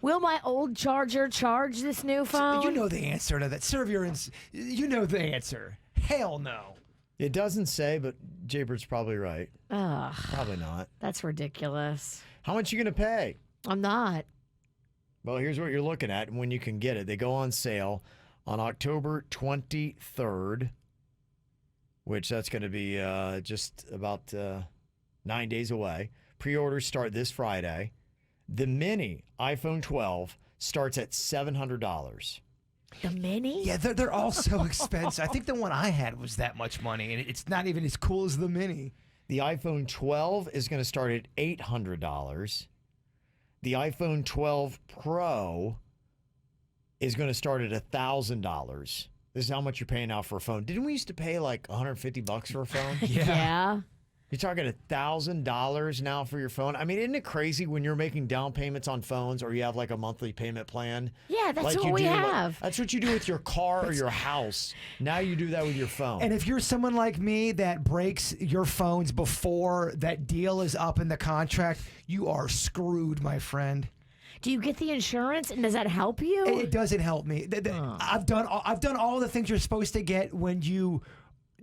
Will my old charger charge this new phone? You know the answer to that. Serve your you know the answer. Hell no. It doesn't say, but Jaybird's probably right. Ugh, Probably not. that's ridiculous. How much you going to pay? I'm not. Well, here's what you're looking at and when you can get it. They go on sale on October 23rd, which that's going to be just about 9 days away. Pre-orders start this Friday. The mini iPhone 12 starts at $700. The mini? Yeah, they're all so expensive. I think the one I had was that much money, and it's not even as cool as the mini. The iPhone 12 is going to start at $800. The iPhone 12 Pro is going to start at $1,000. This is how much you're paying now for a phone. Didn't we used to pay like $150 for a phone? Yeah. You're talking $1,000 now for your phone. I mean, isn't it crazy when you're making down payments on phones or you have like a monthly payment plan? Yeah, that's like what you we do, have. That's what you do with your car or your house. Now you do that with your phone. And if you're someone like me that breaks your phones before that deal is up in the contract, you are screwed, my friend. Do you get the insurance, and does that help you? It doesn't help me. I've done all the things you're supposed to get when you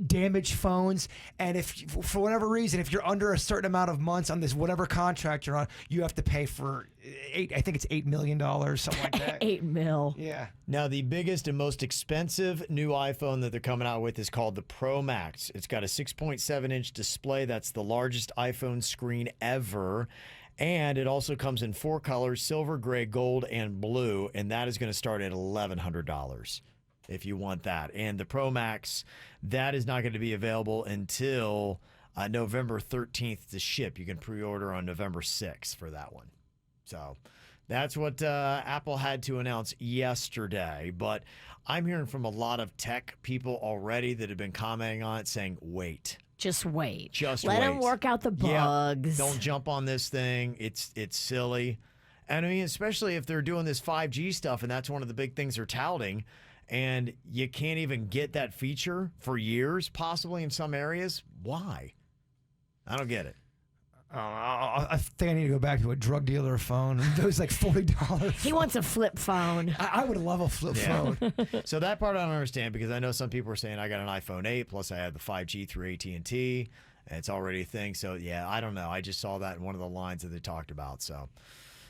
damage phones, and if for whatever reason, if you're under a certain amount of months on this whatever contract you're on, you have to pay for I think it's $8 million, something like that. $8 million. Yeah. Now, the biggest and most expensive new iPhone that they're coming out with is called the Pro Max. It's got a 6.7-inch display. That's the largest iPhone screen ever. And it also comes in 4 colors, silver, gray, gold, and blue. And that is going to start at $1,100 if you want that. And the Pro Max, that is not going to be available until November 13th to ship. You can pre-order on November 6th for that one. So that's what Apple had to announce yesterday. But I'm hearing from a lot of tech people already that have been commenting on it saying, wait. Just wait. Just Let wait. them work out the bugs. Yeah, don't jump on this thing. It's silly. And I mean, especially if they're doing this 5G stuff, and that's one of the big things they're touting, and you can't even get that feature for years, possibly in some areas. Why? I don't get it. I think I need to go back to a drug dealer phone. It was like $40. He wants a flip phone. I would love a flip phone. So that part I don't understand because I know some people are saying I got an iPhone 8 plus I have the 5G through AT&T. And it's already a thing. So yeah, I don't know. I just saw that in one of the lines that they talked about. So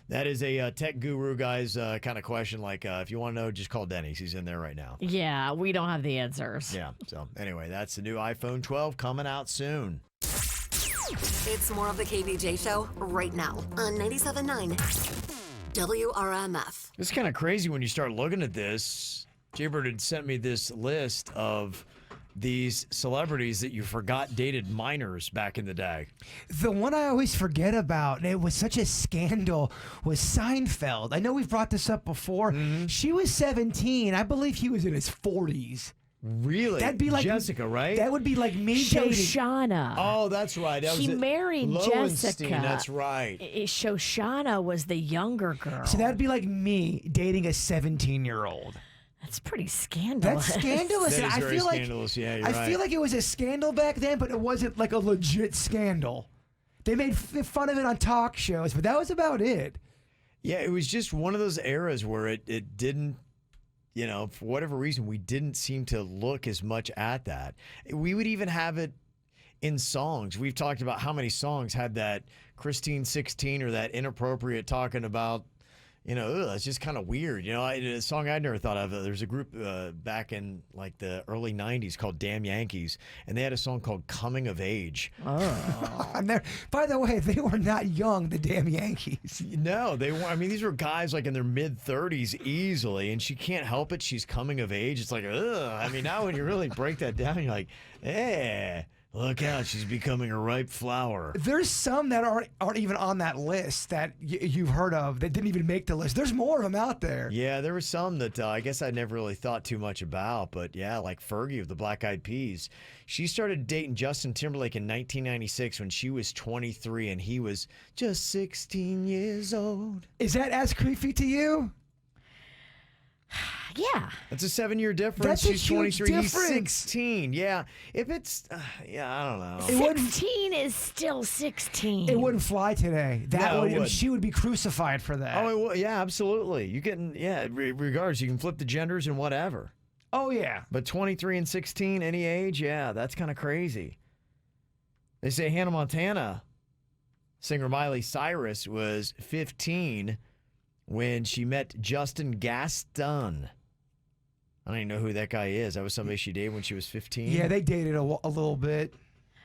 that is a tech guru guy's kind of question. Like if you want to know, just call Denny's. He's in there right now. Yeah, we don't have the answers. Yeah. So anyway, that's the new iPhone 12 coming out soon. It's more of the KVJ show right now on 97.9 WRMF. It's kind of crazy when you start looking at this. Jaybird had sent me this list of these celebrities that you forgot dated minors back in the day. The one I always forget about, and it was such a scandal, was Seinfeld. I know we've brought this up before. She was 17. I believe he was in his 40s. Really? That'd be like Jessica, right? That would be like me dating. Shoshana. Oh, that's right. That He was married Lowenstein, Jessica. That's right. Shoshana was the younger girl. So that'd be like me dating a 17-year-old. That's pretty scandalous. That's scandalous. That is I very feel scandalous. Yeah, you're I right. feel like it was a scandal back then, but it wasn't like a legit scandal. They made fun of it on talk shows, but that was about it. Yeah, it was just one of those eras where it didn't, you know, for whatever reason, we didn't seem to look as much at that. We would even have it in songs. We've talked about how many songs had that Christine 16 or that inappropriate talking about, you know, it's just kind of weird. You know, a song I never thought of. There's a group back in like the early '90s called Damn Yankees, and they had a song called "Coming of Age." Oh, by the way, they were not young, the Damn Yankees. No, they were. I mean, these were guys like in their mid 30s easily, and she can't help it. She's coming of age. It's like, ugh. I mean, now when you really break that down, you're like, eh. Look out, she's becoming a ripe flower. There's some that aren't even on that list that you've heard of that didn't even make the list. There's more of them out there. Yeah, there were some that I guess I never really thought too much about. But yeah, like Fergie of the Black Eyed Peas. She started dating Justin Timberlake in 1996 when she was 23 and he was just 16 years old. Is that as creepy to you? Yeah. That's a 7-year difference. That's a She's huge 23. He's difference. 16. Yeah. If it's, yeah, I don't know. 16 is still 16. It wouldn't fly today. No, it wouldn't. She would be crucified for that. Oh, well, yeah, absolutely. You can, yeah, regardless, you can flip the genders and whatever. Oh, yeah. But 23 and 16, any age, yeah, that's kind of crazy. They say Hannah Montana, singer Miley Cyrus, was 15 when she met Justin Gaston. I don't even know who that guy is. That was somebody she dated when she was 15. Yeah, they dated a little bit.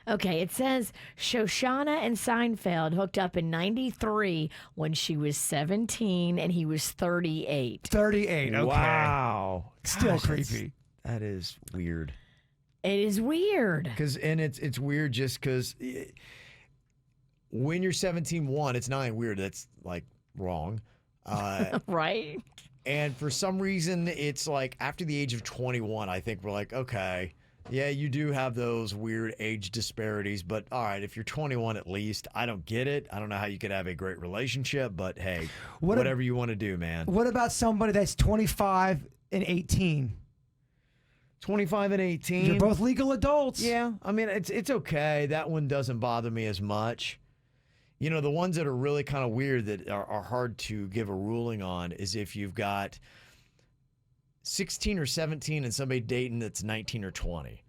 Okay, it says Shoshana and Seinfeld hooked up in 93 when she was 17 and he was 38. 38, okay. Wow. Still Gosh, creepy. That is weird. It is weird. And it's weird just because when you're 17, it's not weird. That's like wrong. Right? And for some reason, it's like after the age of 21, I think we're like, okay, yeah, you do have those weird age disparities. But all right, if you're 21 at least, I don't get it. I don't know how you could have a great relationship, but hey, whatever you want to do, man. What about somebody that's 25 and 18? 25 and 18. You're both legal adults. Yeah, I mean, it's okay. That one doesn't bother me as much. You know, the ones that are really kind of weird that are hard to give a ruling on is if you've got 16 or 17 and somebody dating that's 19 or 20.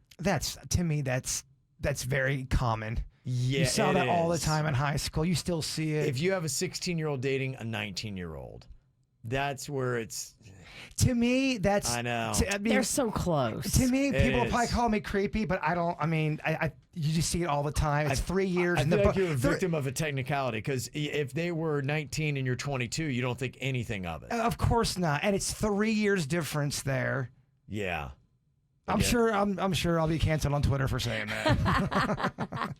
To me, that's very common. Yeah, you saw that all the is. time in high school. You still see it. If you have a 16-year-old dating a 19-year-old, that's where it's... To me, that's... I know. They're so close. To me, people is. probably call me creepy, but I don't... I mean, you just see it all the time. It's 3 years. I feel like you're a victim of a technicality because if they were 19 and you're 22, you don't think anything of it. Of course not. And it's 3 years difference there. Yeah. I'm sure I'll be canceled on Twitter for saying that.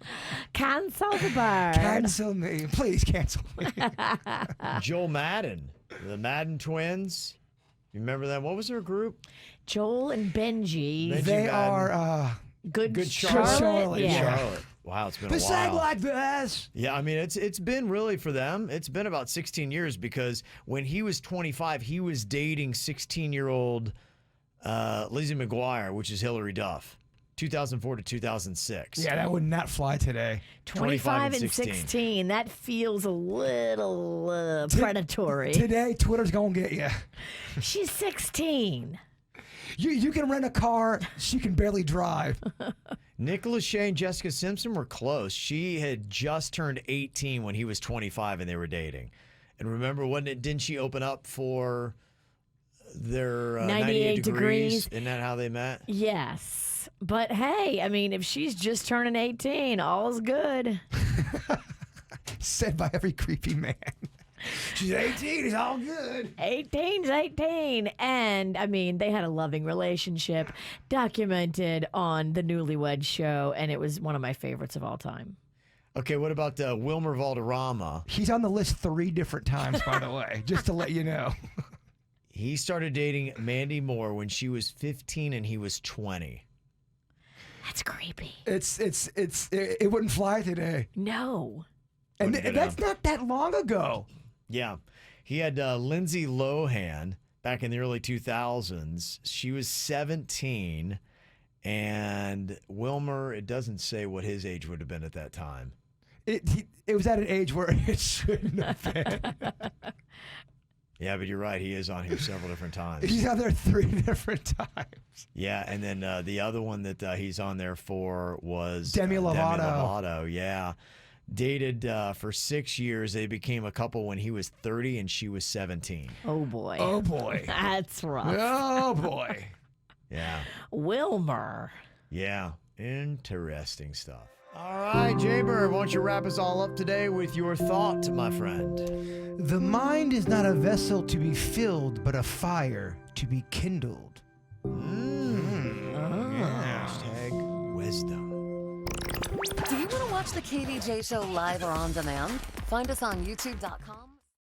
Cancel the bird. Cancel me. Please cancel me. Joel Madden, the Madden twins. You remember that? What was their group? Joel and Benji. They Madden. are Good Charlotte. Yeah. Charlotte. Wow, it's been They a sang while. like this. Yeah, I mean, it's been really for them. It's been about 16 years because when he was 25, he was dating 16-year-old Lizzie McGuire, which is Hillary Duff, 2004 to 2006. Yeah, that would not fly today. 25 and 16. That feels a little predatory. Today, Twitter's going to get you. She's 16. You can rent a car. She can barely drive. Nick Lachey and Jessica Simpson were close. She had just turned 18 when he was 25 and they were dating. And remember, didn't she open up for their 98 degrees? Isn't that how they met? Yes. But hey, I mean, if she's just turning 18, all's good. Said by every creepy man. She's 18, it's all good. 18's 18. And I mean, they had a loving relationship documented on the Newlywed Show, and it was one of my favorites of all time. Okay, what about Wilmer Valderrama? He's on the list 3 different times, by the way, just to let you know. He started dating Mandy Moore when she was 15 and he was 20. That's creepy. It wouldn't fly today. No. And that's not that long ago. Yeah. He had Lindsay Lohan back in the early 2000s. She was 17. And Wilmer, it doesn't say what his age would have been at that time. It was at an age where it shouldn't have been. Yeah, but you're right. He is on here several different times. He's on there 3 different times. Yeah, and then the other one that he's on there for was Demi Lovato. Demi Lovato, yeah. Dated for 6 years. They became a couple when he was 30 and she was 17. Oh, boy. Oh, boy. That's rough. Oh, boy. Yeah. Wilmer. Yeah. Interesting stuff. All right, Jaybird, why don't you wrap us all up today with your thought, my friend? The mind is not a vessel to be filled, but a fire to be kindled. Hashtag wisdom. Do you want to watch the KVJ show live or on demand? Find us on youtube.com.